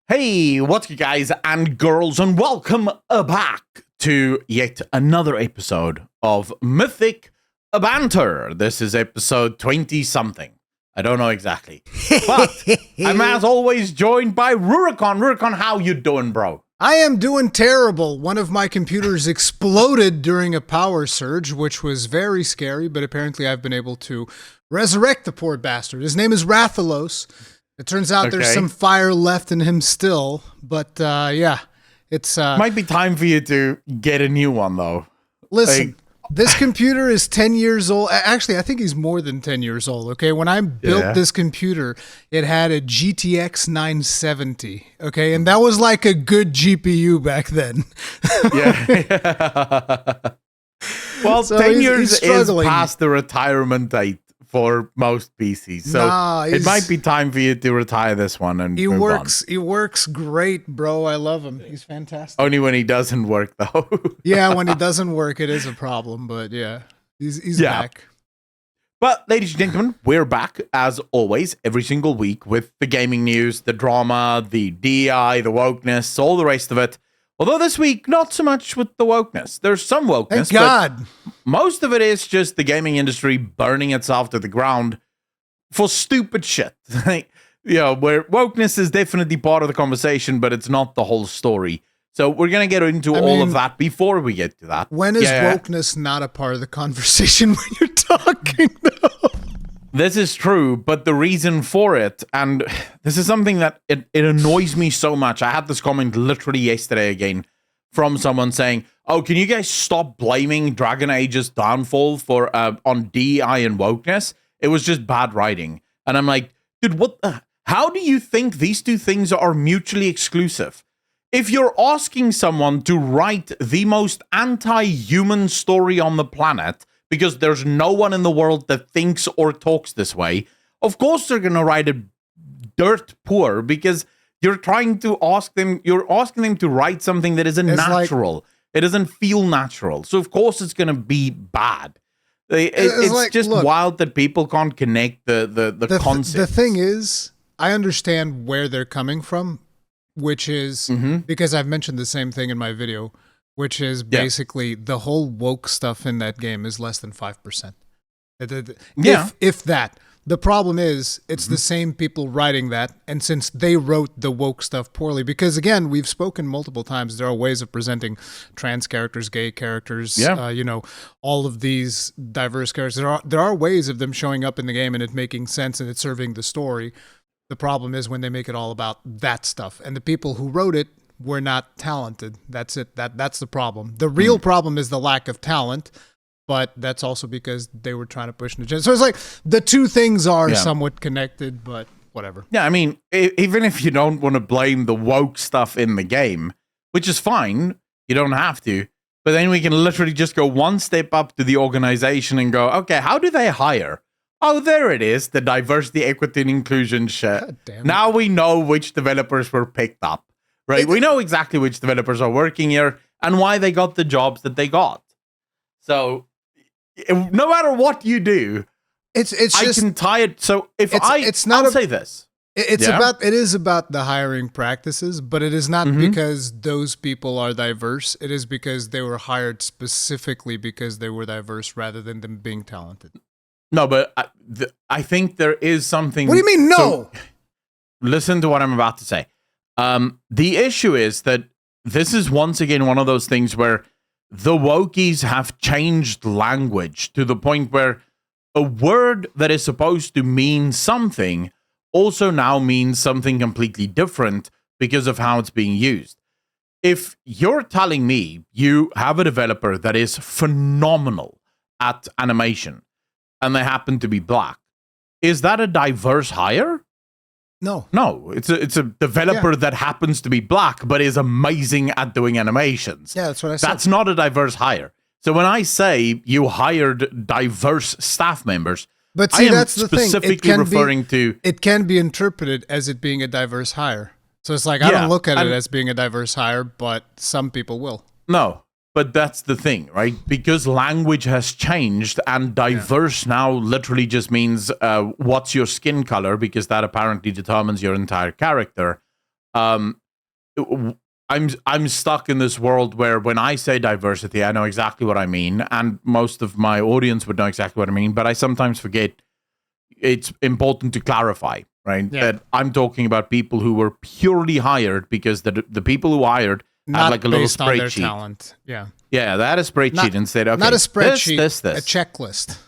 Hey, what's good, guys and girls, and welcome back to yet another episode of Mythic Banter. This is episode 20-something. I don't know exactly. But I'm, as always, joined by Rurikon. Rurikon, how you doing, bro? I am doing terrible. One of my computers exploded during a power surge, which was very scary, but apparently I've been able to resurrect the poor bastard. His name is Rathalos. It turns out there's some fire left in him still, but yeah, it's... Might be time for you to get a new one, though. Listen, this computer is 10 years old. Actually, I think he's more than 10 years old, okay? When I built this computer, it had a GTX 970, okay? And that was like a good GPU back then. Yeah. Well, so 10 years is past the retirement date for most PCs, so it might be time for you to retire this one and move on. He works great, bro. I love him. He's fantastic. Only when he doesn't work, though. Yeah, when he doesn't work, it is a problem. But yeah, he's back. But ladies and gentlemen, we're back as always every single week with the gaming news, the drama, the DI, the wokeness, all the rest of it. Although this week, not so much with the wokeness. There's some wokeness. Thank God. But most of it is just the gaming industry burning itself to the ground for stupid shit. Where wokeness is definitely part of the conversation, but it's not the whole story. So we're going to get into all of that before we get to that. When is wokeness not a part of the conversation when you're talking, though? This is true, but the reason for it, and this is something that it annoys me so much. I had this comment literally yesterday again from someone saying, "Oh, can you guys stop blaming Dragon Age's downfall for on DEI and wokeness? It was just bad writing." And I'm like, dude, how do you think these two things are mutually exclusive? If you're asking someone to write the most anti-human story on the planet, because there's no one in the world that thinks or talks this way, of course they're going to write it dirt poor, because you're asking them to write something that isn't natural. It doesn't feel natural. So of course it's going to be bad. It's just wild that people can't connect the concepts. The thing is, I understand where they're coming from, which is because I've mentioned the same thing in my video, which is basically the whole woke stuff in that game is less than 5%. If that. The problem is, it's the same people writing that, and since they wrote the woke stuff poorly, because again, we've spoken multiple times, there are ways of presenting trans characters, gay characters, all of these diverse characters. There are ways of them showing up in the game and it making sense and it serving the story. The problem is when they make it all about that stuff, and the people who wrote it were not talented. That's it. That's the problem. The real problem is the lack of talent, but that's also because they were trying to push an agenda. So it's like the two things are somewhat connected, but whatever. Yeah, I mean, even if you don't want to blame the woke stuff in the game, which is fine, you don't have to, but then we can literally just go one step up to the organization and go, okay, how do they hire? Oh, there it is, the diversity, equity, and inclusion shit. Now we know which developers were picked up. Right, we know exactly which developers are working here and why they got the jobs that they got. So, no matter what you do, I can tie it. So, It is about the hiring practices, but it is not because those people are diverse. It is because they were hired specifically because they were diverse rather than them being talented. No, but I think there is something. What do you mean, no? So, listen to what I'm about to say. The issue is that this is once again one of those things where the wokies have changed language to the point where a word that is supposed to mean something also now means something completely different because of how it's being used. If you're telling me you have a developer that is phenomenal at animation and they happen to be black, is that a diverse hire? No, it's a developer that happens to be black but is amazing at doing animations. Yeah, that's what I said. That's not a diverse hire. So when I say you hired diverse staff members, but see, that's the thing. Specifically referring to it can be interpreted as it being a diverse hire. So it's like I don't look at it as being a diverse hire, but some people will. No. But that's the thing, right? Because language has changed and diverse now literally just means what's your skin color, because that apparently determines your entire character. Um, I'm stuck in this world where when I say diversity, I know exactly what I mean, and most of my audience would know exactly what I mean, but I sometimes forget it's important to clarify, right? Yeah. That I'm talking about people who were purely hired because the people who hired Not had like a little based on their spreadsheet. talent. Yeah. Yeah, they had a spreadsheet and said, okay, not a spreadsheet, this. a checklist.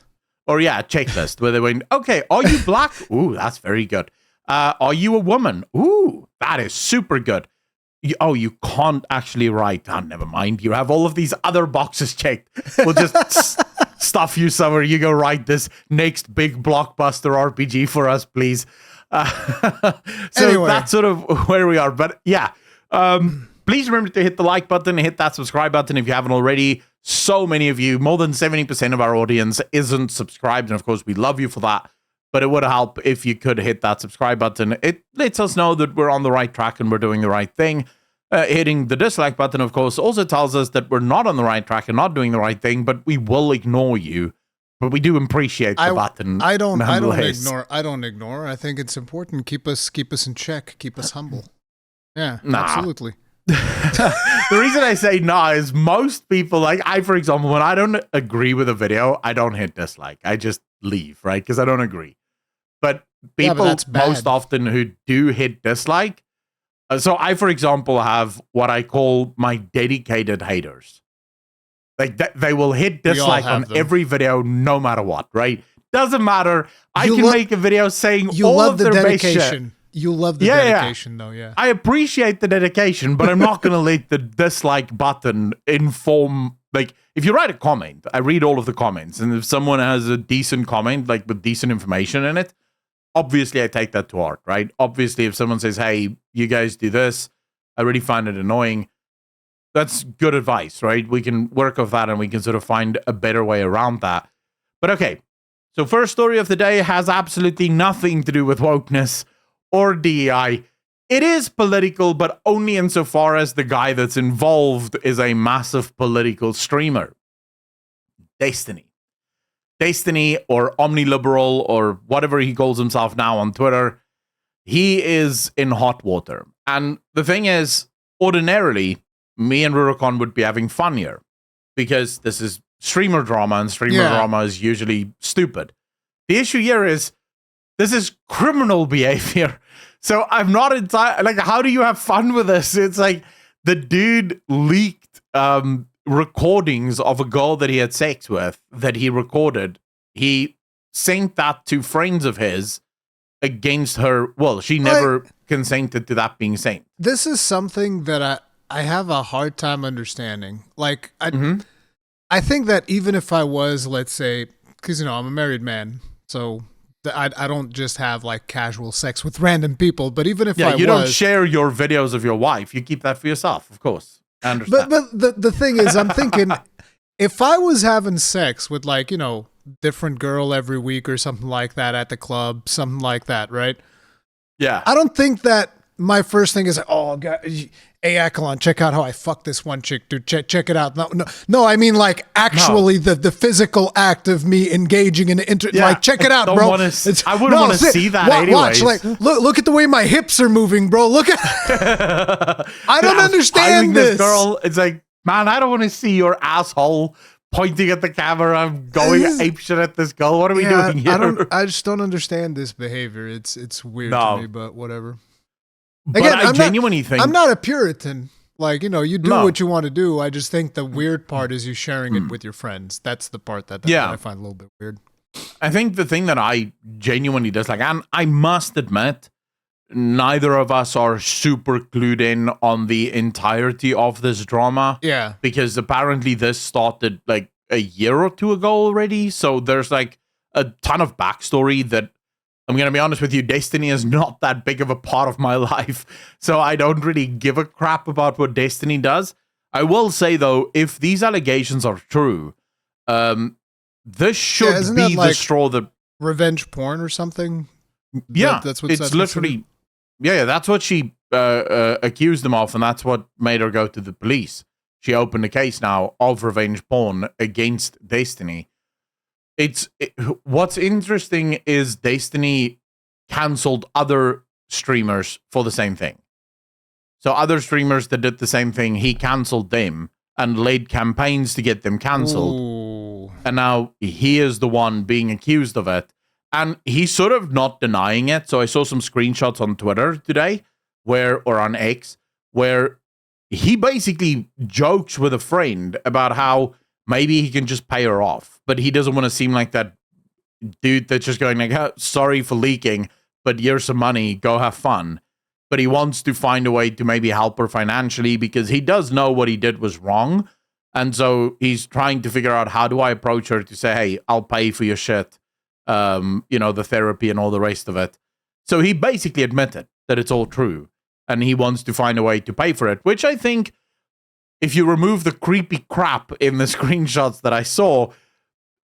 Or yeah, a checklist where they went, okay, are you black? Ooh, that's very good. Are you a woman? Ooh, that is super good. You can't actually write. Oh, never mind. You have all of these other boxes checked. We'll just stuff you somewhere. You go write this next big blockbuster RPG for us, please. So anyway. That's sort of where we are. But yeah, please remember to hit the like button and hit that subscribe button if you haven't already. So many of you, more than 70% of our audience isn't subscribed. And of course, we love you for that. But it would help if you could hit that subscribe button. It lets us know that we're on the right track and we're doing the right thing. Hitting the dislike button, of course, also tells us that we're not on the right track and not doing the right thing, but we will ignore you. But we do appreciate the button. I don't ignore. I think it's important. Keep us in check. Keep us humble. Yeah, absolutely. The reason I say nah is most people, like I, for example, when I don't agree with a video, I don't hit dislike. I just leave, right? Because I don't agree. But people most often who do hit dislike. So I, for example, have what I call my dedicated haters. Like they will hit dislike on every video, no matter what, right? Doesn't matter. I can make a video saying all of their dedication. You love the dedication, though, yeah. I appreciate the dedication, but I'm not going to let the dislike button inform. Like, if you write a comment, I read all of the comments, and if someone has a decent comment, like with decent information in it, obviously I take that to heart, right? Obviously, if someone says, hey, you guys do this, I really find it annoying, that's good advice, right? We can work with that and we can sort of find a better way around that. But okay, so first story of the day has absolutely nothing to do with wokeness or DEI. It is political, but only insofar as the guy that's involved is a massive political streamer. Destiny, or omniliberal, or whatever he calls himself now on Twitter, he is in hot water. And the thing is, ordinarily, me and Rurikon would be having fun here, because this is streamer drama, and streamer drama is usually stupid. The issue here is, this is criminal behavior. So I'm not entirely, like, how do you have fun with this? It's like, the dude leaked recordings of a girl that he had sex with that he recorded. He sent that to friends of his against her. Well, she never consented to that being sent. This is something that I have a hard time understanding. Like, I think that even if I was, let's say, because, I'm a married man, so I don't just have like casual sex with random people, but even if you don't share your videos of your wife, you keep that for yourself, of course. I understand. But the thing is, I'm thinking, if I was having sex with like, different girl every week or something like that at the club, something like that, right? Yeah. I don't think that my first thing is, oh, God, hey, Akalon, check out how I fucked this one chick, dude. Check it out. No. I mean, like, actually, the physical act of me engaging in like, check it out, bro. I wouldn't want to see that anyways. Watch, like, look at the way my hips are moving, bro. Look at. I don't understand this girl. It's like, man, I don't want to see your asshole pointing at the camera, going apeshit at this girl. What are we doing here? I just don't understand this behavior. It's weird to me, but whatever. But again, I genuinely think I'm not a Puritan. Like, you do what you want to do. I just think the weird part is you sharing it with your friends. That's the part that I find a little bit weird. I think the thing that I genuinely dislike, and I must admit, neither of us are super clued in on the entirety of this drama. Yeah. Because apparently this started like a year or two ago already. So there's like a ton of backstory that, I'm going to be honest with you, Destiny is not that big of a part of my life. So I don't really give a crap about what Destiny does. I will say, though, if these allegations are true, this should be the straw that... revenge porn or something? Yeah, that's what it's literally... Yeah, that's what she accused them of, and that's what made her go to the police. She opened a case now of revenge porn against Destiny. What's interesting is Destiny canceled other streamers for the same thing. So other streamers that did the same thing, he canceled them and led campaigns to get them canceled. Ooh. And now he is the one being accused of it. And he's sort of not denying it. So I saw some screenshots on Twitter today or on X, where he basically jokes with a friend about how maybe he can just pay her off. But he doesn't want to seem like that dude that's just going like, oh, sorry for leaking, but here's some money, go have fun. But he wants to find a way to maybe help her financially because he does know what he did was wrong. And so he's trying to figure out, how do I approach her to say, hey, I'll pay for your shit, the therapy and all the rest of it. So he basically admitted that it's all true. And he wants to find a way to pay for it, which I think, if you remove the creepy crap in the screenshots that I saw,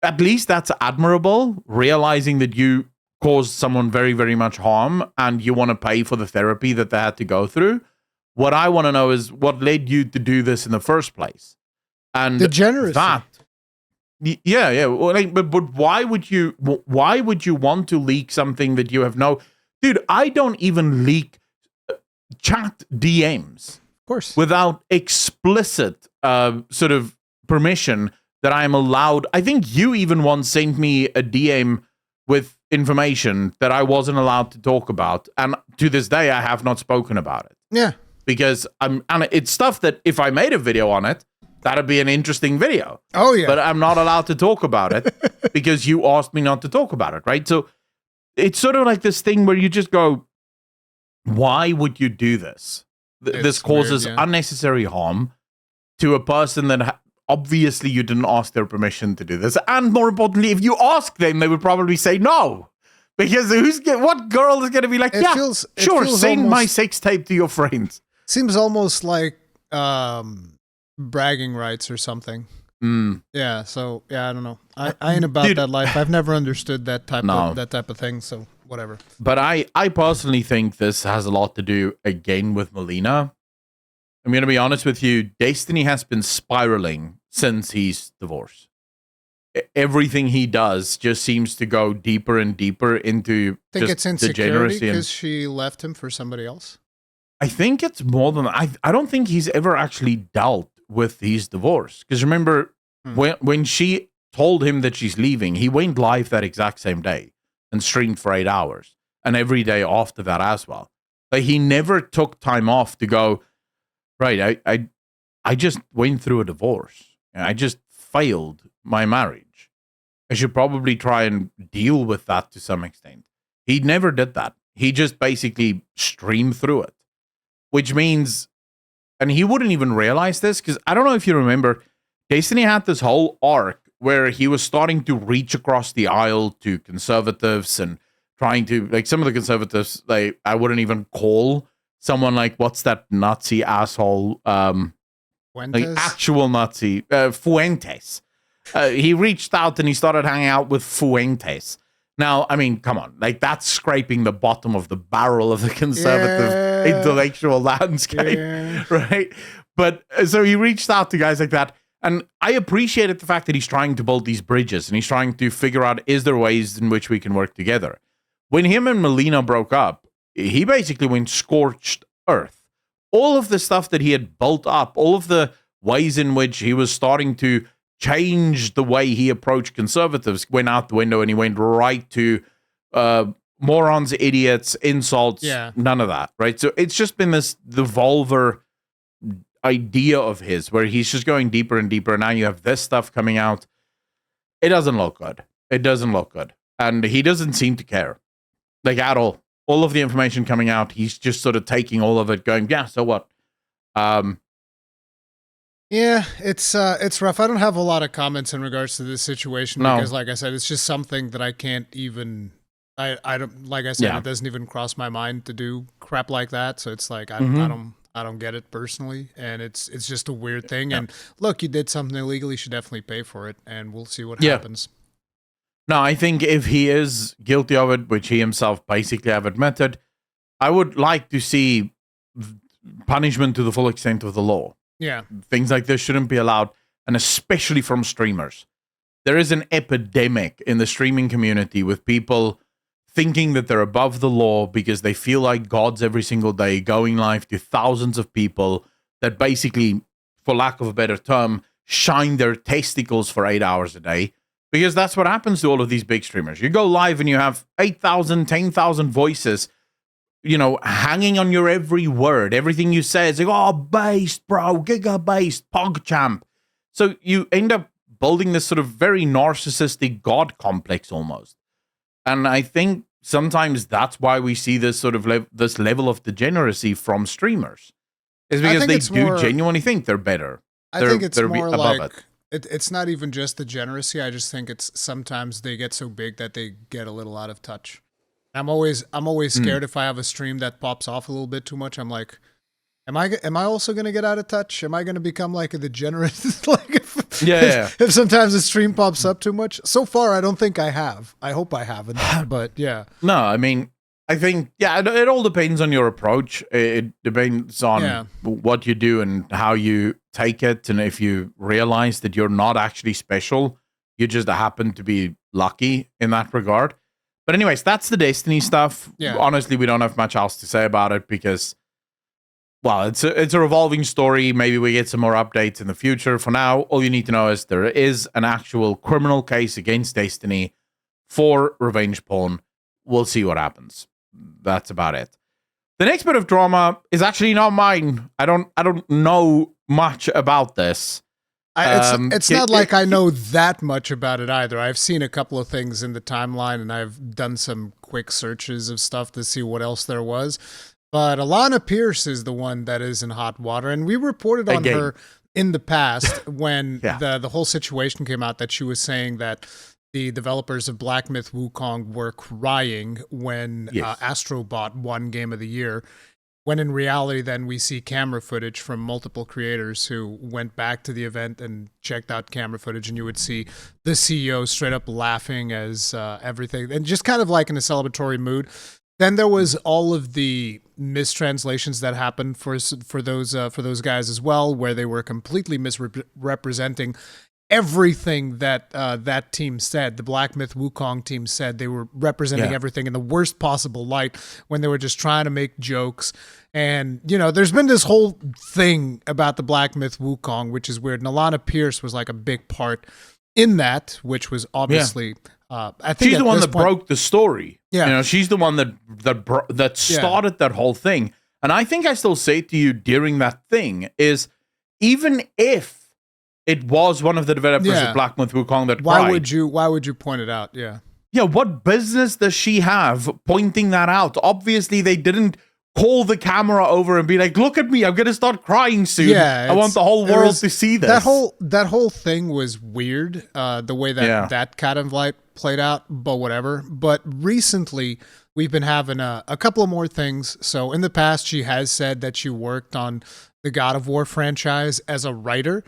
at least that's admirable, realizing that you caused someone very, very much harm and you want to pay for the therapy that they had to go through. What I want to know is what led you to do this in the first place. And degeneracy. Yeah. Well, but why would you want to leak something that you have no... Dude, I don't even leak chat DMs. Of course. Without explicit sort of permission that I am allowed. I think you even once sent me a DM with information that I wasn't allowed to talk about. And to this day, I have not spoken about it. Yeah. Because and it's stuff that if I made a video on it, that'd be an interesting video. Oh, yeah. But I'm not allowed to talk about it because you asked me not to talk about it, right? So it's sort of like this thing where you just go, why would you do this? This causes weird, yeah. unnecessary harm to a person that obviously you didn't ask their permission to do this. And more importantly, if you ask them, they would probably say no. Because what girl is going to be like, sure, send my sex tape to your friends. Seems almost like bragging rights or something. Yeah, so, I don't know. I ain't about that life. I've never understood that type of thing, so whatever. But I personally think this has a lot to do, again, with Melina. I'm going to be honest with you. Destiny has been spiraling since he's divorced. Everything he does just seems to go deeper and deeper into think just it's insecurity degeneracy. Because she left him for somebody else? I think it's more than... I don't think he's ever actually dealt with his divorce. Because remember, when she told him that she's leaving, he went live that exact same day and streamed for 8 hours. And every day after that as well. Like, he never took time off to go, right, I just went through a divorce. I just failed my marriage. I should probably try and deal with that to some extent. He never did that. He just basically streamed through it. Which means, and he wouldn't even realize this, because I don't know if you remember, Destiny had this whole arc where he was starting to reach across the aisle to conservatives and trying to, like, some of the conservatives, like, I wouldn't even call someone like, what's that Nazi asshole, like actual Nazi, Fuentes. He reached out and he started hanging out with Fuentes. Now, I mean, come on, like, that's scraping the bottom of the barrel of the conservative intellectual landscape, right? But so he reached out to guys like that. And I appreciated the fact that he's trying to build these bridges and he's trying to figure out, is there ways in which we can work together? When him and Melina broke up, he basically went scorched earth. All of the stuff that he had built up, all of the ways in which he was starting to change the way he approached conservatives went out the window, and he went right to morons, idiots, insults, none of that, right? So it's just been this devolver idea of his where he's just going deeper and deeper, and now you have this stuff coming out. It doesn't look good. It doesn't look good. And he doesn't seem to care, like, at all. All of the information coming out, he's just sort of taking all of it, going, yeah, so what? Yeah, it's rough. I don't have a lot of comments in regards to this situation because, like I said, it's just something that I can't even. I don't, like I said, it doesn't even cross my mind to do crap like that. So it's like I don't get it personally, and it's just a weird thing. And look, you did something illegal, you should definitely pay for it, and we'll see what happens. No, I think if he is guilty of it, which he himself basically have admitted, I would like to see punishment to the full extent of the law. Yeah. Things like this shouldn't be allowed, and especially from streamers. There is an epidemic in the streaming community with people thinking that they're above the law because they feel like gods every single day, going live to thousands of people that basically, for lack of a better term, shine their testicles for 8 hours a day. Because that's what happens to all of these big streamers. You go live and you have 8,000, 10,000 voices, hanging on your every word. Everything you say is like, oh, based, bro, giga-based, PogChamp. So you end up building this sort of very narcissistic god complex almost. And I think sometimes that's why we see this sort of this level of degeneracy from streamers. Is because they do genuinely think they're better. I think it's more like it's not even just the degeneracy. I just think it's sometimes they get so big that they get a little out of touch. I'm always scared if I have a stream that pops off a little bit too much. I'm like, am I also going to get out of touch? Am I going to become like a degenerate? If sometimes the stream pops up too much. So far, I don't think I have. I hope I haven't. But yeah. No, I mean, I think, it all depends on your approach. It depends on what you do and how you take it. And if you realize that you're not actually special, you just happen to be lucky in that regard. But anyways, that's the Destiny stuff. Yeah. Honestly, we don't have much else to say about it because, well, it's a revolving story. Maybe we get some more updates in the future. For now, all you need to know is there is an actual criminal case against Destiny for revenge porn. We'll see what happens. That's about it. The next bit of drama is actually not mine. I don't know much about this. It's not like I know that much about it either. I've seen a couple of things in the timeline, and I've done some quick searches of stuff to see what else there was. But Alanah Pearce is the one that is in hot water, and we reported on her in the past when the whole situation came out that she was saying that the developers of Black Myth Wukong were crying when Astrobot won Game of the Year. When in reality, then we see camera footage from multiple creators who went back to the event and checked out camera footage, and you would see the CEO straight up laughing as everything, and just kind of like in a celebratory mood. Then there was all of the mistranslations that happened for those guys as well, where they were completely misrepresenting everything that that team said. The Black Myth Wukong team said they were representing everything in the worst possible light when they were just trying to make jokes. And, there's been this whole thing about the Black Myth Wukong, which is weird. And Alanah Pearce was like a big part in that, which was obviously... I think she's the one that broke the story. Yeah. She's the one that started that whole thing. And I think I still say to you during that thing is, even if it was one of the developers of Black Myth Wukong that why would you point it out? Yeah. Yeah, what business does she have pointing that out? Obviously, they didn't call the camera over and be like, look at me, I'm going to start crying soon. Yeah, I want the whole world to see this. That whole thing was weird, the way that kind of like played out, but whatever. But recently, we've been having a couple of more things. So in the past, she has said that she worked on the God of War franchise as a writer.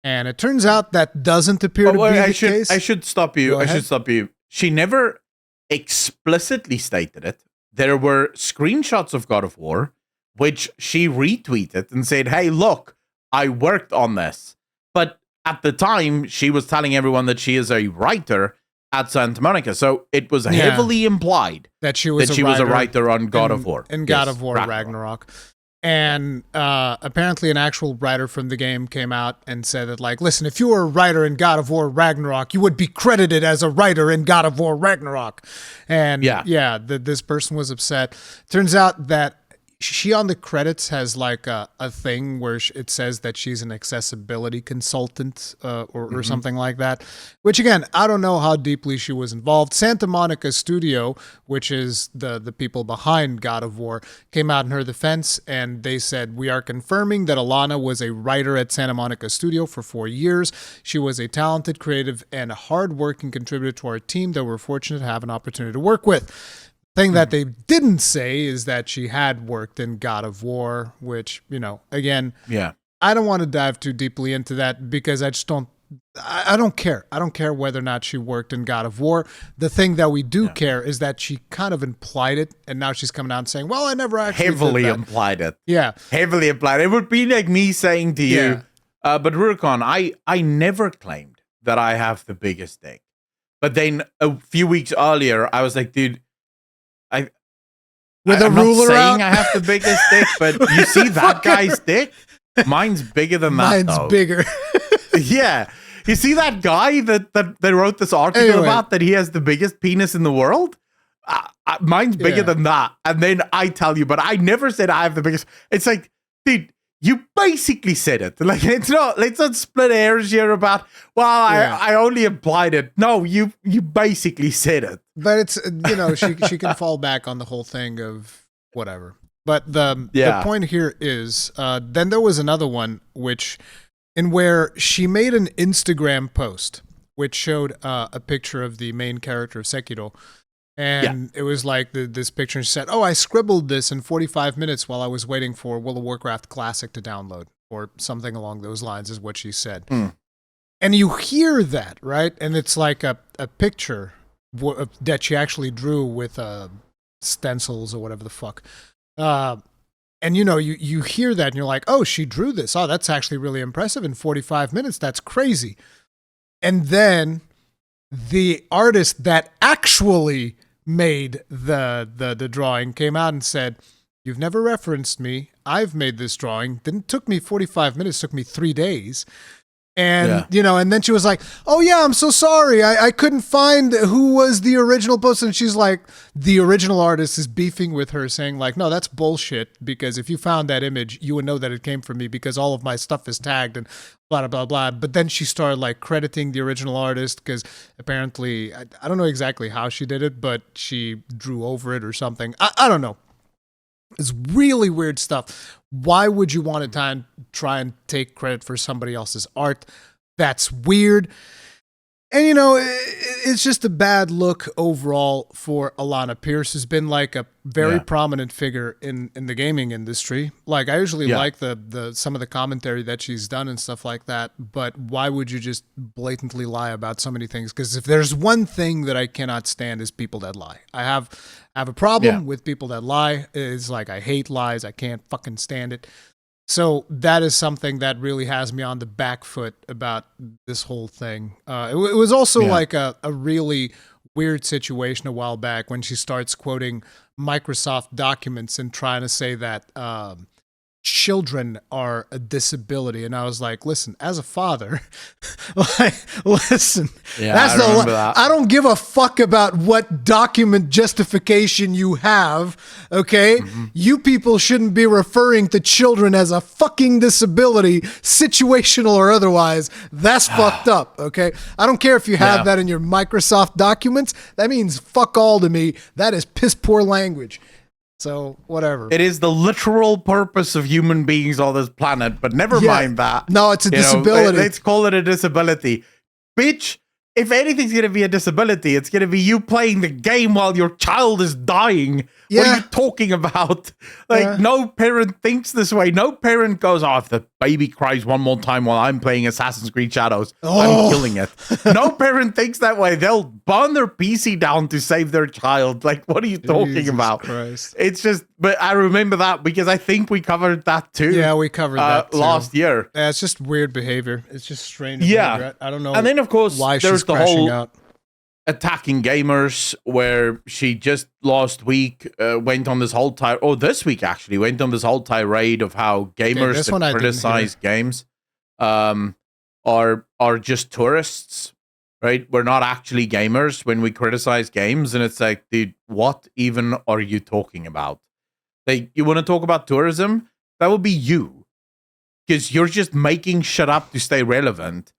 And it turns out that doesn't appear to be the case. I should stop you. She never explicitly stated it. There were screenshots of God of War, which she retweeted and said, hey, look, I worked on this. But at the time, she was telling everyone that she is a writer at Santa Monica. So it was heavily implied that she was a writer on God of War. In God of War Ragnarok. And apparently an actual writer from the game came out and said that, like, listen, if you were a writer in God of War Ragnarok, you would be credited as a writer in God of War Ragnarok. And this person was upset. Turns out that she on the credits has like a thing where it says that she's an accessibility consultant or something like that, which again, I don't know how deeply she was involved. Santa Monica Studio, which is the people behind God of War, came out in her defense and they said, we are confirming that Alanah was a writer at Santa Monica Studio for 4 years. She was a talented, creative, and hardworking contributor to our team that we're fortunate to have an opportunity to work with. Thing that they didn't say is that she had worked in God of War, which, again, I don't want to dive too deeply into that because I don't care. I don't care whether or not she worked in God of War. The thing that we do care is that she kind of implied it, and now she's coming out and saying, well, I never actually heavily did that. Implied it. Yeah. Heavily implied. It would be like me saying to you, but Rurikon, I never claimed that I have the biggest dick. But then a few weeks earlier, I was like, dude, with a I'm not ruler saying out. I have the biggest dick, but you see that guy's dick? Mine's bigger than that. Mine's though. bigger. Yeah. You see that guy that they wrote this article about, that he has the biggest penis in the world? Mine's bigger than that. And then I tell you, but I never said I have the biggest. It's like, dude, you basically said it. Like, let's not split hairs here about, well, I only implied it. No, you basically said it. But it's, she can fall back on the whole thing of whatever. But the point here is, then there was another one where she made an Instagram post which showed a picture of the main character of Sekiro. And it was like this picture, and she said, I scribbled this in 45 minutes while I was waiting for World of Warcraft Classic to download, or something along those lines is what she said. And you hear that, right? And it's like a picture that she actually drew with stencils or whatever the fuck. And you hear that and you're like, oh, she drew this. Oh, that's actually really impressive in 45 minutes. That's crazy. And then the artist that actually made the drawing came out and said, you've never referenced me. I've made this drawing. Didn't took me 45 minutes, took me 3 days. And, and then she was like, oh, yeah, I'm so sorry. I couldn't find who was the original post. And she's like, the original artist is beefing with her, saying like, no, that's bullshit. Because if you found that image, you would know that it came from me because all of my stuff is tagged and blah, blah, blah. But then she started like crediting the original artist because apparently, I don't know exactly how she did it, but she drew over it or something. I don't know. It's really weird stuff. Why would you want to try and take credit for somebody else's art? That's weird. And, it's just a bad look overall for Alanah Pearce, who's been like a very prominent figure in the gaming industry. Like, I usually like the some of the commentary that she's done and stuff like that, but why would you just blatantly lie about so many things? Because if there's one thing that I cannot stand is people that lie. I have a problem with people that lie. It's like, I hate lies. I can't fucking stand it. So that is something that really has me on the back foot about this whole thing. It was also like a really weird situation a while back when she starts quoting Microsoft documents and trying to say that children are a disability. And I was like, listen, as a father, listen, I don't give a fuck about what document justification you have. Okay. You people shouldn't be referring to children as a fucking disability, situational or otherwise. That's fucked up. Okay. I don't care if you have that in your Microsoft documents. That means fuck all to me. That is piss poor language. So, whatever. It is the literal purpose of human beings on this planet, but never mind that. No, it's a disability. Let's call it a disability. Bitch, if anything's going to be a disability, it's going to be you playing the game while your child is dying. What are you talking about? Like, no parent thinks this way. No parent goes, if the baby cries one more time while I'm playing Assassin's Creed Shadows, I'm killing it. No parent thinks that way. They'll burn their PC down to save their child. Like, what are you talking about? Christ. It's just, but I remember that because I think we covered that too. Yeah, we covered that too. Last year. Yeah, it's just weird behavior. It's just strange. Yeah. I don't know. And then, of course, why there's she's the crashing whole out. attacking gamers, where she just last week went on this whole this week actually went on this whole tirade of how gamers that criticize games are just tourists, right? We're not actually gamers when we criticize games. And it's like, dude, what even are you talking about? Like, you want to talk about tourism? That would be you, because you're just making shit up to stay relevant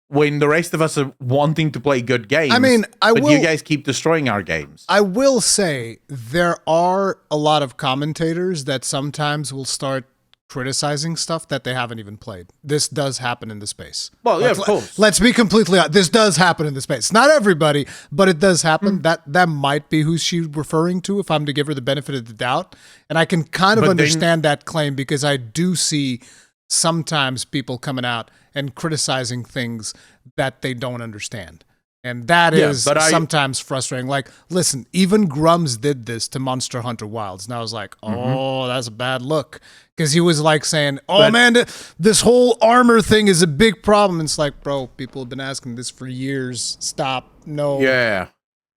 when the rest of us are wanting to play good games. I mean, you guys keep destroying our games. I will say there are a lot of commentators that sometimes will start criticizing stuff that they haven't even played. This does happen in the space. Well, of course. Let's be completely honest. This does happen in the space. Not everybody, but it does happen. That might be who she's referring to, if I'm to give her the benefit of the doubt. And I can kind of understand that claim, because I do see sometimes people coming out and criticizing things that they don't understand. And that is sometimes frustrating. Like, listen, even Grums did this to Monster Hunter Wilds. And I was like, that's a bad look. Because he was like saying, man, this whole armor thing is a big problem. And it's like, bro, people have been asking this for years. Stop. No. Yeah.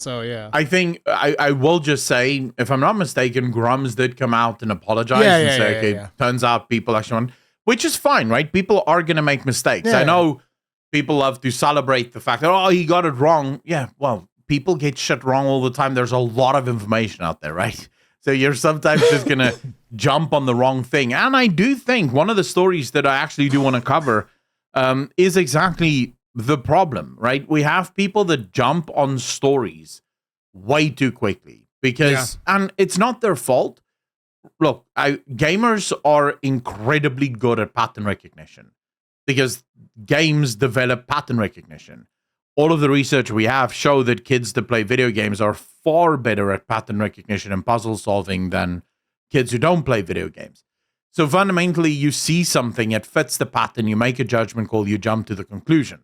So yeah, I think I will just say, if I'm not mistaken, Grums did come out and apologize and say, okay, turns out people actually want, which is fine, right? People are going to make mistakes. I know people love to celebrate the fact that, oh, he got it wrong. Yeah, well, people get shit wrong all the time. There's a lot of information out there, right? So you're sometimes just going to jump on the wrong thing. And I do think one of the stories that I actually do want to cover is exactly the problem, right? We have people that jump on stories way too quickly because, and it's not their fault. Look, gamers are incredibly good at pattern recognition because games develop pattern recognition. All of the research we have show that kids that play video games are far better at pattern recognition and puzzle solving than kids who don't play video games. So fundamentally, you see something, it fits the pattern, you make a judgment call, you jump to the conclusion.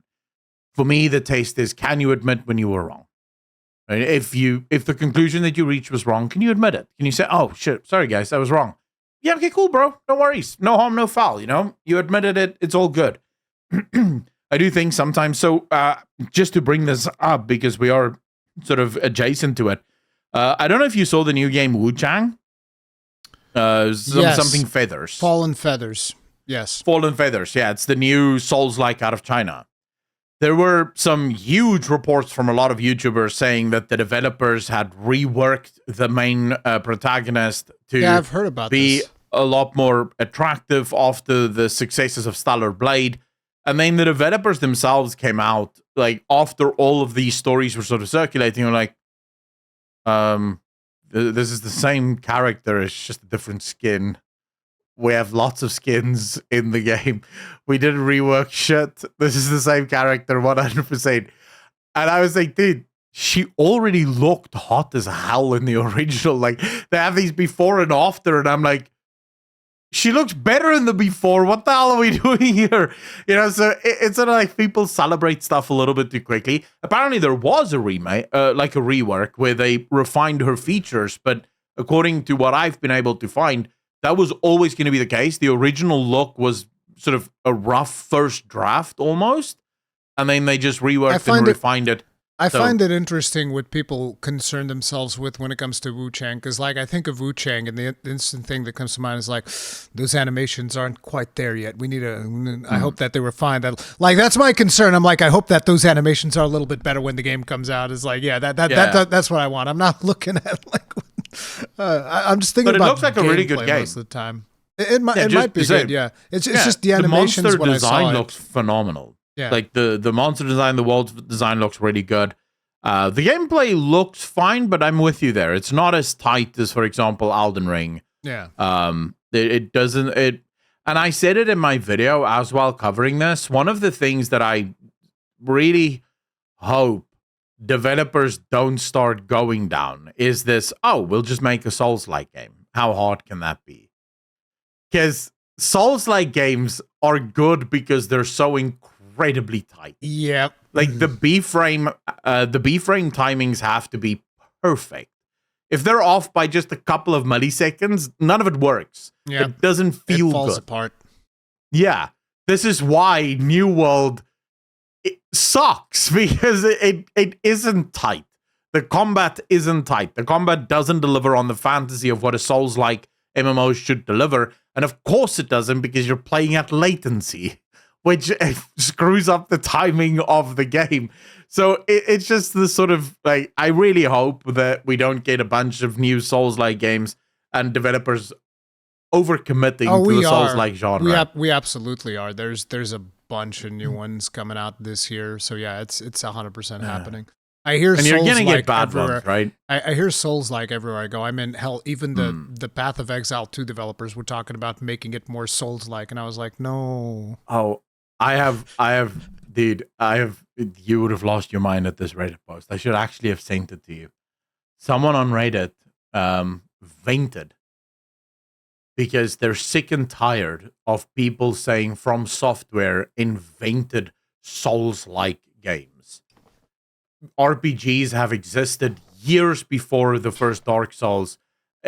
For me, the taste is, can you admit when you were wrong? Right? If the conclusion that you reached was wrong, can you admit it? Can you say, oh, shit, sorry, guys, I was wrong? Yeah, okay, cool, bro. No worries. No harm, no foul, You admitted it. It's all good. I do think sometimes, so just to bring this up, because we are sort of adjacent to it, I don't know if you saw the new game Wu Chang. Something Feathers. Fallen Feathers. Yes. Fallen Feathers. Yeah, it's the new Souls-like out of China. There were some huge reports from a lot of YouTubers saying that the developers had reworked the main protagonist to I've heard about be this. A lot more attractive after the successes of Stellar Blade. And then the developers themselves came out, like, after all of these stories were sort of circulating, like, this is the same character, it's just a different skin. We have lots of skins in the game. We didn't rework shit. This is the same character, 100%. And I was like, dude, she already looked hot as hell in the original. Like, they have these before and after, and I'm like, she looks better in the before. What the hell are we doing here? So it's sort of like people celebrate stuff a little bit too quickly. Apparently, there was a remake, like a rework, where they refined her features. But according to what I've been able to find, that was always going to be the case. The original look was sort of a rough first draft almost. And then they just reworked and refined it. I find it interesting what people concern themselves with when it comes to Wu Chang, because like I think of Wu Chang and the instant thing that comes to mind is like, those animations aren't quite there yet. We need I hope that they were fine. Like that's my concern. I'm like, I hope that those animations are a little bit better when the game comes out. It's like, that's what I want. I'm not looking at like, I'm just thinking about. But it looks like a really good game most of the time. It might be good. Yeah, it's just the animations. The monster when design I saw looks phenomenal. Yeah. Like the monster design, the world design looks really good. The gameplay looks fine, but I'm with you there. It's not as tight as, for example, Elden Ring. Yeah. It doesn't. And I said it in my video as well covering this. One of the things that I really hope developers don't start going down is this, we'll just make a Souls-like game. How hard can that be? Because Souls-like games are good because they're so incredibly tight. Yep. Like the B-frame timings have to be perfect. If they're off by just a couple of milliseconds, none of it works. Yeah. It doesn't feel it falls good. apart. Yeah. This is why New World sucks, because it isn't tight. The combat isn't tight. The combat doesn't deliver on the fantasy of what a Souls-like MMO should deliver. And of course it doesn't, because you're playing at latency, which screws up the timing of the game. So it's just the sort of, like, I really hope that we don't get a bunch of new Souls-like games and developers overcommitting to the Souls-like genre. We absolutely are. There's a bunch of new ones coming out this year. So yeah, it's 100% happening. I hear and Souls you're gonna get bad everywhere. ones, right? I hear Souls-like everywhere I go. I mean, hell, even the Path of Exile 2 developers were talking about making it more Souls-like, and I was like, no. Oh, I have, dude, you would have lost your mind at this Reddit post. I should actually have sent it to you. Someone on Reddit vented because they're sick and tired of people saying From Software invented Souls-like games. RPGs have existed years before the first Dark Souls.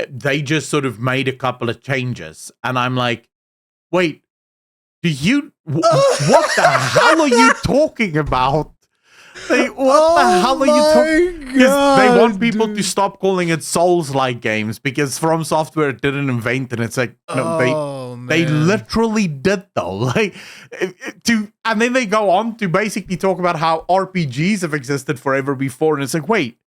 They just sort of made a couple of changes. And I'm like, wait, what the hell are you talking about? Like, what the hell are you talking? Because they want people dude. to stop calling it Souls-like games because From Software didn't invent it. It's like, no, they literally did though. Like, and then they go on to basically talk about how RPGs have existed forever before, and it's like, wait,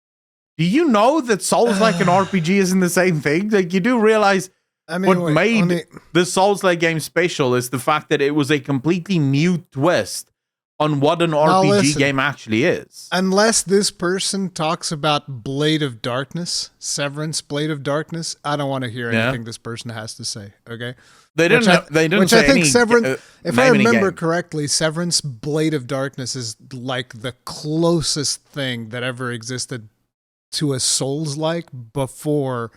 do you know that Souls-like and RPG isn't the same thing? Like, you do realize what made the Souls-like game special is the fact that it was a completely new twist on what an RPG game actually is. Unless this person talks about Blade of Darkness, Severance Blade of Darkness, I don't want to hear anything this person has to say. Okay, they didn't. They didn't. Which say I think Severance. If I remember correctly, Severance Blade of Darkness is like the closest thing that ever existed to a Souls-like before.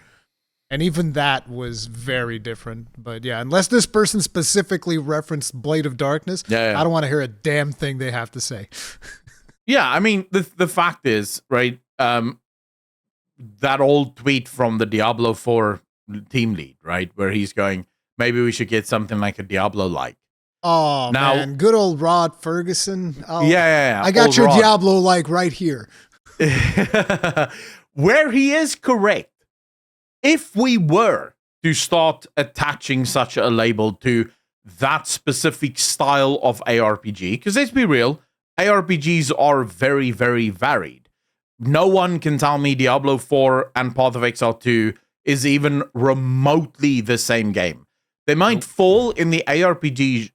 And even that was very different. But yeah, unless this person specifically referenced Blade of Darkness, I don't want to hear a damn thing they have to say. Yeah, I mean, the fact is, right, that old tweet from the Diablo 4 team lead, right, where he's going, maybe we should get something like a Diablo-like. Oh, now, man, good old Rod Ferguson. I got old your Rod. Diablo-like right here. Where he is correct. If we were to start attaching such a label to that specific style of ARPG, because let's be real, ARPGs are very, very varied. No one can tell me Diablo 4 and Path of Exile 2 is even remotely the same game. They might fall in the ARPG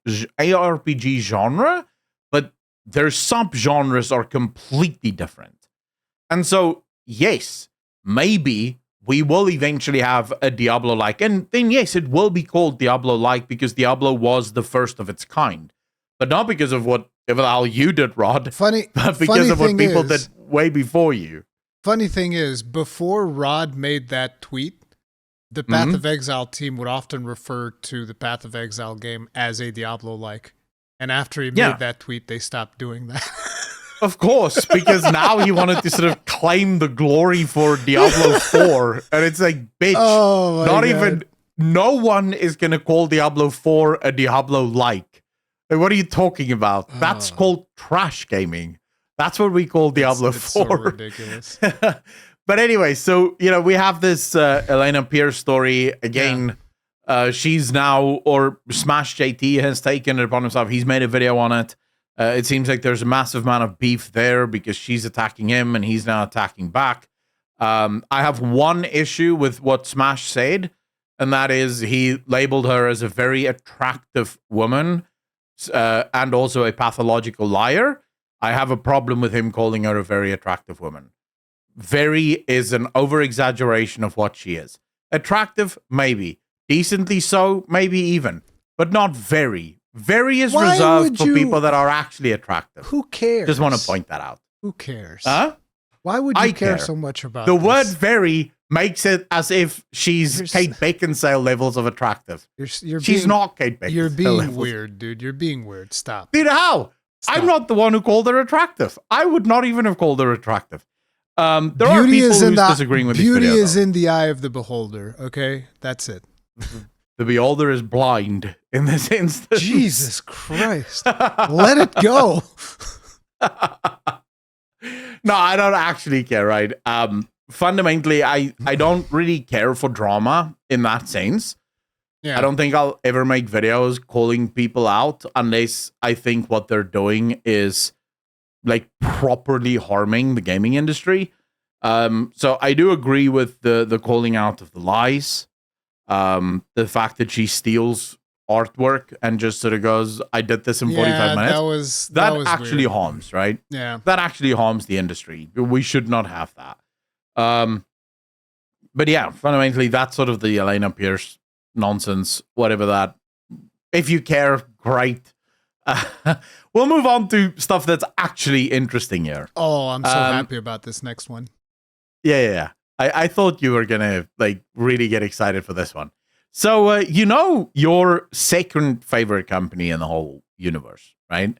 genre, but their sub-genres are completely different. And so, yes, maybe we will eventually have a Diablo-like. And then, yes, it will be called Diablo-like because Diablo was the first of its kind. But not because of whatever the hell you did, Rod. But because of what people did way before you. Funny thing is, before Rod made that tweet, the Path of Exile team would often refer to the Path of Exile game as a Diablo-like. And after he made that tweet, they stopped doing that. Of course, because now he wanted to sort of claim the glory for Diablo 4. And it's like, bitch, no one is going to call Diablo 4 a Diablo-like. Like, what are you talking about? That's called trash gaming. That's what we call Diablo 4. It's so ridiculous. But anyway, so, we have this Alanah Pearce story. Again, she's now, or Smash JT has taken it upon himself. He's made a video on it. It seems like there's a massive amount of beef there because she's attacking him and he's now attacking back. I have one issue with what Smash said, and that is he labeled her as a very attractive woman and also a pathological liar. I have a problem with him calling her a very attractive woman. Very is an over-exaggeration of what she is. Attractive, maybe. Decently so, maybe even. But not very. Very is reserved for people that are actually attractive. Who cares? Just want to point that out. Who cares? Huh? Why would you care so much about the this? word very makes it as if she's Kate Beckinsale levels of attractive. She's not Kate Beckinsale. You're being weird, dude. You're being weird. Stop. Dude, how? Stop. I'm not the one who called her attractive. I would not even have called her attractive. There are people who's disagreeing with this video. Beauty is in the eye of the beholder, okay? That's it. The beholder is blind in this instance. Jesus Christ. Let it go. No, I don't actually care, right? Fundamentally, I don't really care for drama in that sense. Yeah. I don't think I'll ever make videos calling people out unless I think what they're doing is like properly harming the gaming industry. So I do agree with the calling out of the lies. The fact that she steals artwork and just sort of goes, I did this in 45 minutes. That was actually weird. Harms, right? Yeah. That actually harms the industry. We should not have that. But yeah, fundamentally, that's sort of the Alanah Pearce nonsense, whatever that. If you care, great. We'll move on to stuff that's actually interesting here. Oh, I'm so happy about this next one. Yeah. I thought you were gonna like really get excited for this one. So your second favorite company in the whole universe, right?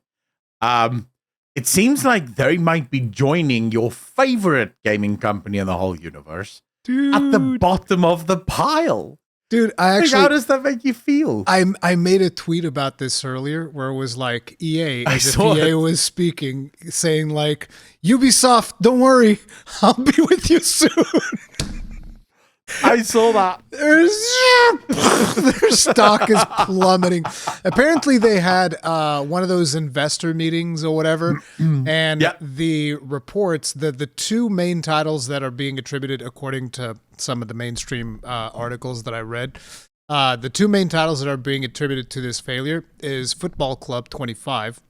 It seems like they might be joining your favorite gaming company in the whole universe. Dude. At the bottom of the pile. Dude, I Like, actually, how does that make you feel? I made a tweet about this earlier where it was like EA, I as if saw EA it. was speaking, saying like, Ubisoft, don't worry, I'll be with you soon. I saw that. Their stock is plummeting. Apparently, they had one of those investor meetings or whatever, and Yeah. the reports that the two main titles that are being attributed, according to some of the mainstream articles that I read, the two main titles that are being attributed to this failure is Football Club 25,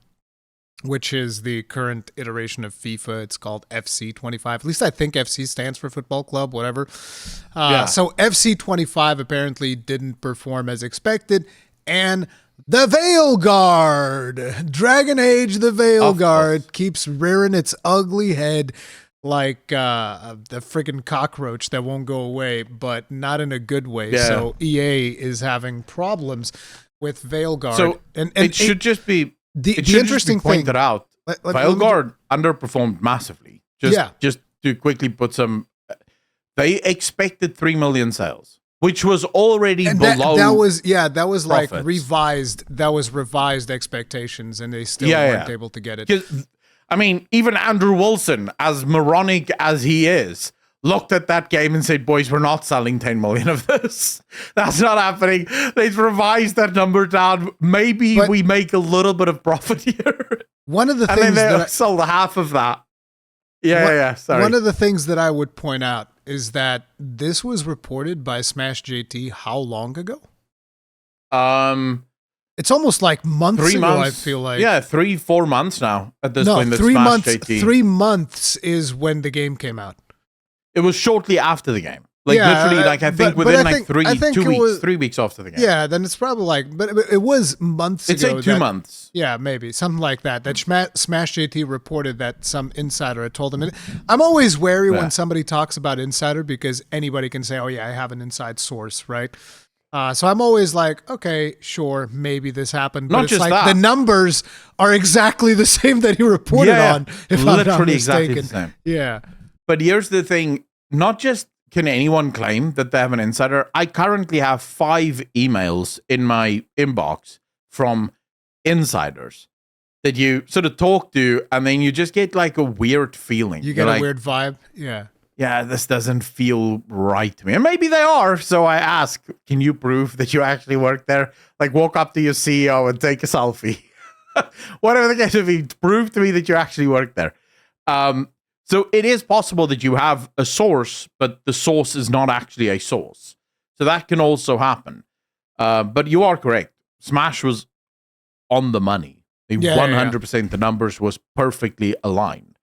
which is the current iteration of FIFA. It's called FC 25. At least I think FC stands for Football Club, whatever. Yeah. So FC 25 apparently didn't perform as expected. And the Veil Guard, Dragon Age, the Veil Of Guard course. keeps rearing its ugly head like the freaking cockroach that won't go away, but not in a good way. Yeah. So EA is having problems with Veil Guard. So it should just be. The It should interesting just be thing pointed out. let me Veilguard underperformed massively. Just to quickly put some, they expected 3 million sales, which was already and below. that was like profits. revised. That was revised expectations, and they still weren't able to get it. 'Cause, I mean, even Andrew Wilson, as moronic as he is, looked at that game and said, boys, we're not selling 10 million of this. That's not happening. They've revised that number down. Maybe we make a little bit of profit here. One of the And things then they that sold half of that. Yeah, sorry. one of the things that I would point out is that this was reported by Smash JT how long ago? It's almost like months 3 ago, months. I feel like. Yeah, 3-4 months now at this No, point. 3 Smash months. JT. 3 months is when the game came out. It was shortly after the game. Like Yeah, literally, like I think but within I like think- I think 2 it weeks, was- 3 weeks after the game. Yeah, then it's probably like, but it was months It's ago. like 2 months. Yeah, maybe something like that. That Smash JT reported that some insider had told him. And I'm always wary Yeah. when somebody talks about insider because anybody can say, "Oh yeah, I have an inside source," right? So I'm always like, okay, sure, maybe this happened. But Not it's just like that. the numbers are exactly the same that he reported Yeah, on. If I'm not literally exactly mistaken. the same. Yeah. But here's the thing: not just can anyone claim that they have an insider. I currently have 5 emails in my inbox from insiders that you sort of talk to, and then you just get like a weird feeling. You get You're a like, weird vibe. Yeah. yeah, this doesn't feel right to me. And maybe they are. So I ask, can you prove that you actually work there? Like walk up to your CEO and take a selfie. Whatever the case may be, prove to me that you actually work there. So it is possible that you have a source, but the source is not actually a source. So that can also happen. But you are correct. Smash was on the money. 100%. The numbers was perfectly aligned.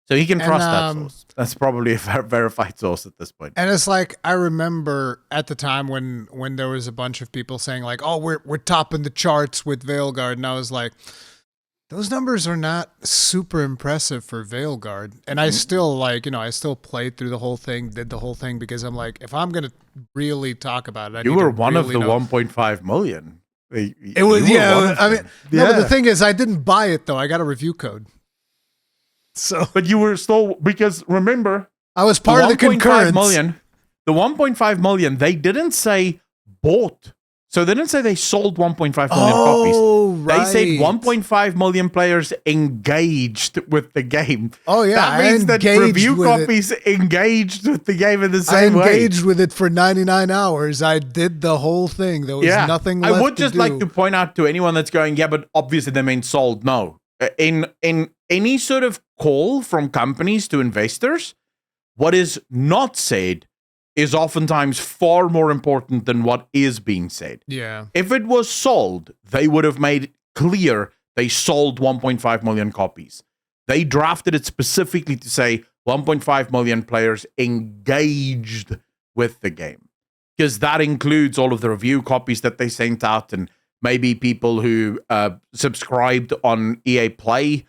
So he can trust that source. That's probably a verified source at this point. And it's like I remember at the time when there was a bunch of people saying like, "Oh, we're topping the charts with Veilguard," and I was like, those numbers are not super impressive for Veilguard. And I still I still played through the whole thing, did the whole thing because I'm like, if I'm gonna really talk about it, You were one of the 1.5 million. It was but the thing is, I didn't buy it though. I got a review code. So, but you were still, because remember, I was part of the concurrence. The 1.5 million, they didn't say bought. So they didn't say they sold 1.5 million copies. Right. They said 1.5 million players engaged with the game. Oh yeah, that means that review copies engaged with the game in the same way. I engaged with it for 99 hours. I did the whole thing. There was nothing left I would just to do. like to point out to anyone that's going, yeah, but obviously they mean sold. No. In any sort of call from companies to investors, what is not said is oftentimes far more important than what is being said. Yeah. If it was sold, they would have made clear they sold 1.5 million copies. They drafted it specifically to say 1.5 million players engaged with the game, because that includes all of the review copies that they sent out and maybe people who subscribed on EA Play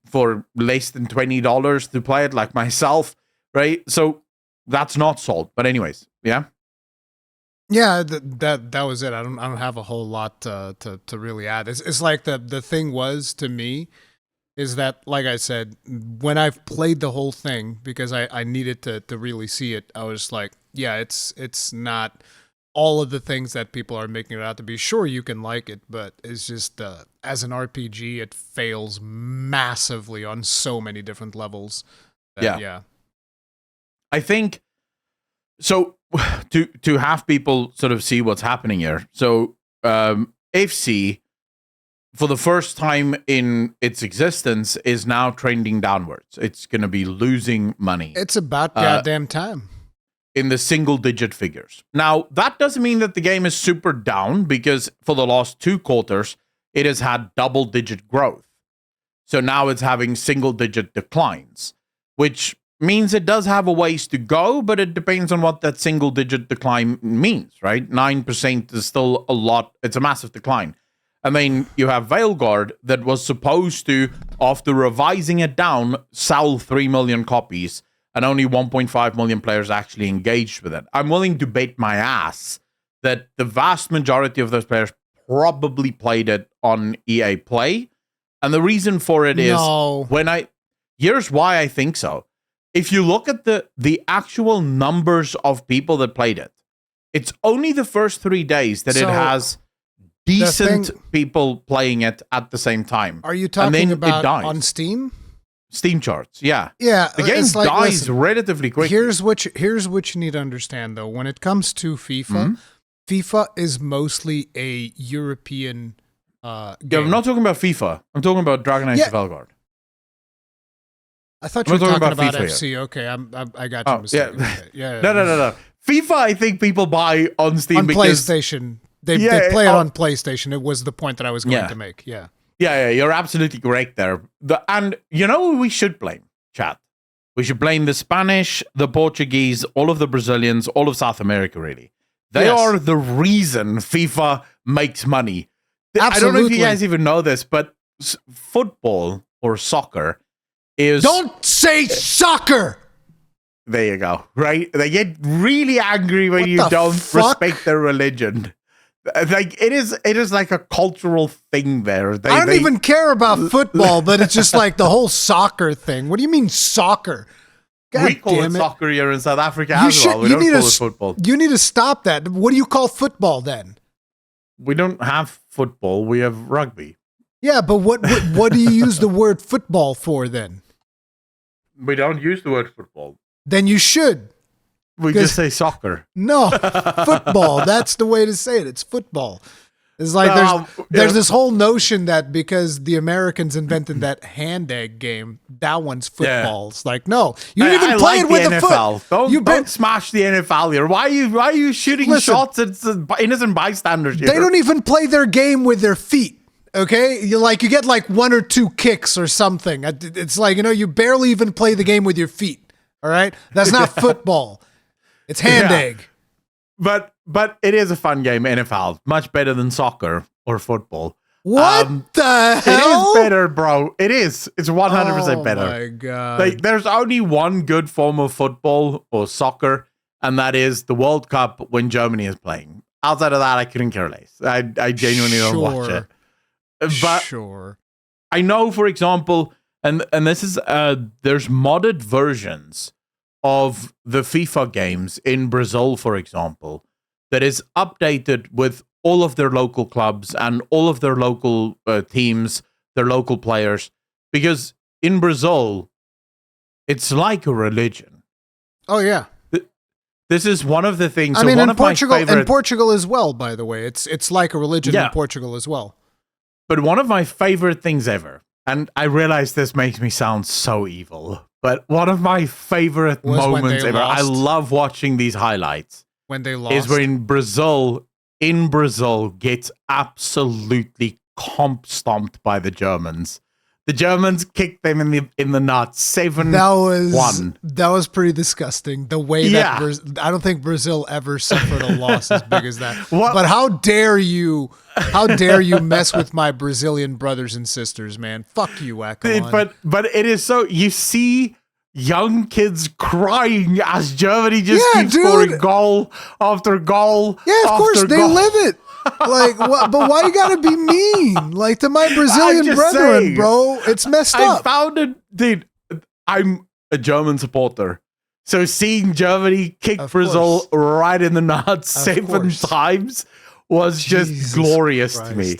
for less than $20 to play it, like myself, right? So that's not sold. But anyways, yeah. Yeah, that was it. I don't have a whole lot to really add. It's like the thing was to me is that, like I said, when I've played the whole thing because I needed to really see it, I was like, yeah, it's not all of the things that people are making it out to be. Sure, you can like it, but it's just as an RPG, it fails massively on so many different levels. Yeah. I think so. To have people sort of see what's happening here. So FC, for the first time in its existence, is now trending downwards. It's going to be losing money. It's about goddamn time. In the single-digit figures. Now, that doesn't mean that the game is super down, because for the last 2 quarters, it has had double-digit growth. So now it's having single-digit declines, which means it does have a ways to go, but it depends on what that single-digit decline means, right? 9% is still a lot. It's a massive decline. I mean, you have Veilguard that was supposed to, after revising it down, sell 3 million copies, and only 1.5 million players actually engaged with it. I'm willing to bet my ass that the vast majority of those players probably played it on EA Play. And the reason for it is here's why I think so. If you look at the actual numbers of people that played it, it's only the first 3 days that it has decent people playing it at the same time. Are you talking about on Steam? Steam charts, yeah. Yeah. The game dies relatively quickly. Here's what you need to understand, though. When it comes to FIFA, FIFA is mostly a European game. Yeah, I'm not talking about FIFA. I'm talking about Dragon Age Veilguard. I thought you were talking about FC. Here. Okay, I got you mistaken. Yeah. No. FIFA, I think people buy on Steam on PlayStation. They play it on PlayStation. It was the point that I was going to make. Yeah, you're absolutely correct there. And you know who we should blame, chat? We should blame the Spanish, the Portuguese, all of the Brazilians, all of South America, really. They are the reason FIFA makes money. Absolutely. I don't know if you guys even know this, but football or soccer is... Don't say soccer! There you go, right? They get really angry when you don't respect their religion. Like it is like a cultural thing there. I don't even care about football, but it's just like the whole soccer thing. What do you mean soccer? God we call it soccer here in South Africa as well. We don't call it football. You need to stop that. What do you call football then? We don't have football. We have rugby. Yeah, but what do you use the word football for then? We don't use the word football. Then you should. We just say soccer. No, football. That's the way to say it. It's football. It's like there's this whole notion that because the Americans invented that hand egg game, that one's football. It's like, no, you didn't even play it with the foot. Don't smash the NFL here. Why are you shooting shots at innocent bystanders here? They don't even play their game with their feet. Okay, you get like 1 or 2 kicks or something. It's like, you barely even play the game with your feet. All right, that's not football. It's hand egg. But it is a fun game, NFL. Much better than soccer or football. What the hell? It is better, bro. It is. It's 100% better. Oh my God. Like, there's only one good form of football or soccer, and that is the World Cup when Germany is playing. Outside of that, I couldn't care less. I genuinely don't watch it. But I know, for example, and this is there's modded versions of the FIFA games in Brazil, for example, that is updated with all of their local clubs and all of their local teams, their local players, because in Brazil, it's like a religion. Oh, yeah. This is one of the things. I mean, in Portugal as well, by the way. It's like a religion in Portugal as well. But one of my favorite things ever, and I realize this makes me sound so evil, but one of my favorite moments ever, I love watching these highlights. When they lost? Is when Brazil gets absolutely stomped by the Germans. The Germans kicked them in the nuts 7-1. That was pretty disgusting. The way that I don't think Brazil ever suffered a loss as big as that. But how dare you mess with my Brazilian brothers and sisters, man? Fuck you, Alanah. But it is so, you see young kids crying as Germany just keeps scoring goal after goal. Yeah, of course they live it. Like, but why you gotta be mean? Like, to my Brazilian brethren, bro. It's messed up. I found it, dude. I'm a German supporter. So seeing Germany kick Brazil right in the nuts 7 times was just glorious to me.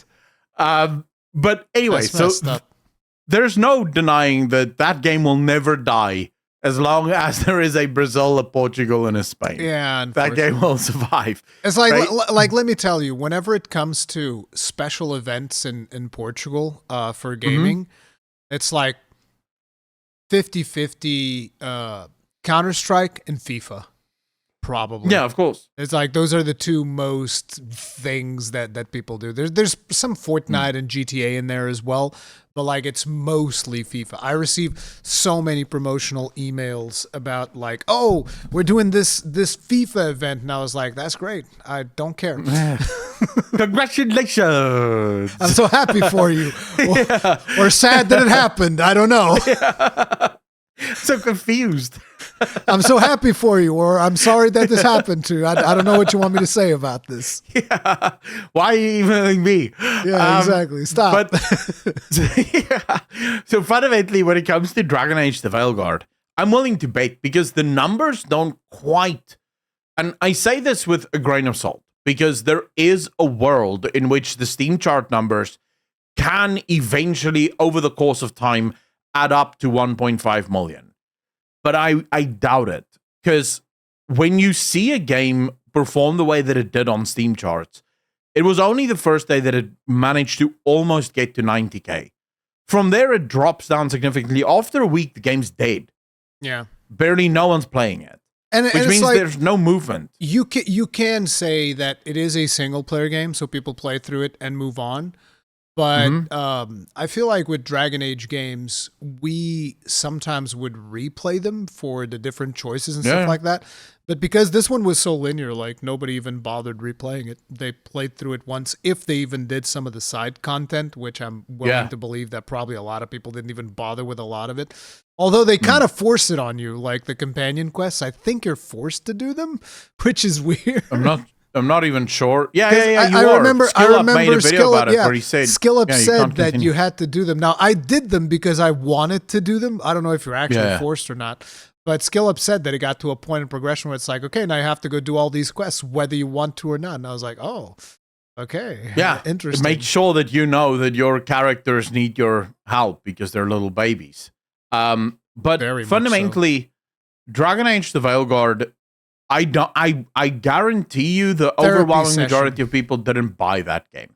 But anyway, so there's no denying that game will never die as long as there is a Brazil, a Portugal, and a Spain. Yeah, that game will survive. It's like, right? Like, let me tell you, whenever it comes to special events in Portugal for gaming, it's like 50-50 Counter-Strike and FIFA. Probably. Yeah, of course. It's like those are the two most things that people do. There's some Fortnite and GTA in there as well, but like it's mostly FIFA. I receive so many promotional emails about like, oh, we're doing this FIFA event, and I was like, that's great. I don't care. Congratulations! I'm so happy for you, or sad that it happened. I don't know. So confused. I'm so happy for you, or I'm sorry that this happened to you. I don't know what you want me to say about this. Yeah. Why are you emailing me? Yeah, exactly. Stop. So fundamentally, when it comes to Dragon Age the Veilguard, I'm willing to bet because the numbers don't quite, and I say this with a grain of salt, because there is a world in which the Steam chart numbers can eventually, over the course of time, add up to 1.5 million. But I doubt it, because when you see a game perform the way that it did on Steam charts, it was only the first day that it managed to almost get to 90K. From there, it drops down significantly. After a week, the game's dead. Yeah. Barely no one's playing it, which means like, there's no movement. You can say that it is a single-player game, so people play through it and move on. But I feel like with Dragon Age games, we sometimes would replay them for the different choices and stuff like that. But because this one was so linear, like nobody even bothered replaying it. They played through it once, if they even did some of the side content, which I'm willing to believe that probably a lot of people didn't even bother with a lot of it. Although they kind of force it on you, like the companion quests. I think you're forced to do them, which is weird. I'm not even sure. Yeah. I remember made a video about it where he said Skillup said that you had to do them. Now I did them because I wanted to do them. I don't know if you're actually forced or not. But Skillup said that it got to a point in progression where it's like, okay, now you have to go do all these quests whether you want to or not. And I was like, oh, okay. Yeah. Interesting. Make sure that you know that your characters need your help because they're little babies. But very fundamentally, Dragon Age the Veilguard, I guarantee you the overwhelming majority of people didn't buy that game.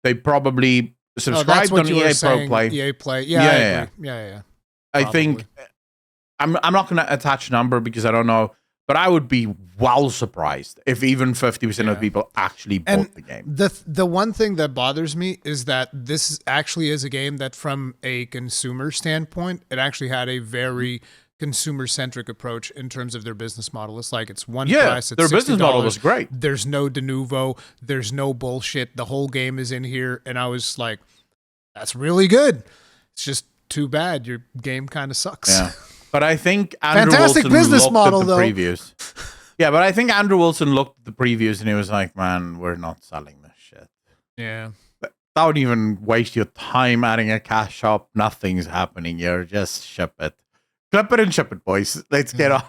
They probably subscribed on EA Pro Play. EA Play. Yeah. I think I'm not going to attach a number because I don't know, but I would be well surprised if even 50% of people actually bought the game. The one thing that bothers me is that this actually is a game that from a consumer standpoint, it actually had a very consumer-centric approach in terms of their business model. It's like it's one price. It's their business model was great. There's no de novo. There's no bullshit. The whole game is in here, and I was like, "That's really good." It's just too bad your game kind of sucks. Yeah, but I think Andrew fantastic Wilson business looked model at the though. Previews. Yeah, but I think Andrew Wilson looked at the previews and he was like, "Man, we're not selling this shit." Yeah. Don't even waste your time adding a cash shop. Nothing's happening here. Just ship it. Clip it and ship it, boys. Let's get on.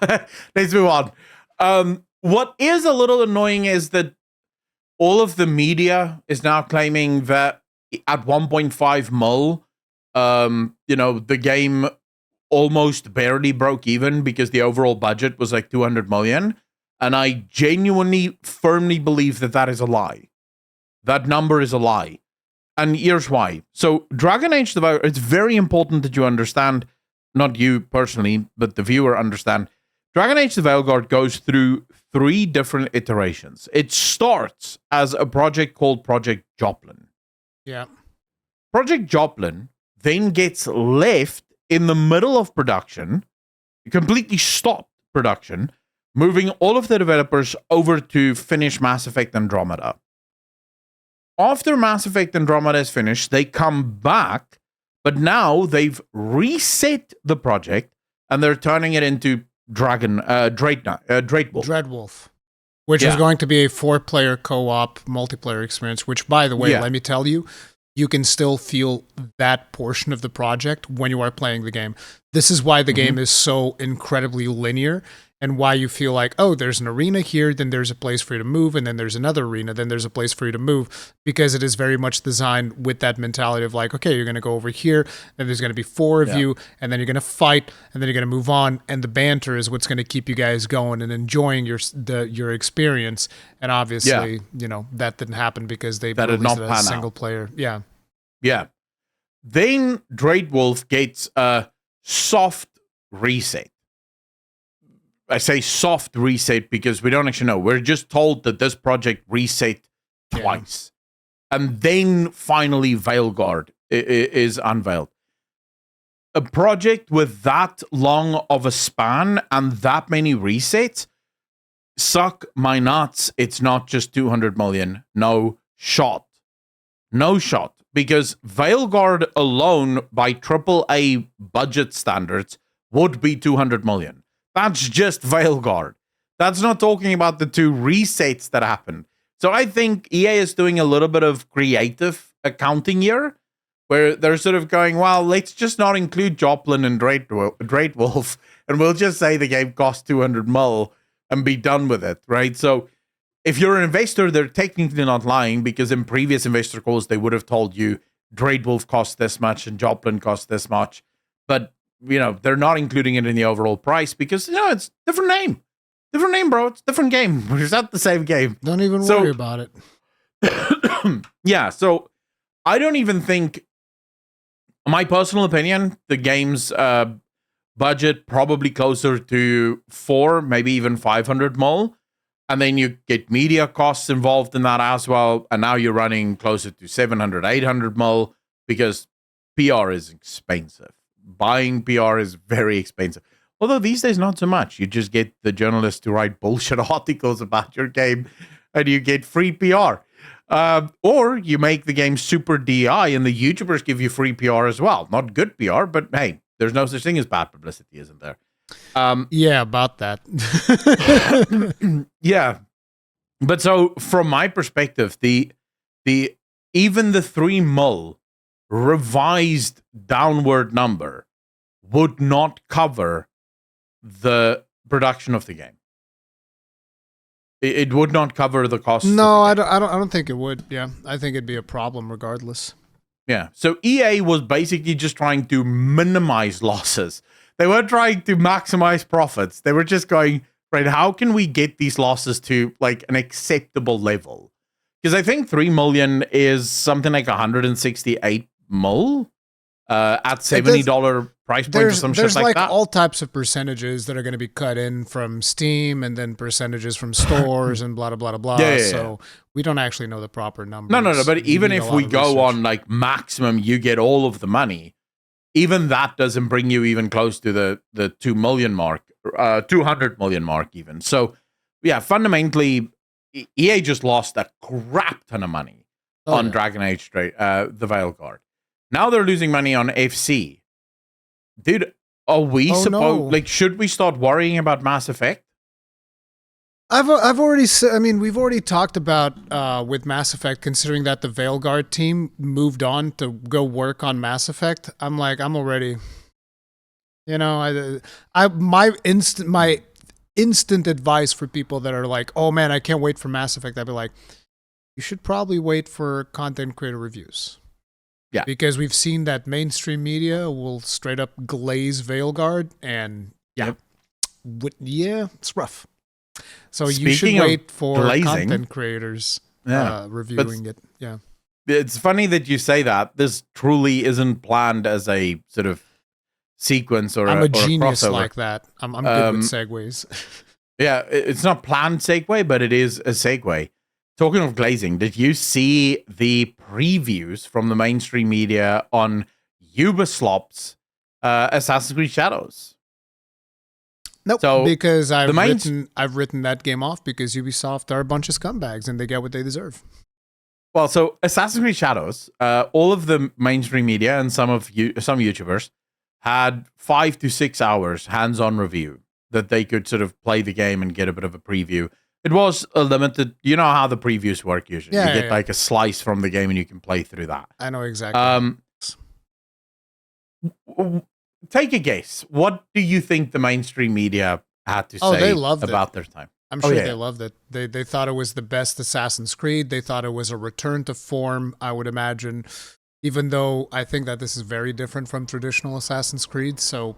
Let's move on. What is a little annoying is that all of the media is now claiming that at 1.5 mil, the game almost barely broke even because the overall budget was like 200 million. And I genuinely, firmly believe that is a lie. That number is a lie. And here's why. So Dragon Age the Veilguard, it's very important that you understand, not you personally, but the viewer understand. Dragon Age the Veilguard goes through 3 different iterations. It starts as a project called Project Joplin. Yeah. Project Joplin then gets left in the middle of production, completely stopped production, moving all of the developers over to finish Mass Effect Andromeda. After Mass Effect Andromeda is finished, they come back, but now they've reset the project and they're turning it into Dreadwolf. Which is going to be a 4-player co-op multiplayer experience, which, by the way, let me tell you, you can still feel that portion of the project when you are playing the game. This is why the game is so incredibly linear, and why you feel like, oh, there's an arena here, then there's a place for you to move, and then there's another arena, then there's a place for you to move, because it is very much designed with that mentality of like, okay, you're going to go over here, then there's going to be 4 of you, and then you're going to fight, and then you're going to move on, and the banter is what's going to keep you guys going and enjoying your experience. And obviously, that didn't happen because they released it as a single player. Yeah. Yeah. Then Dreadwolf gets a soft reset. I say soft reset because we don't actually know. We're just told that this project reset twice. And then finally Veilguard is unveiled. A project with that long of a span and that many resets, suck my nuts. It's not just 200 million. No shot. No shot. Because Veilguard alone, by AAA budget standards, would be 200 million. That's just Veilguard. That's not talking about the 2 resets that happened. So I think EA is doing a little bit of creative accounting here, where they're sort of going, well, let's just not include Joplin and Dreadwolf, and we'll just say the game cost 200 mil and be done with it, right? So if you're an investor, they're technically not lying, because in previous investor calls, they would have told you Dreadwolf cost this much and Joplin cost this much. But they're not including it in the overall price because, it's different name. Different name, bro. It's a different game. It's not the same game. Don't even worry about it. Yeah, so I don't even think, my personal opinion, the game's budget probably closer to 4, maybe even 500 mil. And then you get media costs involved in that as well. And now you're running closer to 700, 800 mil because PR is expensive. Buying PR is very expensive. Although these days, not so much. You just get the journalists to write bullshit articles about your game and you get free PR. Or you make the game super DI and the YouTubers give you free PR as well. Not good PR, but hey, there's no such thing as bad publicity, isn't there? Yeah, about that. Yeah. But so from my perspective, the even the 3 mil revised downward number would not cover the production of the game. It would not cover the cost. No, I don't think it would. Yeah, I think it'd be a problem regardless. Yeah. So EA was basically just trying to minimize losses. They weren't trying to maximize profits. They were just going, right, how can we get these losses to like an acceptable level? Because I think 3 million is something like 168 mil at $70 price point or some shit like that. There's like all types of percentages that are going to be cut in from Steam and then percentages from stores and blah, blah, blah, blah. Yeah. So we don't actually know the proper numbers. No. But even if we go on like maximum, you get all of the money. Even that doesn't bring you even close to the 2 million mark, 200 million mark even. So yeah, fundamentally, EA just lost a crap ton of money on Dragon Age, the Veilguard. Now they're losing money on FC. Dude, are we should we start worrying about Mass Effect? I've already we've already talked about with Mass Effect, considering that the Veilguard team moved on to go work on Mass Effect. I'm already, my instant advice for people that are like, oh man, I can't wait for Mass Effect. I'd be like, you should probably wait for content creator reviews. Yeah. Because we've seen that mainstream media will straight up glaze Veilguard, and it's rough. So you should wait for content creators reviewing it. Yeah. It's funny that you say that. This truly isn't planned as a sort of sequence or I'm a genius crossover. Like that. I'm good with segues. Yeah, it's not planned segue, but it is a segue. Talking of glazing, did you see the previews from the mainstream media on Ubisoft's Assassin's Creed Shadows? Nope, so because I've written that game off because Ubisoft are a bunch of scumbags and they get what they deserve. Well, so Assassin's Creed Shadows, all of the mainstream media and some YouTubers had 5 to 6 hours hands-on review that they could sort of play the game and get a bit of a preview. It was a limited. You know how the previews work usually. Yeah, you get like a slice from the game and you can play through that. I know exactly. Take a guess. What do you think the mainstream media had to say they loved about their time? I'm sure they loved it. They thought it was the best Assassin's Creed. They thought it was a return to form, I would imagine, even though I think that this is very different from traditional Assassin's Creed. So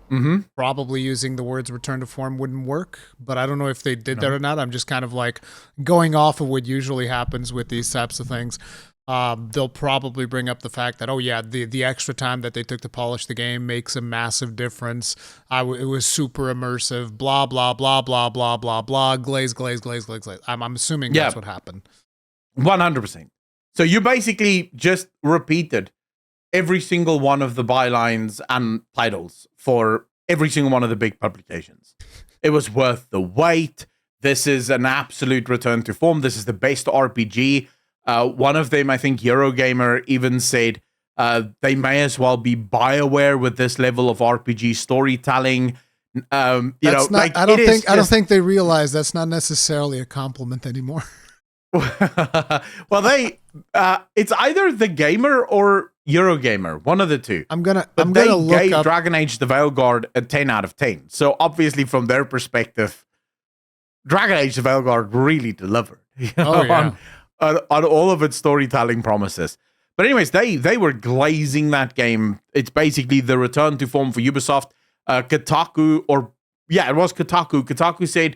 probably using the words return to form wouldn't work. But I don't know if they did that or not. I'm just kind of like going off of what usually happens with these types of things. They'll probably bring up the fact that, oh yeah, the extra time that they took to polish the game makes a massive difference. It was super immersive, blah, blah, blah, blah, blah, blah, blah, glaze. I'm assuming that's what happened. 100%. So you basically just repeated every single one of the bylines and titles for every single one of the big publications. It was worth the wait. This is an absolute return to form. This is the best RPG. One of them, I think Eurogamer, even said they may as well be BioWare with this level of RPG storytelling. I don't think they realize that's not necessarily a compliment anymore. Well, it's either the gamer or Eurogamer, one of the two. I'm gonna look up Dragon Age: The Veilguard a 10 out of 10. So obviously, from their perspective, Dragon Age: The Veilguard really delivered. On all of its storytelling promises. But anyways, they were glazing that game. It's basically the return to form for Ubisoft. Kotaku, it was Kotaku. Kotaku said,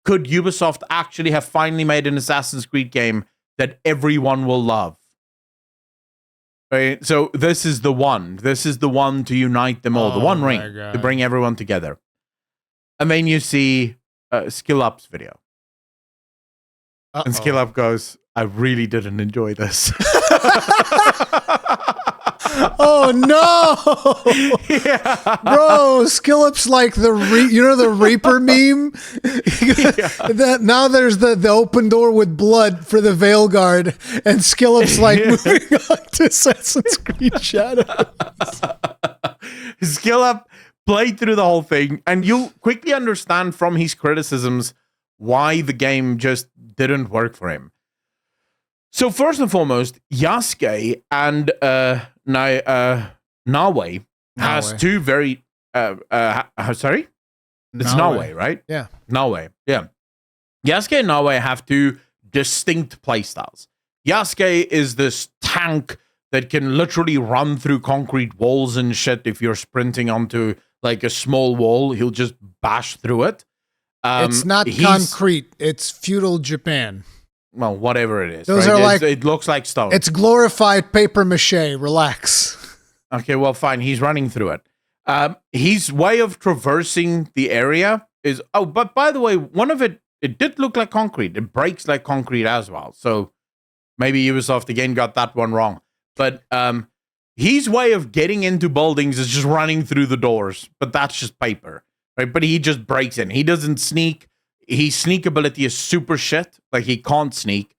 could Ubisoft actually have finally made an Assassin's Creed game that everyone will love? Right? So this is the one. This is the one to unite them all. The One Ring to bring everyone together. And then you see Skill Up's video. And Skill Up goes, I really didn't enjoy this. Oh no! Yeah. Bro, Skill Up's like the Reaper meme? That now there's the open door with blood for the Veilguard, and Skill Up's like moving on to Assassin's Creed Shadows. Skill Up played through the whole thing, and you'll quickly understand from his criticisms why the game just didn't work for him. So first and foremost, Yasuke and Nawe has two very sorry? It's Nawe, right? Yeah. Nawe, yeah. Yasuke and Nawe have two distinct playstyles. Yasuke is this tank that can literally run through concrete walls and shit. If you're sprinting onto like a small wall, he'll just bash through it. It's not concrete. It's feudal Japan. Well, whatever it is. Those are like, it looks like stone. It's glorified paper mache. Relax. Okay, well, fine. He's running through it. His way of traversing the area is... Oh, but by the way, one of it did look like concrete. It breaks like concrete as well. So maybe Ubisoft again got that one wrong. But his way of getting into buildings is just running through the doors. But that's just paper. Right? But he just breaks in. He doesn't sneak. His sneak ability is super shit. Like, he can't sneak.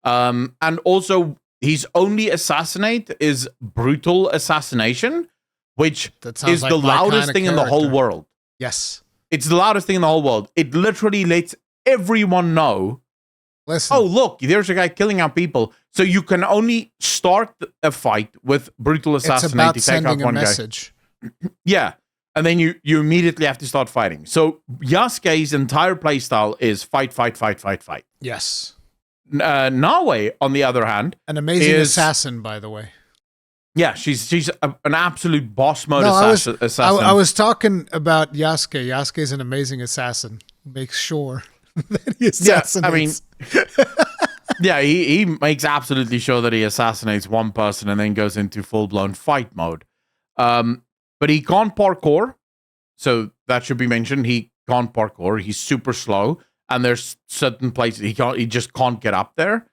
And also, his only assassinate is brutal assassination, which is the loudest thing in the whole world. Yes. It's the loudest thing in the whole world. It literally lets everyone know, listen, oh, look, there's a guy killing our people. So you can only start a fight with brutal assassinate to take out one message. Guy. Yeah. And then you immediately have to start fighting. So Yasuke's entire playstyle is fight. Yes. Nawe, on the other hand, an amazing assassin, by the way. Yeah, she's an absolute boss mode assassin. I was talking about Yasuke. Yasuke is an amazing assassin. Makes sure that he assassinates. Yeah, he makes absolutely sure that he assassinates one person and then goes into full-blown fight mode. But he can't parkour, so that should be mentioned. He can't parkour. He's super slow, and there's certain places he just can't get up there.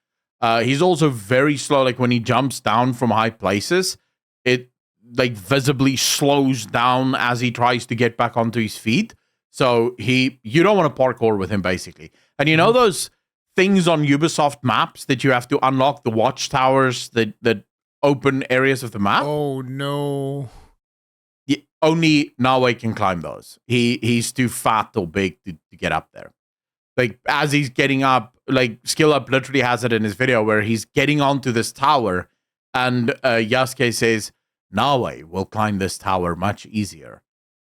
He's also very slow. Like when he jumps down from high places, it like visibly slows down as he tries to get back onto his feet. So you don't want to parkour with him basically. And you know those things on Ubisoft maps that you have to unlock, the watchtowers that open areas of the map? Oh no. Only Nawe can climb those. He's too fat or big to get up there. Like as he's getting up, like Skill Up literally has it in his video where he's getting onto this tower, and Yasuke says, "Nawe will climb this tower much easier,"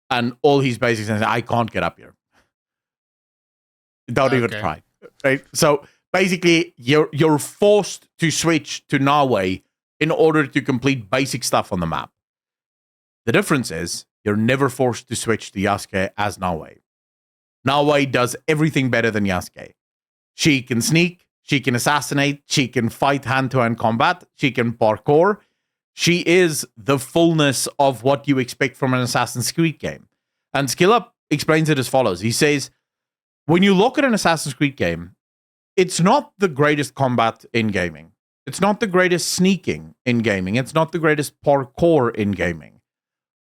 and all he's basically saying is, "I can't get up here. Don't even try." Right? So basically, you're forced to switch to Nawe in order to complete basic stuff on the map. The difference is you're never forced to switch to Yasuke as Nawe. Nawe does everything better than Yasuke. She can sneak, she can assassinate, she can fight hand-to-hand combat, she can parkour. She is the fullness of what you expect from an Assassin's Creed game. And Skill Up explains it as follows. He says, when you look at an Assassin's Creed game, it's not the greatest combat in gaming. It's not the greatest sneaking in gaming. It's not the greatest parkour in gaming.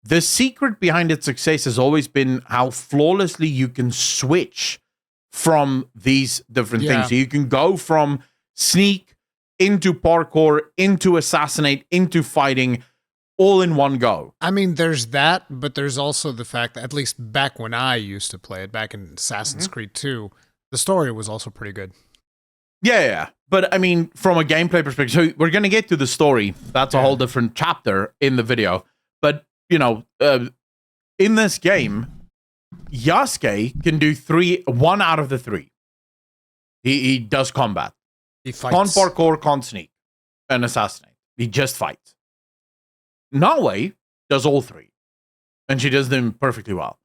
The secret behind its success has always been how flawlessly you can switch from these different things. So you can go from sneak into parkour, into assassinate, into fighting, all in one go. I mean, there's that, but there's also the fact that, at least back when I used to play it, back in Assassin's Creed 2, the story was also pretty good. Yeah. But I mean, from a gameplay perspective, so we're going to get to the story. That's a whole different chapter in the video. But you know, in this game, Yasuke can do 1 out of the 3. He does combat. He fights. Can't parkour, can't sneak, and assassinate. He just fights. Nawe does all 3, and she does them perfectly well.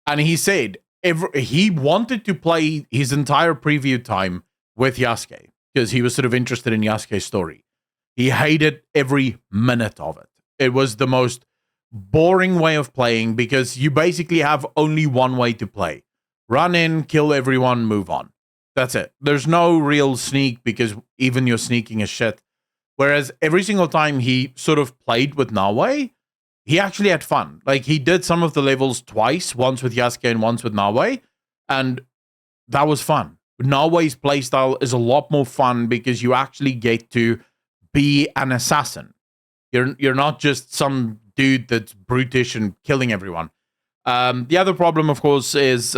And he said he wanted to play his entire preview time with Yasuke because he was sort of interested in Yasuke's story. He hated every minute of it. It was the most boring way of playing because you basically have only one way to play. Run in, kill everyone, move on. That's it. There's no real sneak because even your sneaking is shit. Whereas every single time he sort of played with Nawe, he actually had fun. Like he did some of the levels twice, once with Yasuke and once with Nawe, and that was fun. Nawe's playstyle is a lot more fun because you actually get to be an assassin. You're not just some dude that's brutish and killing everyone. The other problem, of course, is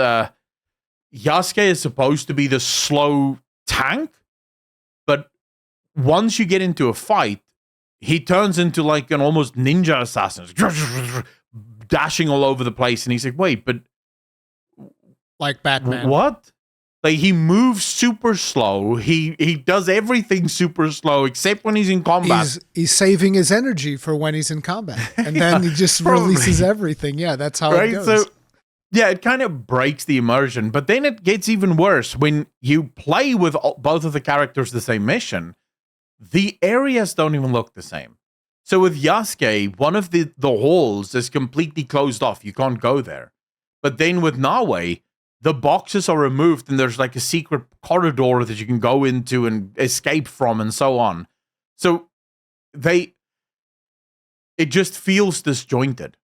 Yasuke is supposed to be the slow tank, but once you get into a fight, he turns into like an almost ninja assassin, dashing all over the place, and he's like, wait, but... Like Batman. What? Like, he moves super slow. He does everything super slow, except when he's in combat. He's saving his energy for when he's in combat. And then he just releases everything. Yeah, that's how it goes. So, yeah, it kind of breaks the immersion. But then it gets even worse. When you play with both of the characters the same mission, the areas don't even look the same. So with Yasuke, one of the halls is completely closed off. You can't go there. But then with Nawe, the boxes are removed and there's like a secret corridor that you can go into and escape from and so on. So it just feels disjointed.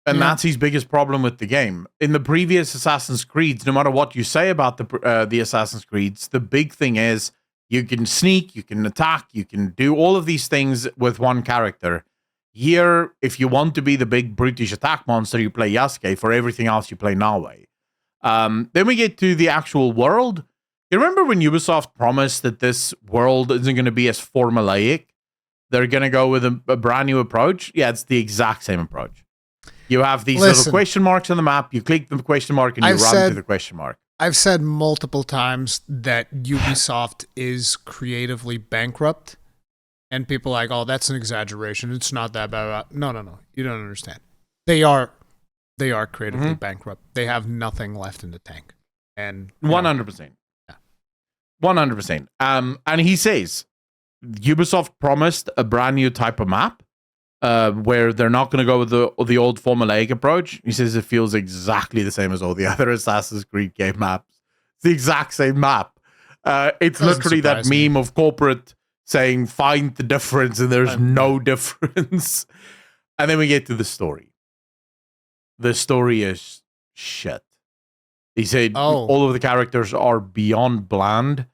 And that's his biggest problem with the game. In the previous Assassin's Creeds, no matter what you say about the Assassin's Creeds, the big thing is you can sneak, you can attack, you can do all of these things with one character. Here, if you want to be the big brutish attack monster, you play Yasuke. For everything else, you play Nawe. Then we get to the actual world. You remember when Ubisoft promised that this world isn't going to be as formulaic? They're going to go with a brand new approach? Yeah, it's the exact same approach. You have these little question marks on the map. You click the question mark and you run to the question mark. I've said multiple times that Ubisoft is creatively bankrupt. And people are like, oh, that's an exaggeration. It's not that bad. No. You don't understand. They are creatively bankrupt. They have nothing left in the tank. And 100%. Yeah. 100%. And he says Ubisoft promised a brand new type of map where they're not going to go with the old formulaic approach. He says it feels exactly the same as all the other Assassin's Creed game maps. It's the exact same map. It's literally that meme of corporate saying, find the difference, and there's no difference. And then we get to the story. The story is shit. He said all of the characters are beyond bland.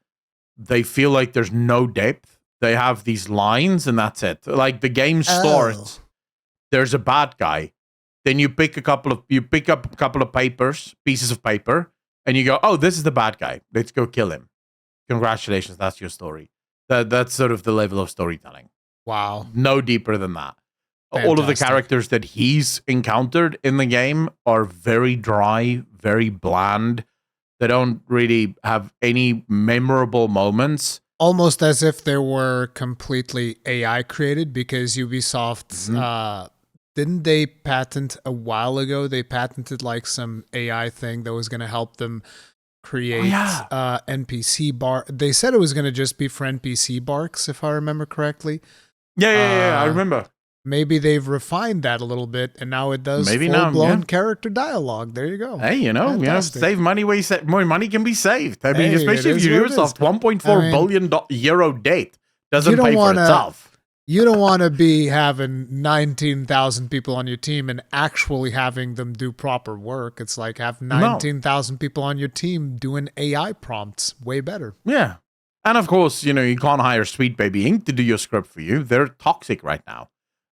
They feel like there's no depth. They have these lines and that's it. Like the game starts, there's a bad guy. Then you pick up a couple of pieces of paper, and you go, oh, this is the bad guy. Let's go kill him. congratulations, that's your story. That's sort of the level of storytelling. Wow. No deeper than that. Fantastic. All of the characters that he's encountered in the game are very dry, very bland. They don't really have any memorable moments. Almost as if they were completely AI created, because Ubisoft, didn't they patent a while ago? They patented like some AI thing that was going to help them create NPC bar. They said it was going to just be for NPC barks, if I remember correctly. Yeah, I remember. Maybe they've refined that a little bit, and now it does full-blown character dialogue. There you go. Hey, save money where more money can be saved. I mean, especially if you're Ubisoft, 1.4 billion euro debt doesn't pay for itself. You don't want to be having 19,000 people on your team and actually having them do proper work. It's like have 19,000 people on your team doing AI prompts. Way better. Yeah. And of course, you can't hire Sweet Baby Inc. to do your script for you. They're toxic right now.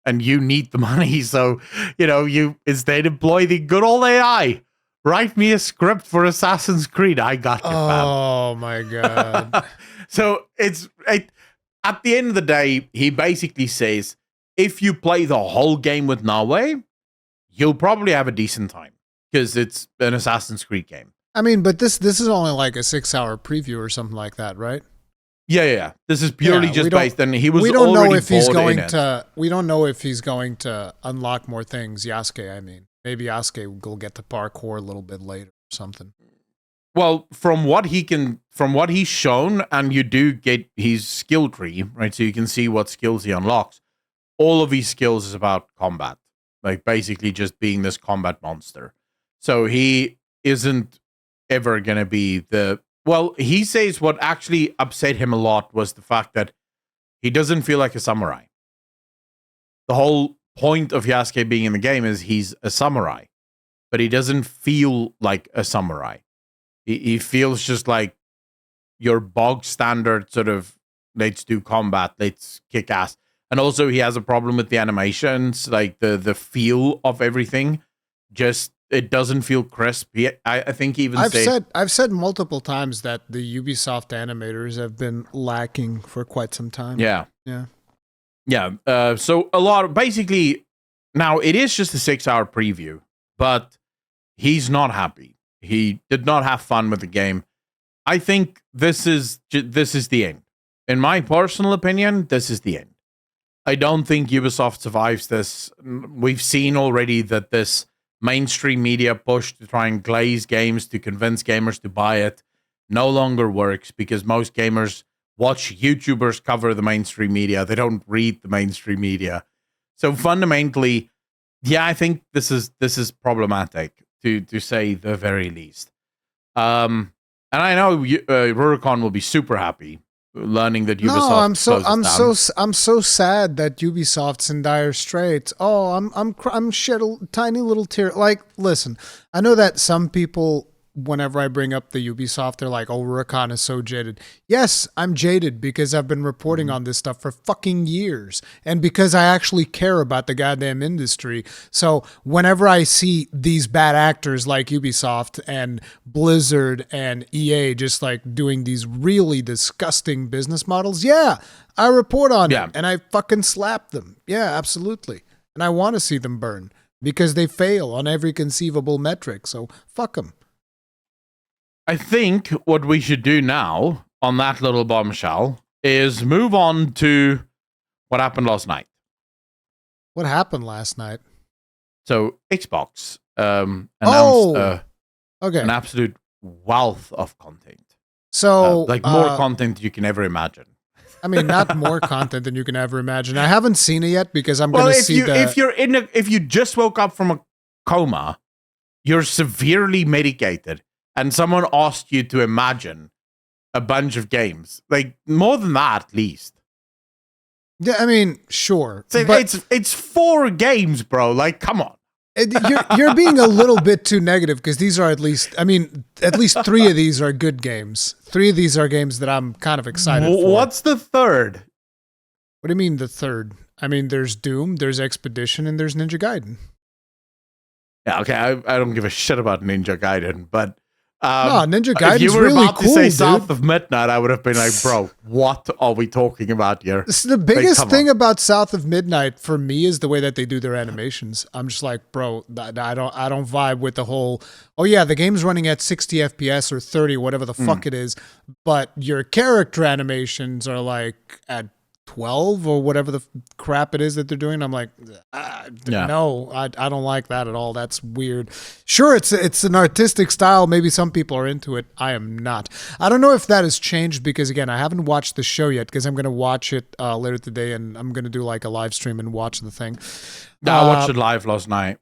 And you need the money. So, you instead employ the good old AI. Write me a script for Assassin's Creed. I got you, fam. Oh, my God. So at the end of the day, he basically says, if you play the whole game with Nawe, you'll probably have a decent time. Because it's an Assassin's Creed game. I mean, but this is only like a 6-hour preview or something like that, right? Yeah. This is purely just based on he was. We don't already know if he's going to. We don't know if he's going to unlock more things. Yasuke, I mean, maybe Yasuke will get to parkour a little bit later or something. Well, from what he's shown, and you do get his skill tree, right? So you can see what skills he unlocks. All of his skills is about combat, like basically just being this combat monster. So he isn't ever gonna be the. Well, he says what actually upset him a lot was the fact that he doesn't feel like a samurai. The whole point of Yasuke being in the game is he's a samurai, but he doesn't feel like a samurai. He feels just like your bog standard sort of, let's do combat, let's kick ass. And also he has a problem with the animations, like the feel of everything. Just it doesn't feel crisp. I think I've said multiple times that the Ubisoft animators have been lacking for quite some time. Yeah. So a lot of basically now it is just a 6-hour preview, but he's not happy. He did not have fun with the game. I think this is the end. In my personal opinion, this is the end. I don't think Ubisoft survives this. We've seen already that this mainstream media push to try and glaze games to convince gamers to buy it no longer works because most gamers watch YouTubers cover the mainstream media. They don't read the mainstream media. So fundamentally, yeah, I think this is problematic to say the very least. And I know Rurikon will be super happy learning that Ubisoft. I'm so sad that Ubisoft's in dire straits. Oh, I'm shed a tiny little tear. Like, listen, I know that some people, whenever I bring up the Ubisoft, they're like, "Oh, Rurikon is so jaded." Yes, I'm jaded because I've been reporting on this stuff for fucking years, and because I actually care about the goddamn industry. So whenever I see these bad actors like Ubisoft and Blizzard and EA just like doing these really disgusting business models, yeah, I report on it and I fucking slap them. Yeah, absolutely, and I want to see them burn because they fail on every conceivable metric. So fuck them. I think what we should do now on that little bombshell is move on to what happened last night. What happened last night? So Xbox announced an okay. absolute wealth of content. So more content than you can ever imagine. I mean, not more content than you can ever imagine. I haven't seen it yet because I'm going to see if you just woke up from a coma, you're severely medicated. And someone asked you to imagine a bunch of games, like more than that, at least. Yeah, I mean, sure. So it's 4 games, bro. Like, come on. You're being a little bit too negative because these are at least 3 of these are good games. 3 of these are games that I'm kind of excited for. What's the third? What do you mean the third? I mean, there's Doom, there's Expedition, and there's Ninja Gaiden. Yeah, okay. I don't give a shit about Ninja Gaiden, but No, Ninja If you Gaiden's were really about cool, to say dude. South of Midnight, I would have been like, bro, what are we talking about here? This is the biggest thing about South of Midnight for me is the way that they do their animations. I'm just like, bro, I don't vibe with the whole, oh yeah, the game's running at 60 FPS or 30, whatever the fuck it is, but your character animations are like at 12 or whatever the crap it is that they're doing. I'm like, no, I don't like that at all. That's weird. Sure, it's an artistic style. Maybe some people are into it. I am not. I don't know if that has changed because, again, I haven't watched the show yet because I'm going to watch it later today and I'm going to do like a live stream and watch the thing. I watched it live last night.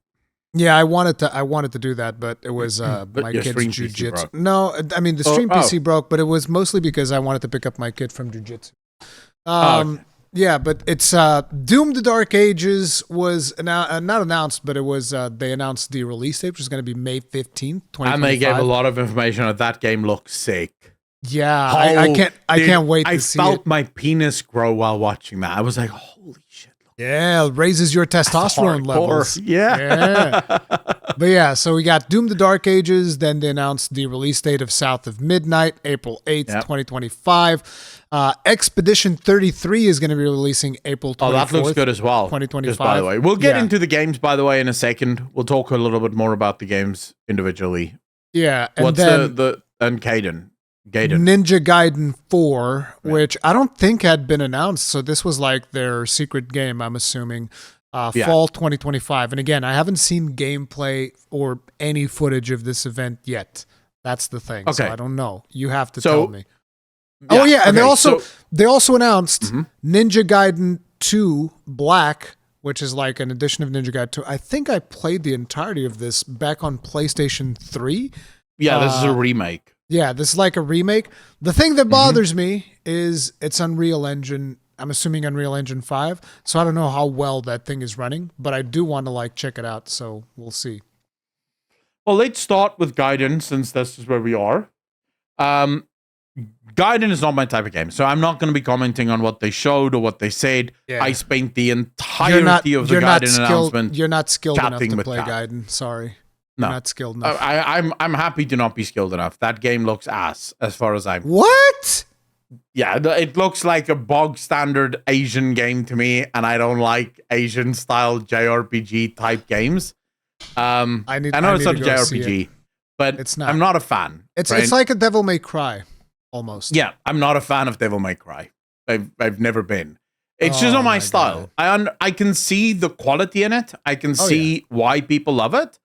Yeah, I wanted to do that, but it was my kid's jujitsu. No, I mean the stream PC broke, but it was mostly because I wanted to pick up my kid from jujitsu. Okay. Yeah, but it's Doom: The Dark Ages was not announced, but it was they announced the release date, which is going to be May 15th, 2025. And they gave a lot of information that game looks sick. Yeah, I can't wait to see it. I felt my penis grow while watching that. I was like, holy shit. Yeah, it raises your testosterone levels. Yeah. But yeah, so we got Doom: The Dark Ages, then they announced the release date of South of Midnight, April 8th, 2025. Expedition 33 is going to be releasing April 24th. Oh, that looks good as well. 2025. Just by the way, we'll get into the games, by the way, in a second. We'll talk a little bit more about the games individually. Yeah. And what's then Gaiden? Ninja Gaiden 4, which I don't think had been announced. So this was like their secret game, I'm assuming. Fall 2025. And again, I haven't seen gameplay or any footage of this event yet. That's the thing. Okay. So I don't know. You have to tell me. Yeah, and they also announced Ninja Gaiden 2 Black, which is like an edition of Ninja Gaiden 2. I think I played the entirety of this back on PlayStation 3. Yeah, this is a remake. Yeah, this is like a remake. The thing that bothers me is it's Unreal Engine. I'm assuming Unreal Engine 5. So I don't know how well that thing is running, but I do want to like check it out. So we'll see. Well, let's start with Gaiden since this is where we are. Gaiden is not my type of game, so I'm not going to be commenting on what they showed or what they said. Yeah. I spent the entirety of the Gaiden announcement. You're not skilled enough to play Gaiden. Sorry. No. Not skilled enough. I'm happy to not be skilled enough. That game looks ass as far as I'm. What? Yeah, it looks like a bog standard Asian game to me, and I don't like Asian style JRPG type games. I know it's not a JRPG, but it's not. I'm not a fan. It's like a Devil May Cry, almost. Yeah, I'm not a fan of Devil May Cry. I've never been. It's just not my style. I can see the quality in it. I can see why people love it.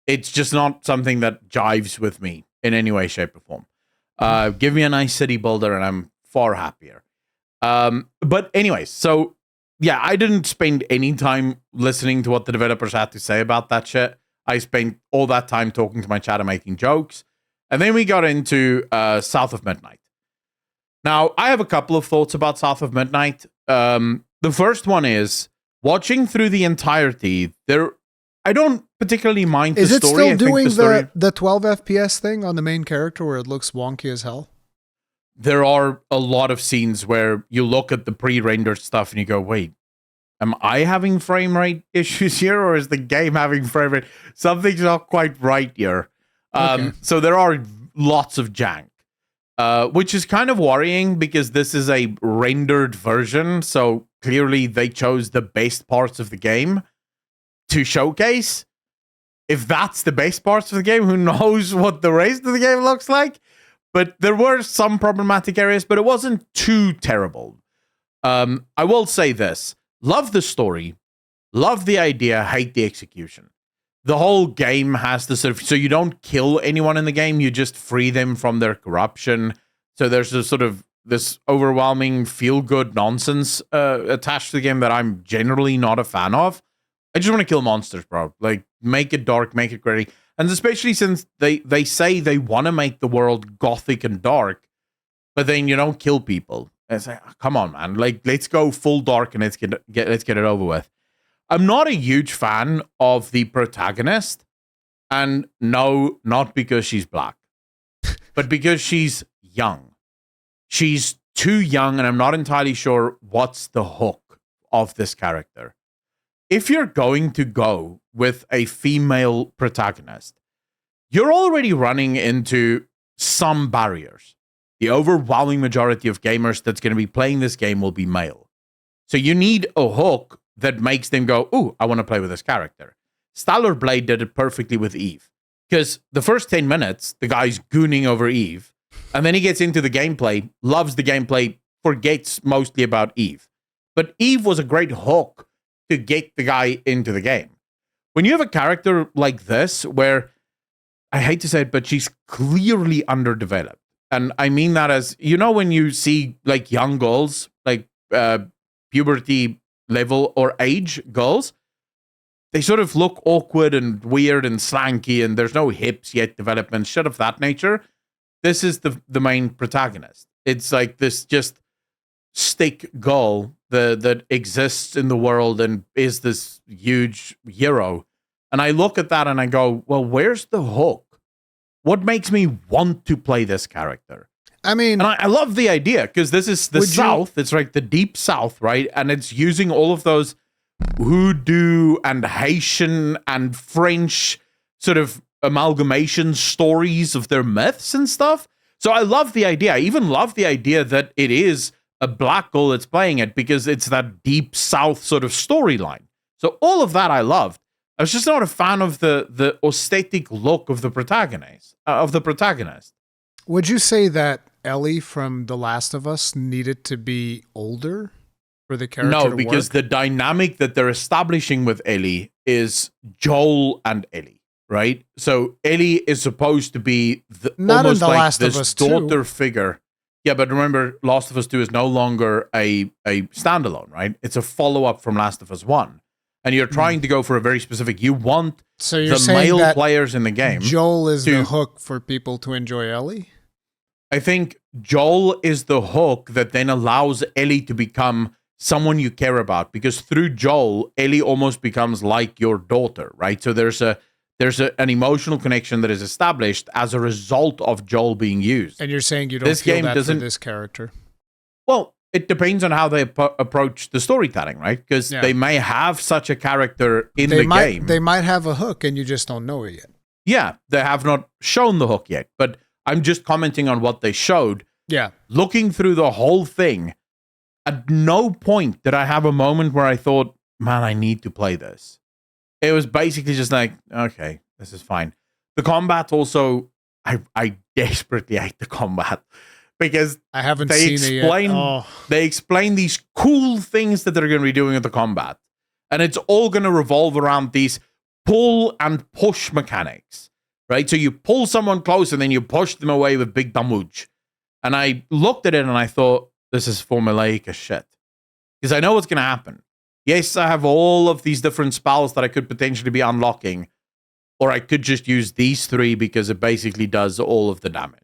It's just not something that jives with me in any way, shape, or form. Give me a nice city builder, and I'm far happier. But anyways, so yeah, I didn't spend any time listening to what the developers had to say about that shit. I spent all that time talking to my chat and making jokes. And then we got into South of Midnight. Now, I have a couple of thoughts about South of Midnight. The first one is, watching through the entirety, I don't particularly mind the story. Is it still doing the 12 FPS thing on the main character where it looks wonky as hell? There are a lot of scenes where you look at the pre-rendered stuff and you go, wait, am I having frame rate issues here, or is the game having frame rate? Something's not quite right here. So there are lots of jank, which is kind of worrying because this is a rendered version. So clearly they chose the best parts of the game to showcase. If that's the best parts of the game, who knows what the rest of the game looks like? But there were some problematic areas, but it wasn't too terrible. I will say this. Love the story. Love the idea. Hate the execution. The whole game has this sort of... So you don't kill anyone in the game. You just free them from their corruption. So there's a sort of this overwhelming feel-good nonsense attached to the game that I'm generally not a fan of. I just want to kill monsters, bro. Like, make it dark, make it gritty. And especially since they say they want to make the world gothic and dark, but then you don't kill people. It's like, come on, man. Like, let's go full dark and let's get it over with. I'm not a huge fan of the protagonist. And no, not because she's black, but because she's young. She's too young, and I'm not entirely sure what's the hook of this character. If you're going to go with a female protagonist, you're already running into some barriers. The overwhelming majority of gamers that's going to be playing this game will be male. So you need a hook that makes them go, ooh, I want to play with this character. Stellar Blade did it perfectly with Eve. Because the first 10 minutes, the guy's gooning over Eve. And then he gets into the gameplay, loves the gameplay, forgets mostly about Eve. But Eve was a great hook to get the guy into the game. When you have a character like this, where, I hate to say it, but she's clearly underdeveloped. And I mean that as, you know, when you see like young girls, like puberty level or age girls, they sort of look awkward and weird and slanky, and there's no hips yet development, shit of that nature. This is the main protagonist. It's like this just stick girl that exists in the world and is this huge hero. And I look at that and I go, well, where's the hook? What makes me want to play this character? I mean, and I love the idea because this is the South. It's like the deep South, right? And it's using all of those Hoodoo and Haitian and French sort of amalgamation stories of their myths and stuff. So I love the idea. I even love the idea that it is a black girl that's playing it because it's that deep South sort of storyline. So all of that I loved. I was just not a fan of the aesthetic look of the protagonist. Would you say that Ellie from The Last of Us needed to be older for the character to work? No, because the dynamic that they're establishing with Ellie is Joel and Ellie, right? So Ellie is supposed to be almost like this daughter figure. Yeah, but remember, Last of Us 2 is no longer a standalone, right? It's a follow-up from Last of Us 1. And you're trying to go for a very specific. You want the male players in the game. Joel is the hook for people to enjoy Ellie? I think Joel is the hook that then allows Ellie to become someone you care about. Because through Joel, Ellie almost becomes like your daughter, right? So there's an emotional connection that is established as a result of Joel being used. And you're saying you don't feel that for this character? Well, it depends on how they approach the storytelling, right? Because they may have such a character in the game. They might have a hook and you just don't know it yet. Yeah, they have not shown the hook yet. But I'm just commenting on what they showed. Yeah. Looking through the whole thing, at no point did I have a moment where I thought, man, I need to play this. It was basically just like, okay, this is fine. The combat also, I desperately hate the combat. Because I haven't seen it yet. They explain these cool things that they're going to be doing with the combat. And it's all going to revolve around these pull and push mechanics, right? So you pull someone close and then you push them away with big damage. And I looked at it and I thought, this is formulaic as shit. Because I know what's going to happen. Yes, I have all of these different spells that I could potentially be unlocking. Or I could just use these three because it basically does all of the damage.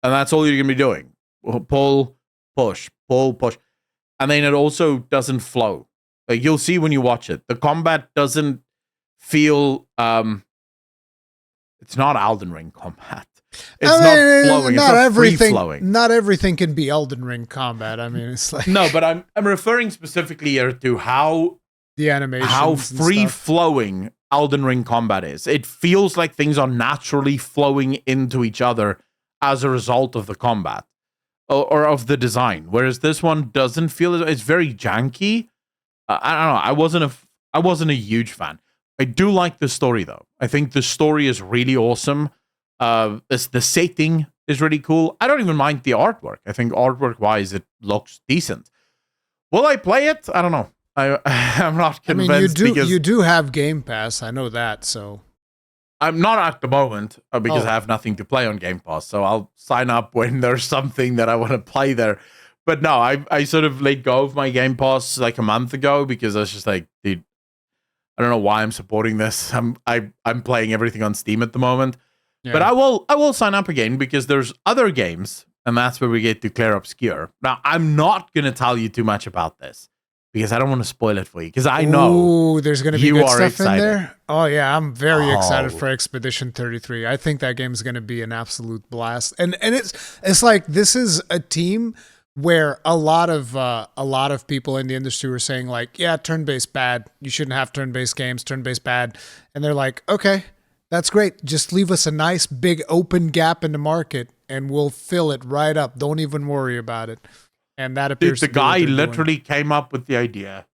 And that's all you're going to be doing. Pull, push, pull, push. And then it also doesn't flow. Like you'll see when you watch it. The combat doesn't feel... it's not Elden Ring combat. It's not flowing. It's not free-flowing. Not everything can be Elden Ring combat. I mean, it's like... No, but I'm referring specifically here to how... The animation. How free-flowing Elden Ring combat is. It feels like things are naturally flowing into each other as a result of the combat or of the design, whereas this one doesn't feel. It's very janky. I don't know. I wasn't a huge fan. I do like the story though. I think the story is really awesome. The setting is really cool. I don't even mind the artwork. I think artwork wise, it looks decent. Will I play it? I don't know. I'm not convinced. I mean, you do have Game Pass. I know that. So. I'm not at the moment because I have nothing to play on Game Pass. So I'll sign up when there's something that I want to play there. But no, I sort of let go of my Game Pass like a month ago because I was just like, dude, I don't know why I'm supporting this. I'm playing everything on Steam at the moment. Yeah. But I will sign up again because there's other games, and that's where we get to Claire Obscure. Now, I'm not going to tell you too much about this. Because I don't want to spoil it for you. Because I know there's going to be good stuff in there. Oh, yeah. I'm very excited for Expedition 33. I think that game is going to be an absolute blast. And it's like this is a team where a lot of people in the industry were saying like, yeah, turn-based bad. You shouldn't have turn-based games. Turn-based bad. And they're like, okay, That's great. Just leave us a nice big open gap in the market and we'll fill it right up. Don't even worry about it. And that appears Dude, to the be what guy they're literally doing. came up with the idea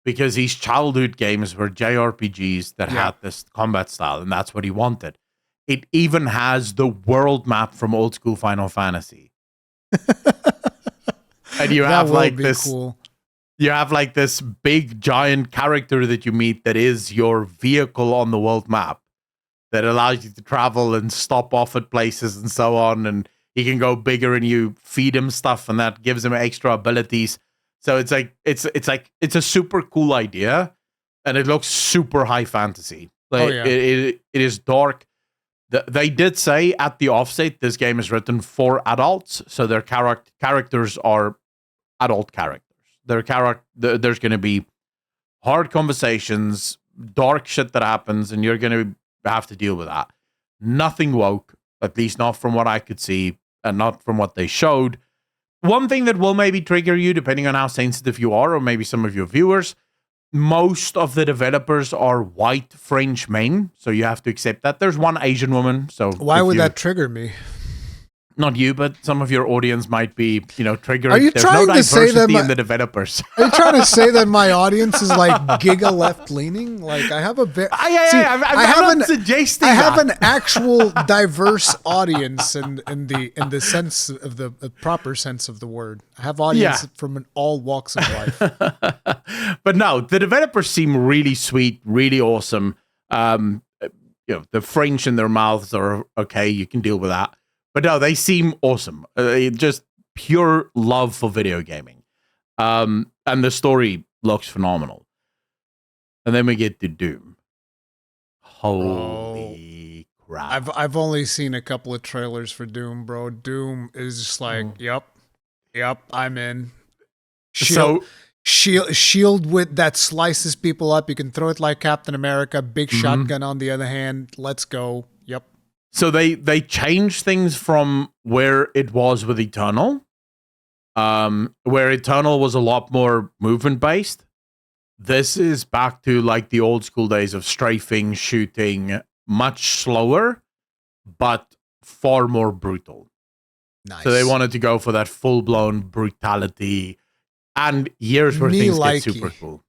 because his childhood games were JRPGs that had this combat style, and that's what he wanted. It even has the world map from old school Final Fantasy. And you have like this cool. You have like this big giant character that you meet that is your vehicle on the world map that allows you to travel and stop off at places and so on, and he can go bigger and you feed him stuff and that gives him extra abilities. So it's a super cool idea, and it looks super high fantasy. Like it is dark. They did say at the offset this game is written for adults, so their characters are adult characters. There's going to be hard conversations, dark shit that happens, and you're going to have to deal with that. Nothing woke, at least not from what I could see, and not from what they showed. One thing that will maybe trigger you, depending on how sensitive you are, or maybe some of your viewers, most of the developers are white French men, so you have to accept that. There's one Asian woman, so why would that trigger me? Not you, but some of your audience might be, triggered. Are you There's trying no to say that in the developers? Are you trying to say that my audience is like giga left leaning? Like I have a very I'm not suggesting I have an actual diverse audience in the sense of the proper sense of the word. I have audience from all walks of life. But no, the developers seem really sweet, really awesome. The French in their mouths are okay. You can deal with that. But no, they seem awesome. Just pure love for video gaming. And the story looks phenomenal. And then we get to Doom. Holy crap. I've only seen a couple of trailers for Doom, bro. Doom is just like, yep, I'm in. Shield with that slices people up. You can throw it like Captain America. Big shotgun on the other hand. Let's go. Yep. So they changed things from where it was with Eternal, where Eternal was a lot more movement based. This is back to like the old school days of strafing, shooting, much slower, but far more brutal. Nice. So they wanted to go for that full blown brutality, and here's where things get super cool.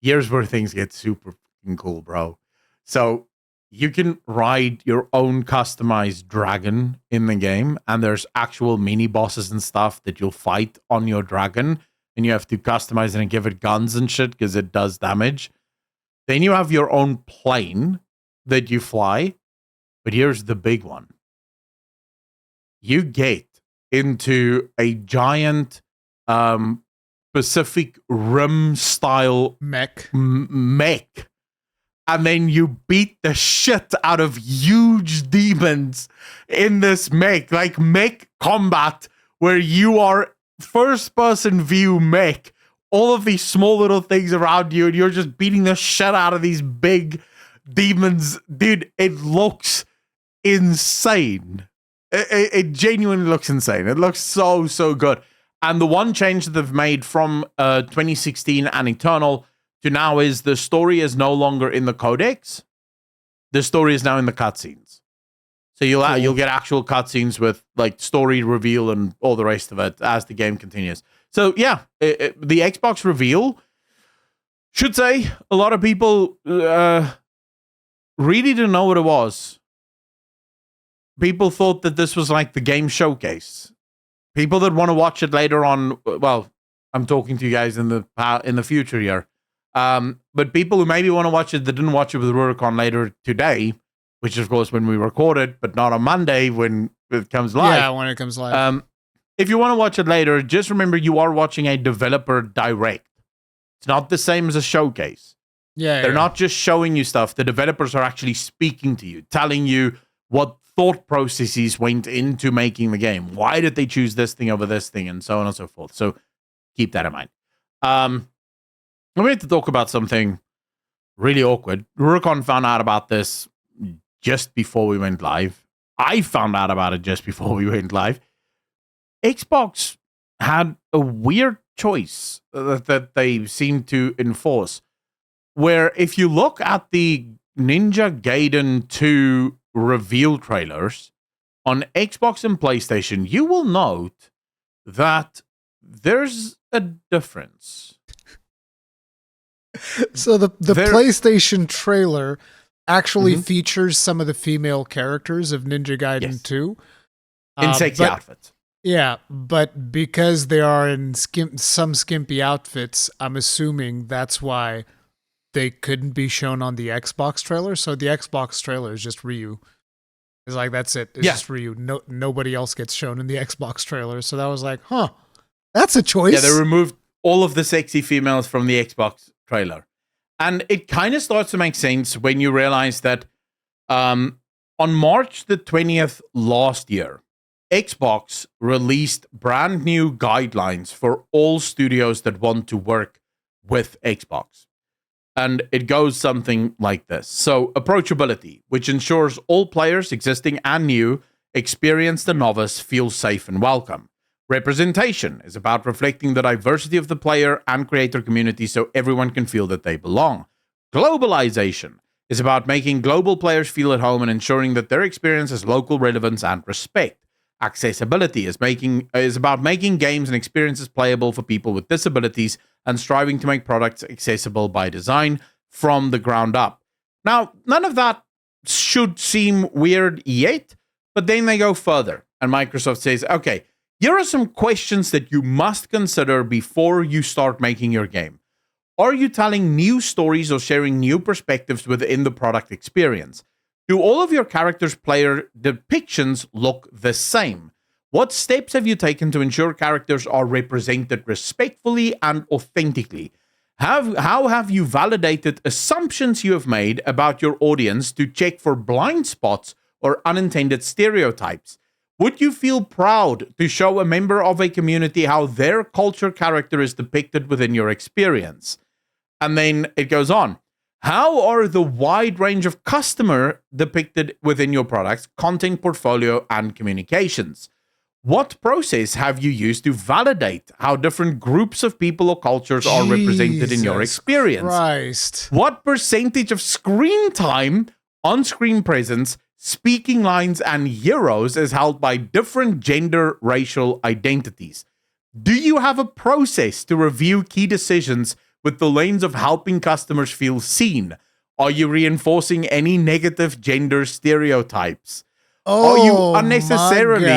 Here's where things get super cool, bro. So you can ride your own customized dragon in the game, and there's actual mini bosses and stuff that you'll fight on your dragon, and you have to customize it and give it guns and shit because it does damage. Then you have your own plane that you fly, but here's the big one. You get into a giant Pacific Rim style mech. And then you beat the shit out of huge demons in this mech, like mech combat, where you are first person view mech, all of these small little things around you, and you're just beating the shit out of these big demons. Dude, it looks insane. It genuinely looks insane. It looks so good. And the one change that they've made from 2016 and Eternal to now is the story is no longer in the codex. The story is now in the cutscenes. So you'll get actual cutscenes with like story reveal and all the rest of it as the game continues. So yeah, the Xbox reveal, should say a lot of people really didn't know what it was. People thought that this was like the game showcase. People that want to watch it later on, well, I'm talking to you guys in the future here. But people who maybe want to watch it that didn't watch it with Rurikon later today, which is of course when we record it, but not on Monday when it comes live. Yeah, when it comes live. If you want to watch it later, just remember you are watching a developer direct. It's not the same as a showcase. They're not just showing you stuff. The developers are actually speaking to you, telling you what thought processes went into making the game. Why did they choose this thing over this thing, and so on and so forth. So keep that in mind. We need to talk about something really awkward. Rurikon found out about this just before we went live. I found out about it just before we went live. Xbox had a weird choice that they seem to enforce, where if you look at the Ninja Gaiden 2 reveal trailers on Xbox and PlayStation, you will note that there's a difference. So the PlayStation trailer actually features some of the female characters of Ninja Gaiden 2. In sexy outfits. Yeah, but because they are in some skimpy outfits, I'm assuming that's why they couldn't be shown on the Xbox trailer. So the Xbox trailer is just Ryu. It's like, that's it. It's just Ryu. Nobody else gets shown in the Xbox trailer. So that was like, that's a choice. Yeah, they removed all of the sexy females from the Xbox trailer. And it kind of starts to make sense when you realize that on March the 20th last year, Xbox released brand new guidelines for all studios that want to work with Xbox. And it goes something like this. So, approachability, which ensures all players, existing and new, experienced and novice, feel safe and welcome. Representation is about reflecting the diversity of the player and creator community so everyone can feel that they belong. Globalization is about making global players feel at home and ensuring that their experience has local relevance and respect. Accessibility is about making games and experiences playable for people with disabilities and striving to make products accessible by design from the ground up. Now, none of that should seem weird yet, but then they go further. And Microsoft says, okay, here are some questions that you must consider before you start making your game. Are you telling new stories or sharing new perspectives within the product experience? Do all of your characters' player depictions look the same? What steps have you taken to ensure characters are represented respectfully and authentically? How have you validated assumptions you have made about your audience to check for blind spots or unintended stereotypes? Would you feel proud to show a member of a community how their culture character is depicted within your experience? And then it goes on. How are the wide range of customer depicted within your products, content portfolio, and communications? What process have you used to validate how different groups of people or cultures are represented in your experience? Christ. What percentage of screen time, on-screen presence, speaking lines, and heroes is held by different gender, racial identities? Do you have a process to review key decisions with the lens of helping customers feel seen? Are you reinforcing any negative gender stereotypes? Are you unnecessarily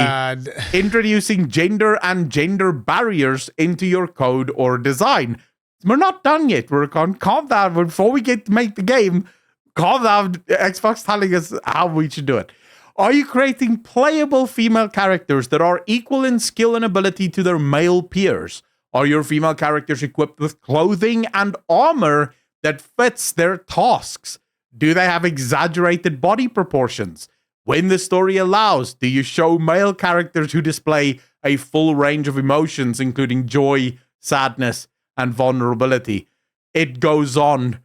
introducing gender and gender barriers into your code or design? We're not done yet. We're calm down before we get to make the game. Calm down. Xbox telling us how we should do it. Are you creating playable female characters that are equal in skill and ability to their male peers? Are your female characters equipped with clothing and armor that fits their tasks? Do they have exaggerated body proportions? When the story allows, do you show male characters who display a full range of emotions, including joy, sadness, and vulnerability? It goes on,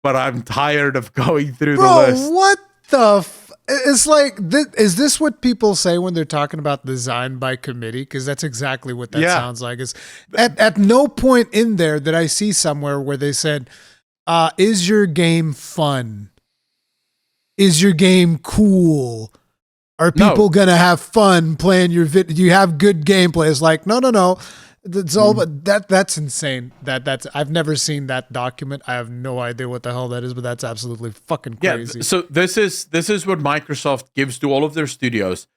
but I'm tired of going through the list. What the it's like, is this what people say when they're talking about design by committee? Because that's exactly what that sounds like. Is at no point in there that I see somewhere where they said, is your game fun? Is your game cool? Are people gonna have fun playing your video? Do you have good gameplay? It's like, no. That's all, but that's insane. That's I've never seen that document. I have no idea what the hell that is, but that's absolutely fucking crazy. Yeah, so this is what Microsoft gives to all of their studios.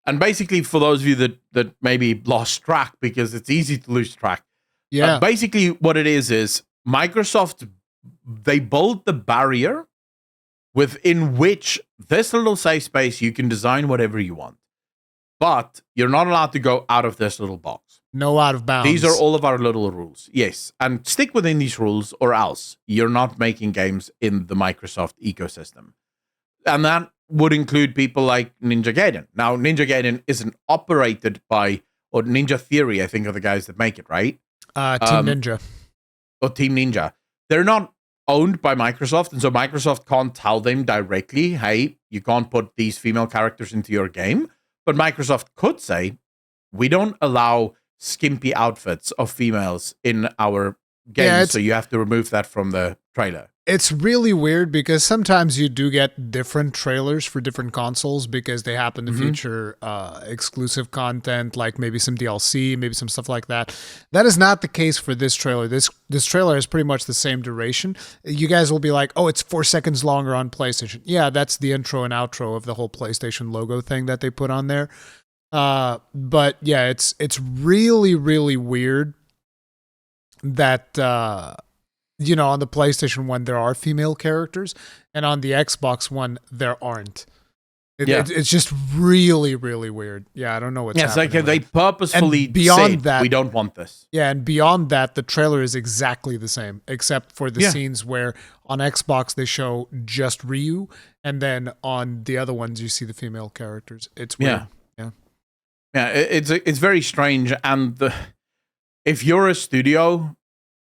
And basically, for those of you that maybe lost track, because it's easy to lose track. Yeah. Basically, what it is Microsoft, they build the barrier within which this little safe space, you can design whatever you want. But you're not allowed to go out of this little box. No out of bounds. These are all of our little rules. Yes. And stick within these rules or else you're not making games in the Microsoft ecosystem. And that would include people like Ninja Gaiden. Now, Ninja Gaiden isn't operated by, or Ninja Theory, I think, are the guys that make it, right? Team Ninja. Or Team Ninja. They're not owned by Microsoft, and so Microsoft can't tell them directly, hey, you can't put these female characters into your game. But Microsoft could say, we don't allow skimpy outfits of females in our games, so you have to remove that from the trailer. It's really weird because sometimes you do get different trailers for different consoles because they happen to feature exclusive content, like maybe some DLC, maybe some stuff like that. That is not the case for this trailer. This trailer is pretty much the same duration. You guys will be like, "Oh, it's 4 seconds longer on PlayStation." Yeah, that's the intro and outro of the whole PlayStation logo thing that they put on there. But yeah, it's really really weird that on the PlayStation 1 there are female characters, and on the Xbox One there aren't. It's just really, really weird. Yeah, I don't know what's happening. It's like they purposefully beyond said, that, we don't want this. Yeah, and beyond that, the trailer is exactly the same, except for the scenes where on Xbox they show just Ryu, and then on the other ones you see the female characters. It's weird. Yeah. It's very strange, and if you're a studio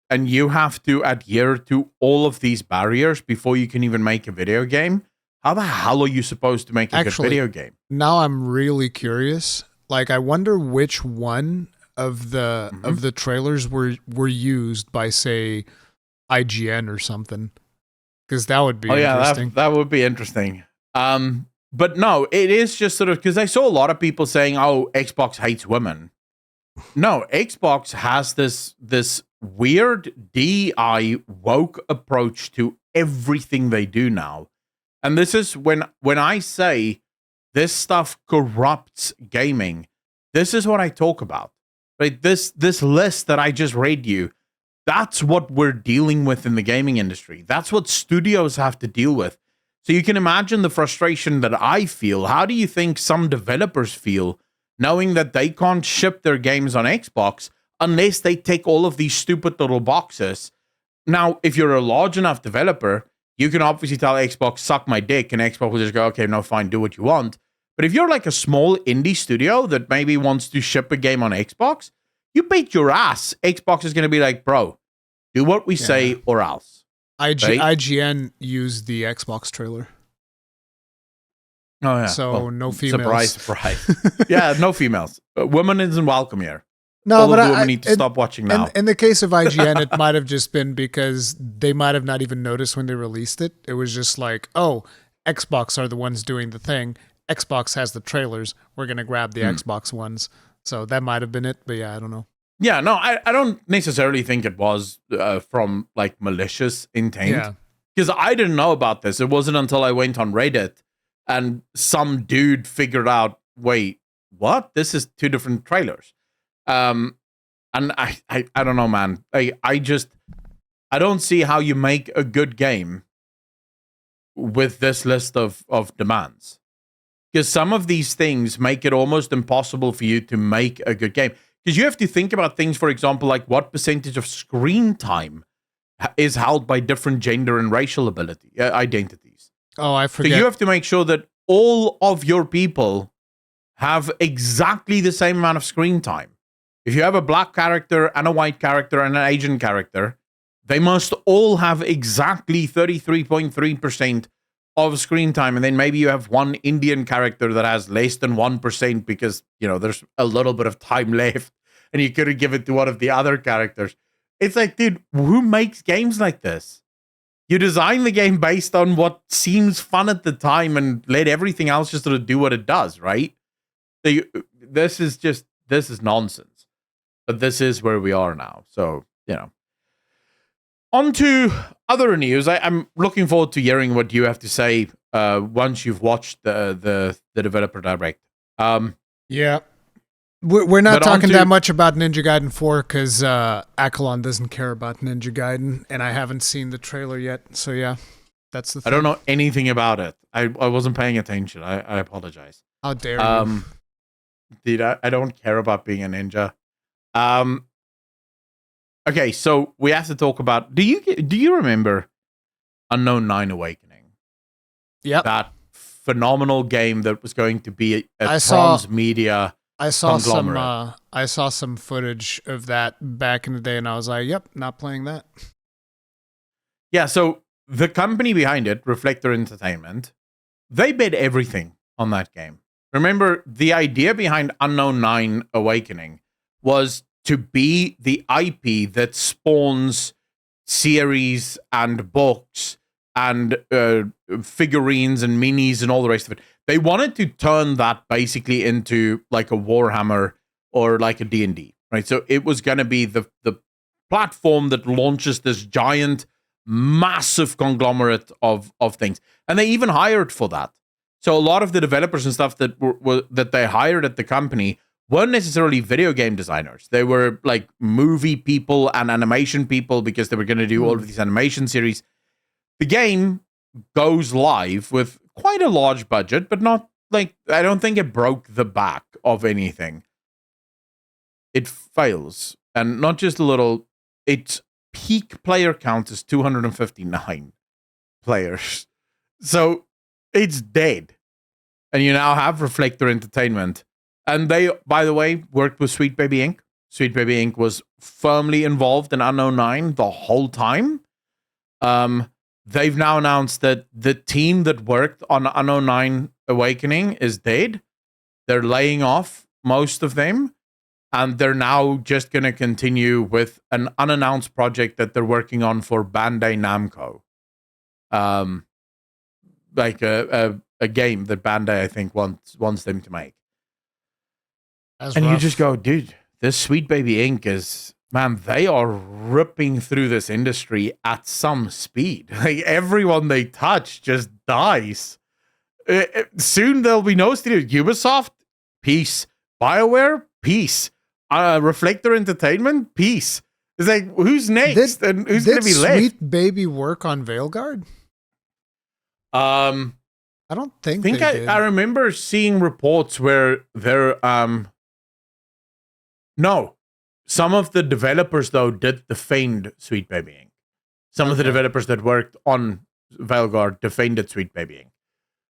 and you have to adhere to all of these barriers before you can even make a video game, how the hell are you supposed to make a good video game? Now I'm really curious. Like, I wonder which one of the trailers were used by, say, IGN or something, because that would be interesting. That would be interesting. But no, it is just sort of because I saw a lot of people saying, "Oh, Xbox hates women." No, Xbox has this weird DI woke approach to everything they do now. And this is when I say this stuff corrupts gaming, this is what I talk about. Right? This list that I just read you, that's what we're dealing with in the gaming industry. That's what studios have to deal with. So you can imagine the frustration that I feel. How do you think some developers feel knowing that they can't ship their games on Xbox unless they tick all of these stupid little boxes? Now, if you're a large enough developer, you can obviously tell Xbox, suck my dick, and Xbox will just go, okay, no, fine, do what you want. But if you're like a small indie studio that maybe wants to ship a game on Xbox, you bet your ass Xbox is going to be like, bro, do what we say or else. IGN used the Xbox trailer. Oh, yeah. So no females. Surprise. Yeah, no females. Women isn't welcome here. No, but women need to stop watching now. In the case of IGN, it might have just been because they might have not even noticed when they released it. It was just like, oh, Xbox are the ones doing the thing. Xbox has the trailers. We're going to grab the Xbox ones. So that might have been it. But yeah, I don't know. Yeah, no, I don't necessarily think it was from like malicious intent. Yeah. Because I didn't know about this. It wasn't until I went on Reddit and some dude figured out, wait, what? This is two different trailers. And I don't know, man. I don't see how you make a good game with this list of demands. Because some of these things make it almost impossible for you to make a good game. Because you have to think about things, for example, like what percentage of screen time is held by different gender and racial identities. Oh, I forget. So you have to make sure that all of your people have exactly the same amount of screen time. If you have a black character and a white character and an Asian character, they must all have exactly 33.3% of screen time. And then maybe you have one Indian character that has less than 1% because, there's a little bit of time left and you could give it to one of the other characters. It's like, dude, who makes games like this? You design the game based on what seems fun at the time and let everything else just sort of do what it does, right? So this is nonsense. But this is where we are now. So, On to other news. I'm looking forward to hearing what you have to say once you've watched the developer direct. Yeah. We're not talking that much about Ninja Gaiden 4 because Akalon doesn't care about Ninja Gaiden, and I haven't seen the trailer yet. So yeah, that's the thing. I don't know anything about it. I wasn't paying attention. I apologize. How dare you? Dude, I don't care about being a ninja. Okay, so we have to talk about. Do you remember Unknown 9 Awakening? Yep. That phenomenal game that was going to be a transmedia. I saw some footage of that back in the day, and I was like, "Yep, not playing that." Yeah, so the company behind it, Reflector Entertainment, they bet everything on that game. Remember, the idea behind Unknown 9 Awakening was to be the IP that spawns series and books and figurines and minis and all the rest of it. They wanted to turn that basically into like a Warhammer or like a D&D, right? So it was going to be the platform that launches this giant, massive conglomerate of things. And they even hired for that. So a lot of the developers and stuff that that they hired at the company weren't necessarily video game designers. They were like movie people and animation people because they were going to do all of these animation series. The game goes live with quite a large budget, but not like, I don't think it broke the back of anything. It fails. And not just a little, its peak player count is 259 players. So it's dead. And you now have Reflector Entertainment. And they, by the way, worked with Sweet Baby Inc. Sweet Baby Inc. was firmly involved in Unknown 9 the whole time. They've now announced that the team that worked on Unknown 9 Awakening is dead. They're laying off most of them. And they're now just going to continue with an unannounced project that they're working on for Bandai Namco. Like a game that Bandai, I think, wants them to make. That's and rough. You just go, dude, this Sweet Baby Inc. is, man, they are ripping through this industry at some speed. Like everyone they touch just dies. Soon there'll be no studio. Ubisoft, peace. BioWare, peace. Reflector Entertainment, peace. It's like, who's next and who's going to be left? Did Sweet Baby work on Veilguard? I don't think they did. I remember seeing reports where they're no. Some of the developers though did defend Sweet Baby Inc. Some of the developers that worked on Veilguard defended Sweet Baby Inc.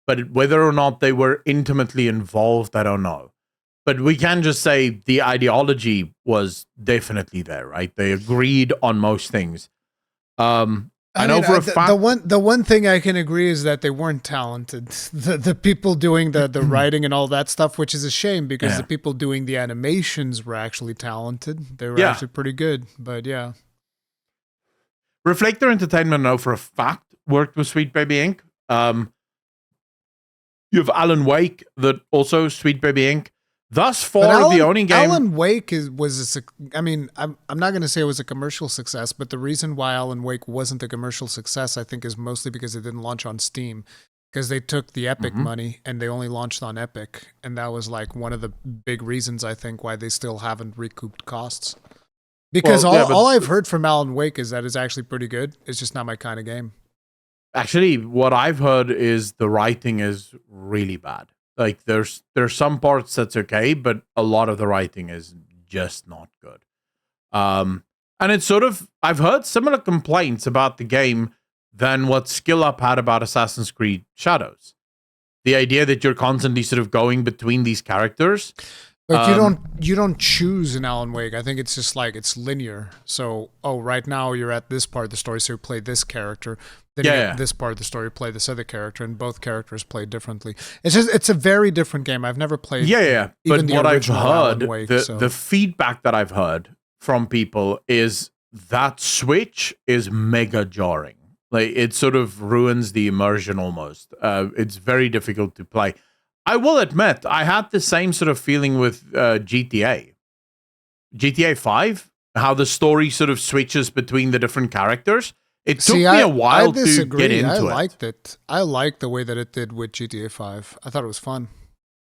But whether or not they were intimately involved, I don't know. But we can just say the ideology was definitely there, right? They agreed on most things. I know for a fact. The one thing I can agree is that they weren't talented. The people doing the writing and all that stuff, which is a shame because the people doing the animations were actually talented. They were actually pretty good, but yeah. Reflector Entertainment, I know for a fact, worked with Sweet Baby Inc. You have Alan Wake, that also Sweet Baby Inc. Thus far, the only game... Alan Wake I mean, I'm not going to say it was a commercial success, but the reason why Alan Wake wasn't a commercial success, I think, is mostly because it didn't launch on Steam. Because they took the Epic money and they only launched on Epic. And that was like one of the big reasons, I think, why they still haven't recouped costs. Because all I've heard from Alan Wake is that it's actually pretty good. It's just not my kind of game. Actually, what I've heard is the writing is really bad. Like there's some parts that's okay, but a lot of the writing is just not good. And it's sort of, I've heard similar complaints about the game than what Skill Up had about Assassin's Creed Shadows. The idea that you're constantly sort of going between these characters. But you don't choose in Alan Wake. I think it's just like it's linear. So right now you're at this part of the story, so you play this character. Then you get this part of the story, play this other character, and both characters play differently. It's a very different game. I've never played. Yeah. But what I've heard, the feedback that I've heard from people is that switch is mega jarring. Like it sort of ruins the immersion almost. It's very difficult to play. I will admit, I had the same sort of feeling with GTA 5, how the story sort of switches between the different characters. It took me a while to get into it. I liked it. I liked the way that it did with GTA 5. I thought it was fun.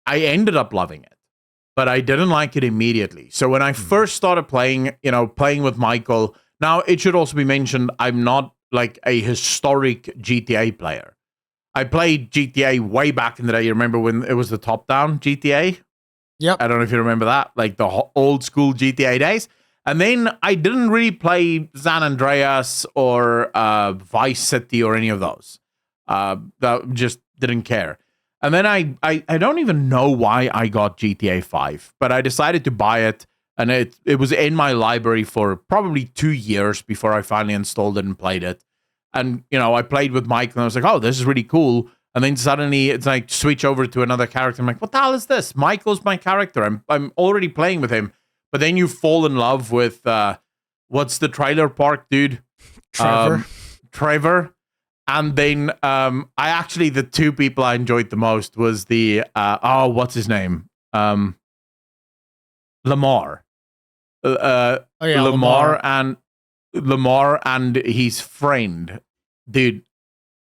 I ended up loving it, but I didn't like it immediately. So when I first started playing with Michael, now it should also be mentioned, I'm not like a historic GTA player. I played GTA way back in the day. You remember when it was the top-down GTA? Yep. I don't know if you remember that, like the old school GTA days. And then I didn't really play San Andreas or Vice City or any of those. That just didn't care. And then I don't even know why I got GTA 5, but I decided to buy it, and it was in my library for probably 2 years before I finally installed it and played it. And, I played with Mike, and I was like, oh, this is really cool. And then suddenly it's like switch over to another character. I'm like, what the hell is this? Michael's my character. I'm already playing with him. But then you fall in love with, what's the trailer park, dude? Trevor. And then the two people I enjoyed the most was the what's his name? Lamar. Lamar and his friend. Dude,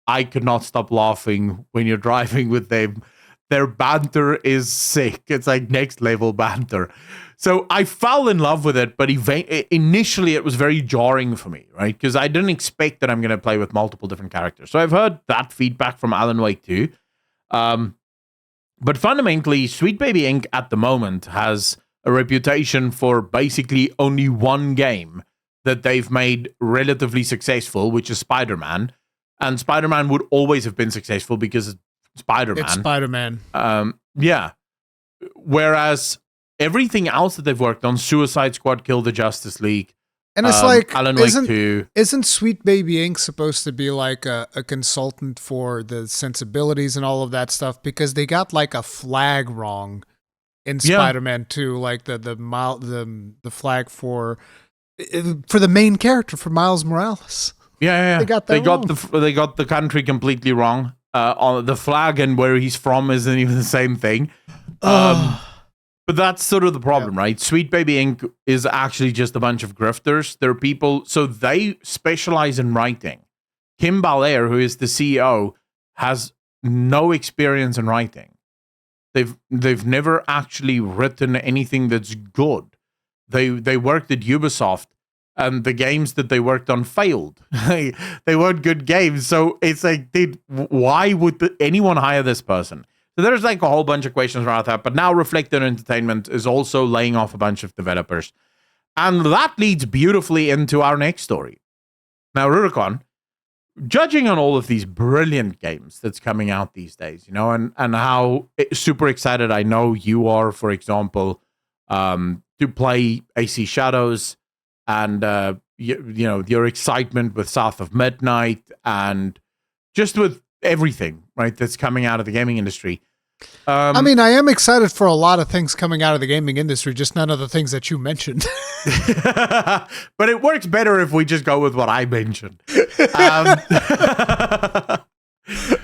I could not stop laughing when you're driving with them. Their banter is sick. It's like next level banter. So I fell in love with it, but initially it was very jarring for me, right? Because I didn't expect that I'm going to play with multiple different characters. So I've heard that feedback from Alan Wake too. But fundamentally, Sweet Baby Inc. at the moment has a reputation for basically only one game that they've made relatively successful, which is Spider-Man. And Spider-Man would always have been successful because it's Spider-Man. It's Spider-Man. Yeah. Whereas everything else that they've worked on, Suicide Squad, Kill the Justice League, and it's like, Alan Wake 2. Isn't Sweet Baby Inc. supposed to be like a consultant for the sensibilities and all of that stuff? Because they got like a flag wrong in Spider-Man 2, like the flag for the main character, for Miles Morales. Yeah. They got that wrong. They got the country completely wrong. On the flag and where he's from isn't even the same thing. But that's sort of the problem, right? Sweet Baby Inc. is actually just a bunch of grifters. They're people, so they specialize in writing. Kim Balair, who is the CEO, has no experience in writing. They've never actually written anything that's good. They worked at Ubisoft, and the games that they worked on failed. They weren't good games. So it's like, dude, why would anyone hire this person? So there's like a whole bunch of questions around that. But now Reflected Entertainment is also laying off a bunch of developers. And that leads beautifully into our next story. Now, Rurikon, judging on all of these brilliant games that's coming out these days, and how super excited I know you are, for example, to play AC Shadows, and your excitement with South of Midnight, and just with everything, right, that's coming out of the gaming industry. I mean, I am excited for a lot of things coming out of the gaming industry, just none of the things that you mentioned. But it works better if we just go with what I mentioned.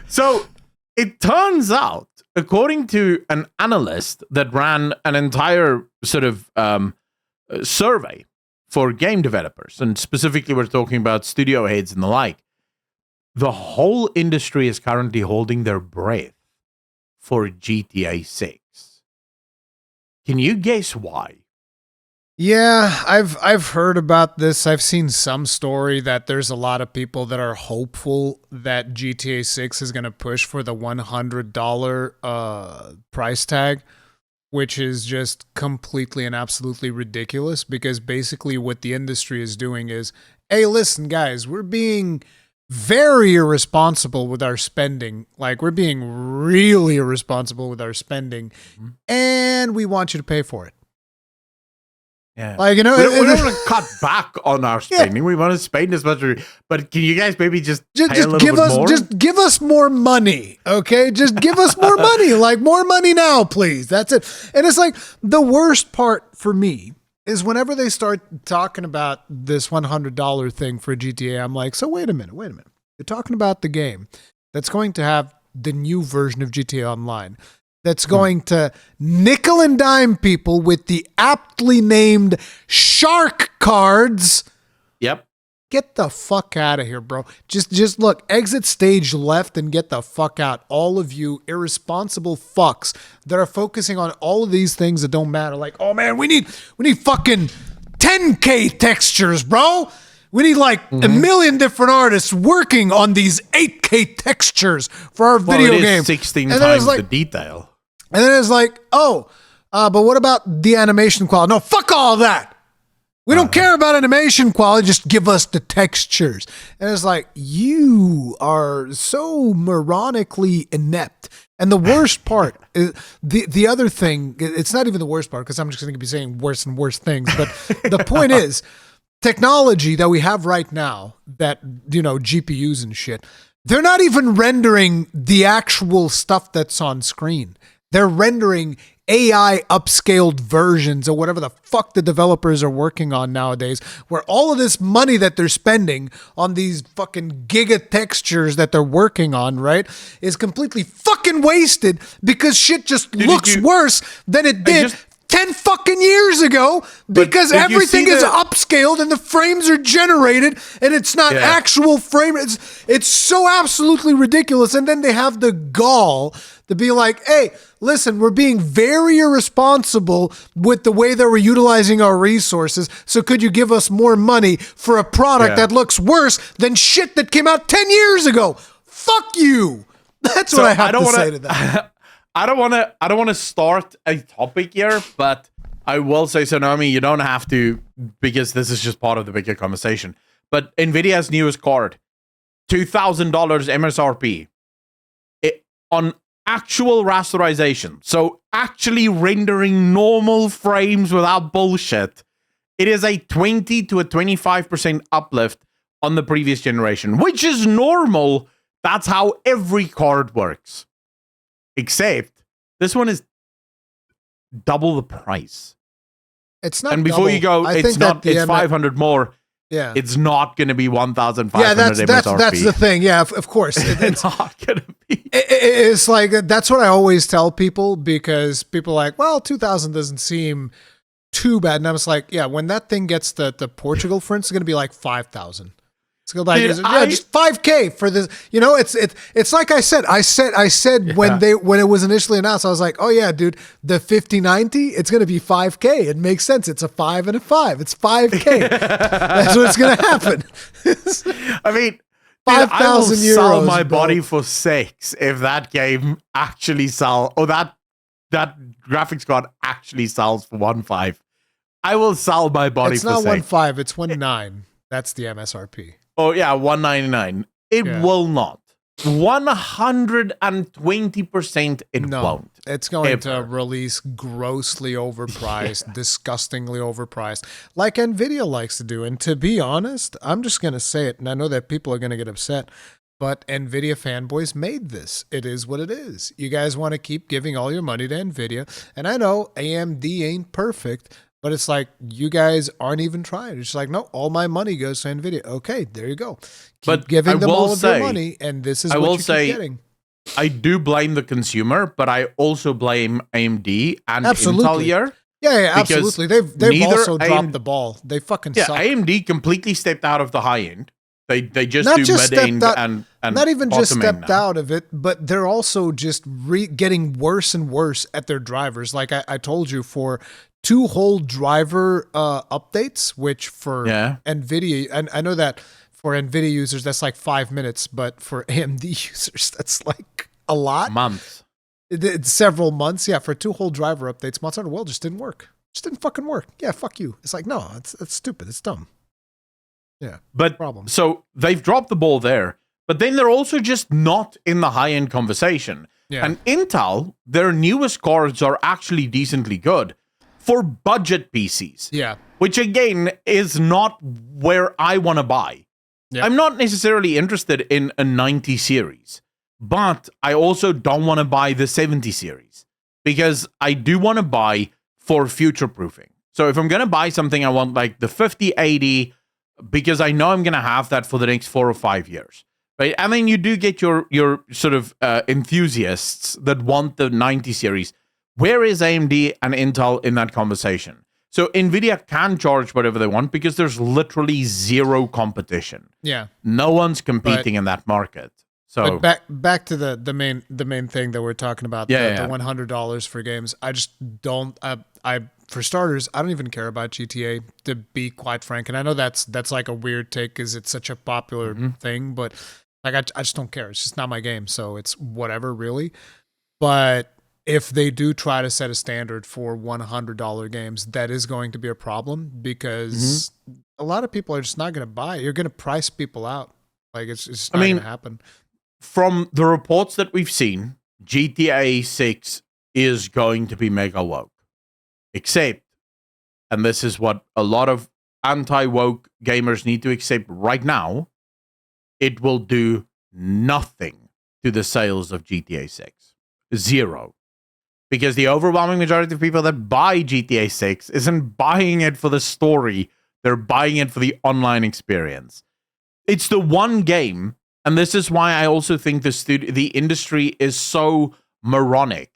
So it turns out, according to an analyst that ran an entire sort of survey for game developers, and specifically we're talking about studio heads and the like, the whole industry is currently holding their breath for GTA 6. Can you guess why? Yeah, I've heard about this. I've seen some story that there's a lot of people that are hopeful that GTA 6 is going to push for the $100 price tag, which is just completely and absolutely ridiculous, because basically what the industry is doing is, hey, listen, guys, we're being very irresponsible with our spending. Like, we're being really irresponsible with our spending, and we want you to pay for it. Yeah. Like, we don't want to cut back on our spending. Yeah. We want to spend as much, but can you guys maybe just pay a little bit more? Just give us more money, okay? Just give us more money. Like, more money now, please. That's it. And it's like, the worst part for me is whenever they start talking about this $100 thing for GTA, I'm like, so wait a minute. You're talking about the game that's going to have the new version of GTA Online, that's going to nickel and dime people with the aptly named shark cards. Yep. Get the fuck out of here, bro. Just look, exit stage left and get the fuck out. All of you irresponsible fucks that are focusing on all of these things that don't matter. Like, oh man, we need fucking 10K textures, bro. We need like a million different artists working on these 8K textures for our video game. 16 times the detail. And then it's like, but what about the animation quality? No, fuck all that. We don't care about animation quality. Just give us the textures. And it's like, you are so moronically inept. And the worst part is the other thing. It's not even the worst part, because I'm just going to be saying worse and worse things. But the point is, technology that we have right now, that, GPUs and shit, they're not even rendering the actual stuff that's on screen. They're rendering AI upscaled versions or whatever the fuck the developers are working on nowadays, where all of this money that they're spending on these fucking giga textures that they're working on, right, is completely fucking wasted because shit just looks worse than it did 10 fucking years ago because everything is upscaled and the frames are generated and it's not actual frame. It's so absolutely ridiculous. And then they have the gall to be like, hey, listen, we're being very irresponsible with the way that we're utilizing our resources. So could you give us more money for a product that looks worse than shit that came out 10 years ago? Fuck you. That's what I have to say to that. I don't want to start a topic here, but I will say, so Naomi, you don't have to, because this is just part of the bigger conversation. But Nvidia's newest card, $2,000 MSRP, on actual rasterization, so actually rendering normal frames without bullshit, it is a 20 to a 25% uplift on the previous generation, which is normal. That's how every card works. Except this one is double the price. It's not. And before double. you go, it's not. It's 500 more. Yeah, it's not going to be 1,500. Yeah, that's the thing. Yeah, of course, it's not going to be. It's like that's what I always tell people because people are like, well, 2,000 doesn't seem too bad, and I was like, yeah, when that thing gets to Portugal, for instance, it's going to be like 5,000. Like, just $5,000 for this. You know, it's like I said when it was initially announced, I was like, oh yeah, dude, the 5090, it's gonna be $5,000. It makes sense. It's a 5 and a 5. It's $5,000. That's what's gonna happen. I mean, 5,000 euros. Sell my body for 6 if that game actually sells, or that graphics card actually sells for 1.5. I will sell my body for 6. It's not 1.5. It's 1.9. That's the MSRP. Oh, yeah, $199. It will not. 120% it won't. It's going to release grossly overpriced, disgustingly overpriced, like NVIDIA likes to do. And to be honest, I'm just going to say it, and I know that people are going to get upset, but NVIDIA fanboys made this. It is what it is. You guys want to keep giving all your money to NVIDIA, and I know AMD ain't perfect, but it's like, you guys aren't even trying. It's just like, no, all my money goes to NVIDIA. Okay, there you go. Keep giving them all of their money, and this is what you keep getting. I do blame the consumer, but I also blame AMD and Intel here. Yeah, absolutely. They've also dropped the ball. They fucking suck. AMD completely stepped out of the high end. They just do mid-end and not even just stepped out of it, but they're also just getting worse and worse at their drivers. Like I told you, for 2 whole driver updates, which for NVIDIA, and I know that for NVIDIA users, that's like 5 minutes, but for AMD users, that's like a lot. Months. It's several months. Yeah, for 2 whole driver updates, Monster Hunter World just didn't work. Just didn't fucking work. Yeah, fuck you. It's like, no, it's stupid. It's dumb. Yeah, but problem. So they've dropped the ball there, but then they're also just not in the high-end conversation. Yeah. And Intel, their newest cards are actually decently good for budget PCs. Yeah. Which, again, is not where I want to buy. Yep. I'm not necessarily interested in a 90 series, but I also don't want to buy the 70 series because I do want to buy for future-proofing. So if I'm going to buy something, I want like the 5080 because I know I'm going to have that for the next 4 or 5 years. Right? And then you do get your sort of enthusiasts that want the 90 series. Where is AMD and Intel in that conversation? So NVIDIA can charge whatever they want because there's literally zero competition. Yeah. No one's competing in that market. So but back to the main thing that we're talking about, the $100 for games. I just don't I for starters, I don't even care about GTA, to be quite frank. And I know that's like a weird take because it's such a popular thing, but like I just don't care. It's just not my game, so it's whatever, really. But if they do try to set a standard for $100 games, that is going to be a problem because a lot of people are just not going to buy it. You're going to price people out. Like it's just not going to happen. From the reports that we've seen, GTA 6 is going to be mega woke. Except, and this is what a lot of anti-woke gamers need to accept right now, it will do nothing to the sales of GTA 6. Zero. because the overwhelming majority of people that buy GTA 6 isn't buying it for the story. They're buying it for the online experience. It's the one game, and this is why I also think the industry is so moronic.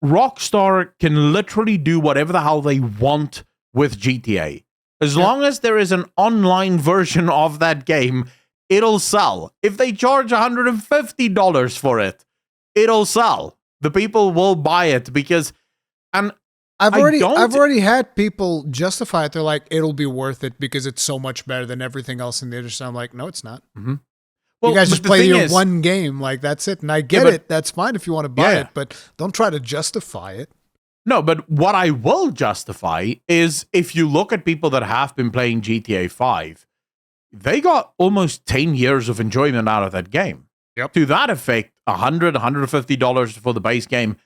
Rockstar can literally do whatever the hell they want with GTA. As long as there is an online version of that game, it'll sell. If they charge $150 for it, it'll sell. The people will buy it because, and I've already had people justify it. They're like, it'll be worth it because it's so much better than everything else in the industry. I'm like, no, it's not. Mm-hmm. Well, you guys just play your one game, like that's it. And I get it. That's fine if you want to buy it, but don't try to justify it. No, but what I will justify is if you look at people that have been playing GTA 5, they got almost 10 years of enjoyment out of that game. Yep. To that effect, $150 for the base game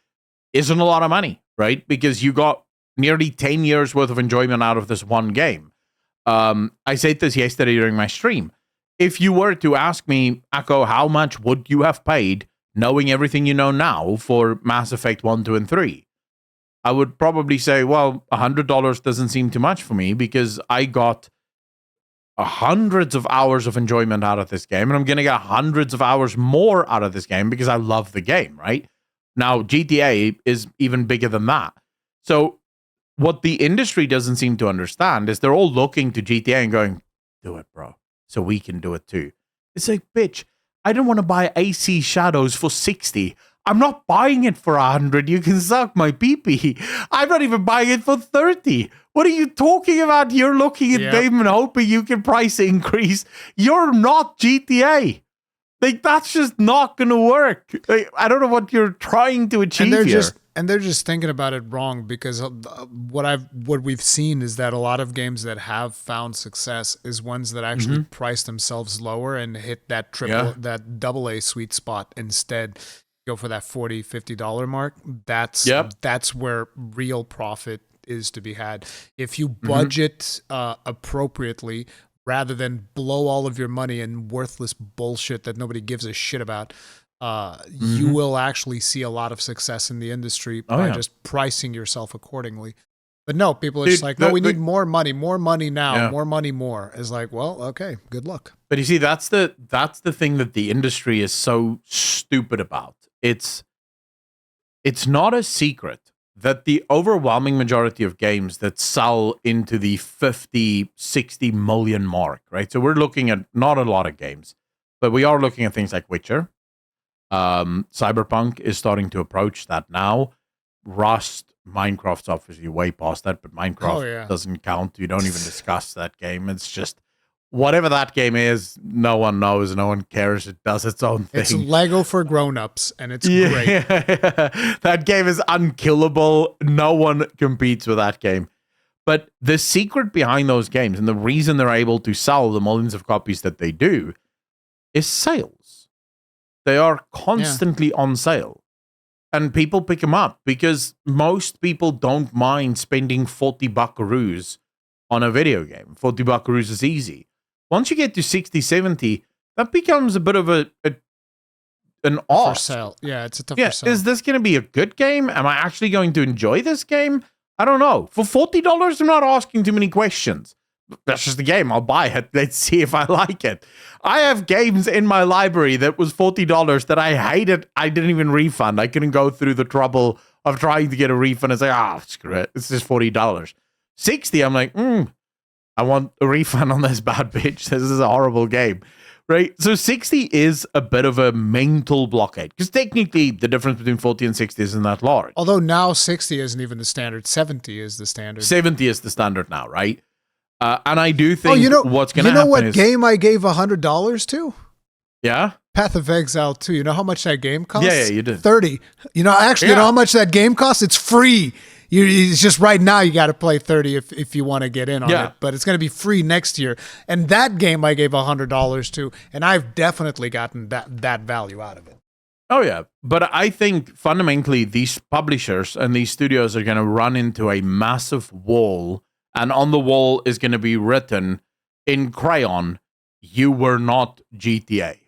isn't a lot of money, right? Because you got nearly 10 years worth of enjoyment out of this one game. I said this yesterday during my stream. If you were to ask me, Akko, how much would you have paid knowing everything you know now for Mass Effect 1, 2, and 3? I would probably say, well, $100 doesn't seem too much for me because I got hundreds of hours of enjoyment out of this game, and I'm going to get hundreds of hours more out of this game because I love the game, right? Now, GTA is even bigger than that. So what the industry doesn't seem to understand is they're all looking to GTA and going, do it, bro, so we can do it too. It's like, bitch, I don't want to buy AC Shadows for 60. I'm not buying it for 100. You can suck my pee-pee. I'm not even buying it for 30. What are you talking about? You're looking at them and hoping you can price increase. You're not GTA. Like, that's just not going to work. Like, I don't know what you're trying to achieve here. They're just thinking about it wrong because what we've seen is that a lot of games that have found success is ones that actually price themselves lower and hit that that AA sweet spot instead. Go for that $40, $50 mark. That's where real profit is to be had. If you budget appropriately, rather than blow all of your money in worthless bullshit that nobody gives a shit about, you will actually see a lot of success in the industry by just pricing yourself accordingly. But no, people are just like, no, we need more money now, more money more. It's like, well, okay, good luck. But you see, that's the thing that the industry is so stupid about. It's not a secret that the overwhelming majority of games that sell into the 50, 60 million mark, right? So we're looking at not a lot of games, but we are looking at things like Witcher. Cyberpunk is starting to approach that now. Rust, Minecraft's obviously way past that, but Minecraft doesn't count. You don't even discuss that game. It's just whatever that game is, no one knows, no one cares. It does its own thing. It's Lego for grown-ups, and it's great. That game is unkillable. No one competes with that game. But the secret behind those games and the reason they're able to sell the millions of copies that they do is sales. They are constantly on sale. And people pick them up because most people don't mind spending 40 buckaroos on a video game. 40 buckaroos is easy. Once you get to 60, 70, that becomes a bit of an for sale. Yeah, it's a tougher sell. Is this going to be a good game? Am I actually going to enjoy this game? I don't know. For $40, I'm not asking too many questions. That's just the game. I'll buy it. Let's see if I like it. I have games in my library that was $40 that I hated. I didn't even refund. I couldn't go through the trouble of trying to get a refund and say, screw it. It's just $40. 60, I'm like, I want a refund on this bad bitch. This is a horrible game. Right? So 60 is a bit of a mental blockade because technically the difference between 40 and 60 isn't that large. Although now 60 isn't even the standard. 70 is the standard. 70 is the standard now, right? And I do think what's going to happen is... You know what game I gave $100 to? Yeah? Path of Exile 2. You know how much that game costs? Yeah, you did. 30. You know, actually, you know how much that game costs? It's free. It's just right now you got to play 30 if you want to get in on it. But it's going to be free next year. And that game I gave $100 to, and I've definitely gotten that value out of it. Oh, yeah. But I think fundamentally these publishers and these studios are going to run into a massive wall. And on the wall is going to be written in crayon, "You were not GTA."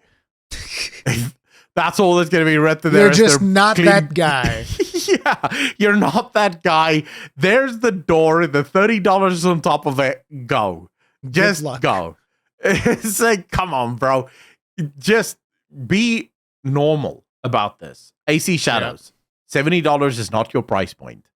That's all that's going to be written there. You're just not that guy. Yeah, you're not that guy. There's the door. The $30 on top of it. Go. Just go. It's like, come on, bro. Just be normal about this. AC Shadows, $70 is not your price point.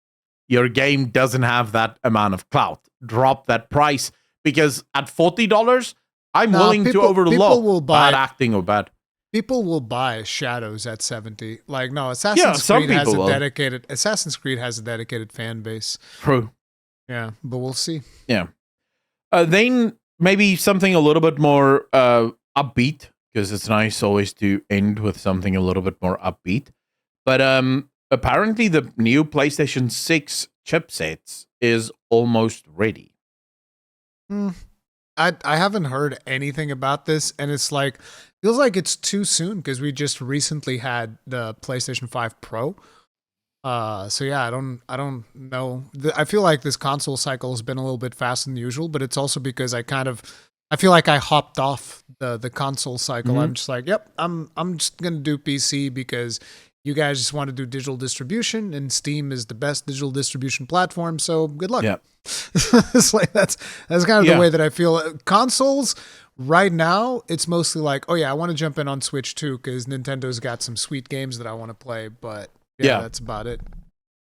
Your game doesn't have that amount of clout. Drop that price, because at $40, I'm willing to overlook bad acting or bad. People will buy Shadows at 70. Like, no, Assassin's Creed has a dedicated fan base. True. Yeah, but we'll see. Yeah. Then maybe something a little bit more upbeat, because it's nice always to end with something a little bit more upbeat. But apparently the new PlayStation 6 chipsets is almost ready. I haven't heard anything about this, and it's like, feels like it's too soon, because we just recently had the PlayStation 5 Pro. So yeah, I don't know. I feel like this console cycle has been a little bit faster than usual, but it's also because I feel like I hopped off the console cycle. I'm just like, yep, I'm just gonna do PC because you guys just want to do digital distribution, and Steam is the best digital distribution platform. So good luck. Yeah, it's like that's kind of the way that I feel. Consoles right now, it's mostly like, oh yeah, I want to jump in on Switch too, because Nintendo's got some sweet games that I want to play, but. Yeah, that's about it.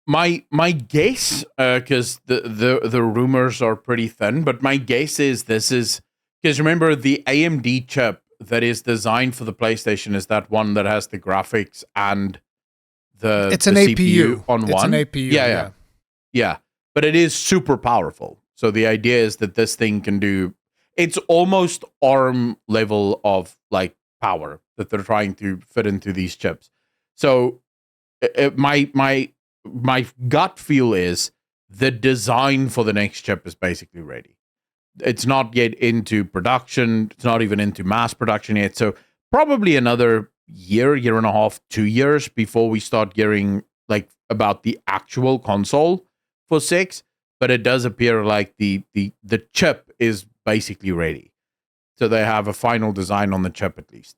My guess, because the rumors are pretty thin, but my guess is this is because remember the AMD chip that is designed for the PlayStation is that one that has the graphics and it's an CPU on one. It's an APU. Yeah. But it is super powerful. So the idea is that this thing can do. It's almost ARM level of like power that they're trying to fit into these chips. So. My gut feel is the design for the next chip is basically ready. It's not yet into production. It's not even into mass production yet. So probably another year and a half, 2 years before we start hearing like about the actual console for 6. But it does appear like the chip is basically ready. So they have a final design on the chip at least.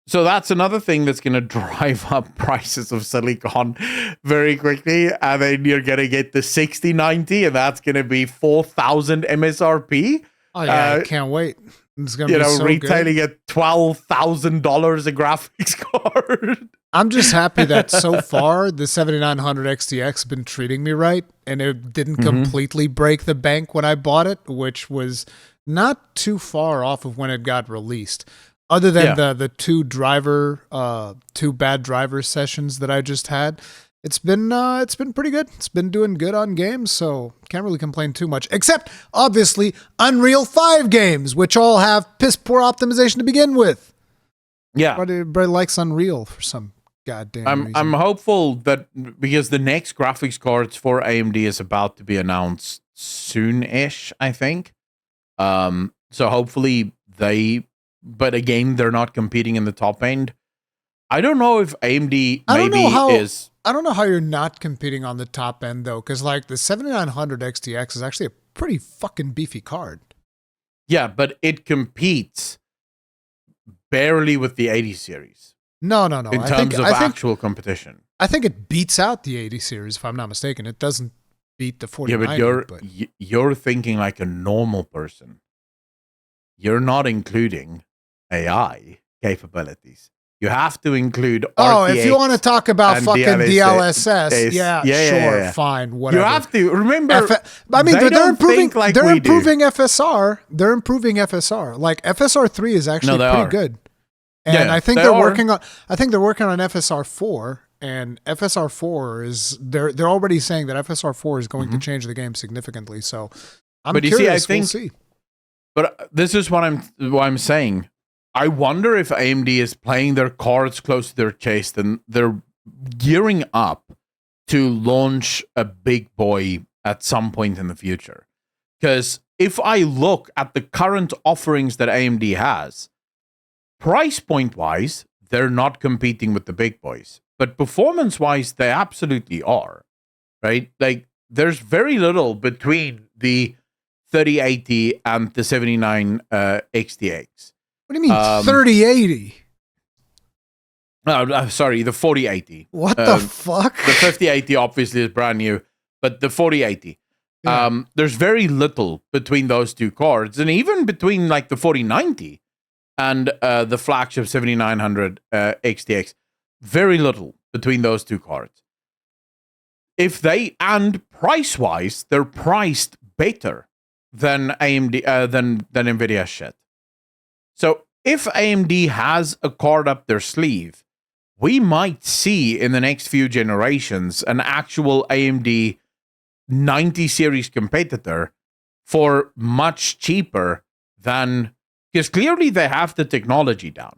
So that's another thing that's going to drive up prices of silicon very quickly. And then you're going to get the 6090, and that's going to be 4,000 MSRP. Oh, yeah, I can't wait. It's going to be so retailing good. at $12,000 a graphics card. I'm just happy that so far the 7900 XTX has been treating me right, and it didn't completely break the bank when I bought it, which was not too far off of when it got released. Other than the two bad driver sessions that I just had, it's been pretty good. It's been doing good on games, so can't really complain too much. Except obviously Unreal 5 games, which all have piss poor optimization to begin with. Yeah, everybody likes Unreal for some goddamn reason. I'm hopeful that because the next graphics cards for AMD is about to be announced soon-ish, I think. So hopefully they. But again, they're not competing in the top end. I don't know if AMD I don't know how you're not competing on the top end though, because like the 7900 XTX is actually a pretty fucking beefy card. Yeah, but it competes barely with the 80 series. No. In terms of actual competition. I think it beats out the 80 series, if I'm not mistaken. It doesn't beat the 49. Yeah, but you're thinking like a normal person. You're not including AI capabilities. You have to include RTX if you want to talk about fucking DLSS, fine, whatever. You have to remember. They're improving. They're improving FSR. They're improving FSR. Like FSR 3 is actually pretty good, and I think they're working on. I think they're working on FSR 4, and FSR 4 is they're already saying that FSR 4 is going to change the game significantly. So I'm curious. We'll see. But this is what I'm saying. I wonder if AMD is playing their cards close to their chest and they're gearing up to launch a big boy at some point in the future. Because if I look at the current offerings that AMD has, price point wise, they're not competing with the big boys. But performance wise, they absolutely are. Right? Like there's very little between the 3080 and the 79 XTX. What do you mean 3080? Sorry, the 4080. What the fuck? The 5080 obviously is brand new, but the 4080. Yeah. There's very little between those two cards, and even between like the 4090 and the flagship 7900 XTX, very little between those two cards. If they, and price-wise, they're priced better than AMD than Nvidia shit. So if AMD has a card up their sleeve, we might see in the next few generations an actual AMD 90 series competitor for much cheaper than, because clearly they have the technology down.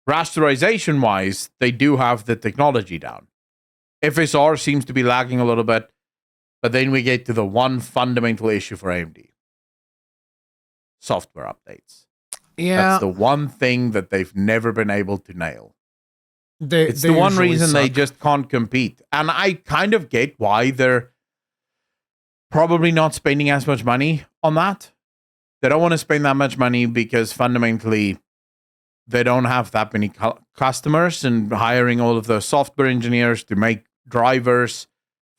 Rasterization wise, they do have the technology down. FSR seems to be lagging a little bit, but then we get to the one fundamental issue for AMD. Software updates. Yeah. That's the one thing that they've never been able to nail. It's they the one reason suck. they just can't compete. And I kind of get why they're probably not spending as much money on that. They don't want to spend that much money because fundamentally they don't have that many customers, and hiring all of those software engineers to make drivers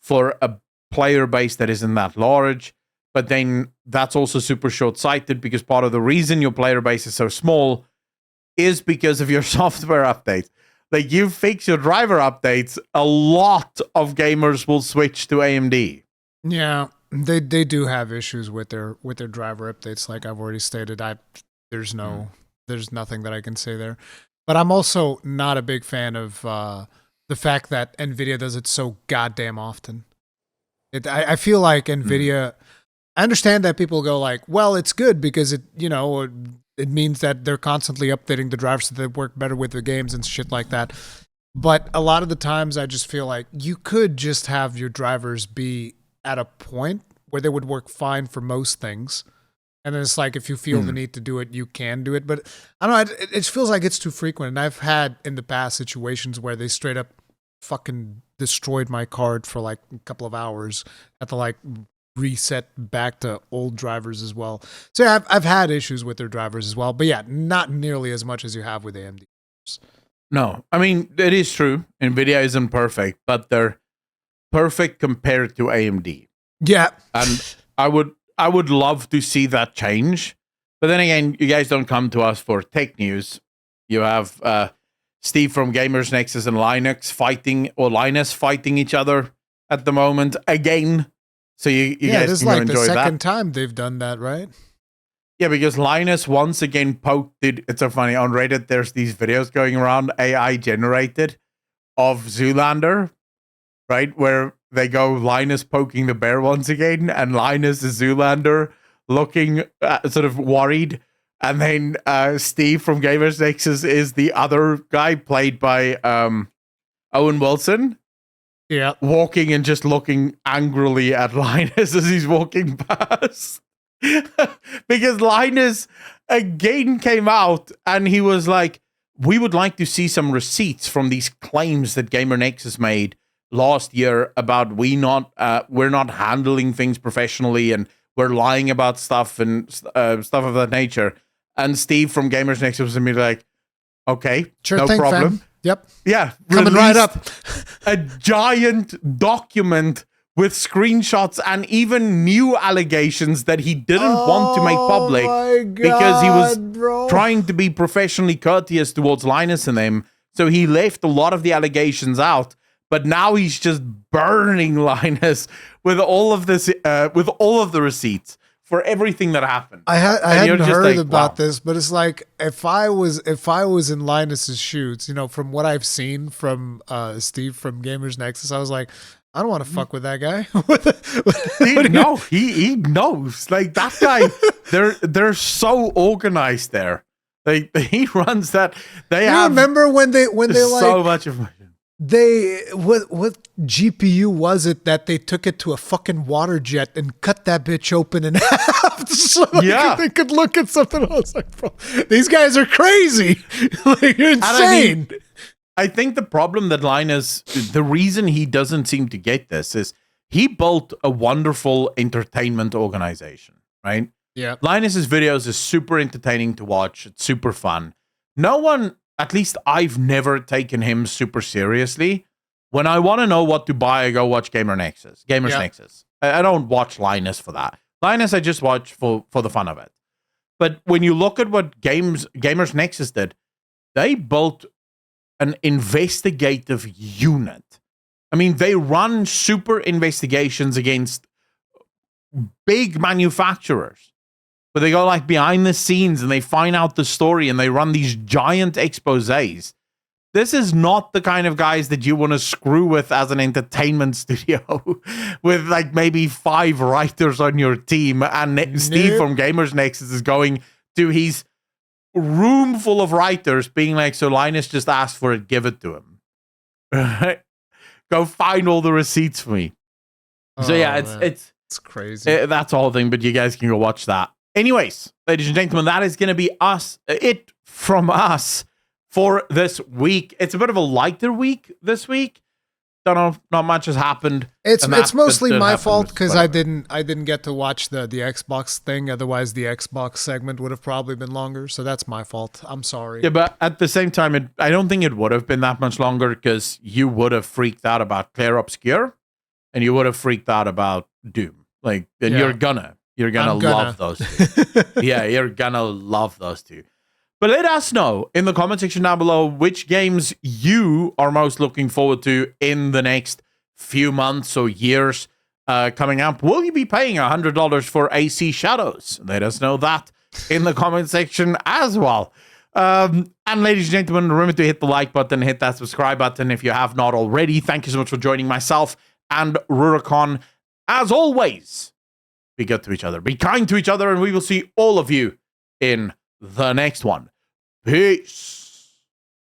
for a player base that isn't that large. But then that's also super short-sighted, because part of the reason your player base is so small is because of your software updates. Like, you fix your driver updates, a lot of gamers will switch to AMD. Yeah, they do have issues with their driver updates. Like I've already stated, there's nothing that I can say there. But I'm also not a big fan of the fact that Nvidia does it so goddamn often. I feel like Nvidia. I understand that people go like, well, it's good because it means that they're constantly updating the drivers so they work better with the games and shit like that. But a lot of the times I just feel like you could just have your drivers be at a point where they would work fine for most things. And then it's like, if you feel the need to do it, you can do it. But I don't know, it feels like it's too frequent. And I've had in the past situations where they straight up fucking destroyed my card for like a couple of hours. Had to like reset back to old drivers as well. So yeah, I've had issues with their drivers as well, but yeah, not nearly as much as you have with AMD. No, I mean, it is true. NVIDIA isn't perfect, but they're perfect compared to AMD. Yeah. And I would love to see that change. But then again, you guys don't come to us for tech news. You have Steve from Gamers Nexus and Linus fighting each other at the moment again. So you guys can enjoy that. This is like the second time they've done that, right? Yeah, because Linus once again poked it. It's so funny. On Reddit, there's these videos going around, AI generated, of Zoolander, right? Where they go Linus poking the bear once again, and Linus is Zoolander looking sort of worried. And then Steve from Gamers Nexus is the other guy played by Owen Wilson. Yeah, walking and just looking angrily at Linus as he's walking past. Because Linus again came out and he was like, we would like to see some receipts from these claims that Gamer Nexus made last year about we're not handling things professionally and we're lying about stuff and stuff of that nature. And Steve from Gamers Nexus was immediately like, okay, sure, no problem. Fam. Yep. Yeah. Coming right up. A giant document with screenshots and even new allegations that he didn't want to make public because he was trying to be professionally courteous towards Linus and them. So he left a lot of the allegations out, but now he's just burning Linus with all of this, with all of the receipts for everything that happened. I hadn't heard about this, but it's like if I was in Linus's shoes, from what I've seen from Steve from Gamers Nexus, I was like, I don't want to fuck with that guy. No, he knows. Like that guy, they're so organized there. He runs that. Remember when they like so much information. What GPU was it that they took it to a fucking water jet and cut that bitch open in half so they could look at something else? Like, bro, these guys are crazy. Like, you're insane. I think the problem that Linus, the reason he doesn't seem to get this is he built a wonderful entertainment organization, right? Yeah. Linus's videos is super entertaining to watch. It's super fun. No one at least I've never taken him super seriously. When I want to know what to buy, I go watch Gamers Nexus. I don't watch Linus for that. Linus, I just watch for the fun of it. But when you look at what Gamers Nexus did, they built an investigative unit. I mean, they run super investigations against big manufacturers. But they go like behind the scenes and they find out the story and they run these giant exposés. This is not the kind of guys that you want to screw with as an entertainment studio with like maybe 5 writers on your team. And Steve from Gamers Nexus is going to his room full of writers being like, so Linus just asked for it, give it to him. Go find all the receipts for me. So yeah, it's crazy. That's the whole thing, but you guys can go watch that. Anyways, ladies and gentlemen, that is going to be it from us for this week. It's a bit of a lighter week this week. Don't know, not much has happened. It's mostly my fault because I didn't get to watch the Xbox thing. Otherwise, the Xbox segment would have probably been longer. So that's my fault. I'm sorry. Yeah, but at the same time, I don't think it would have been that much longer because you would have freaked out about Clair Obscure, and you would have freaked out about Doom. Like, and you're gonna love those two. Yeah, you're gonna love those two. But let us know in the comment section down below which games you are most looking forward to in the next few months or years coming up. Will you be paying $100 for AC Shadows? Let us know that in the comment section as well. And ladies and gentlemen, remember to hit the like button, hit that subscribe button if you have not already. Thank you so much for joining myself and Rurikon. As always, be good to each other, be kind to each other, and we will see all of you in the next one. Peace.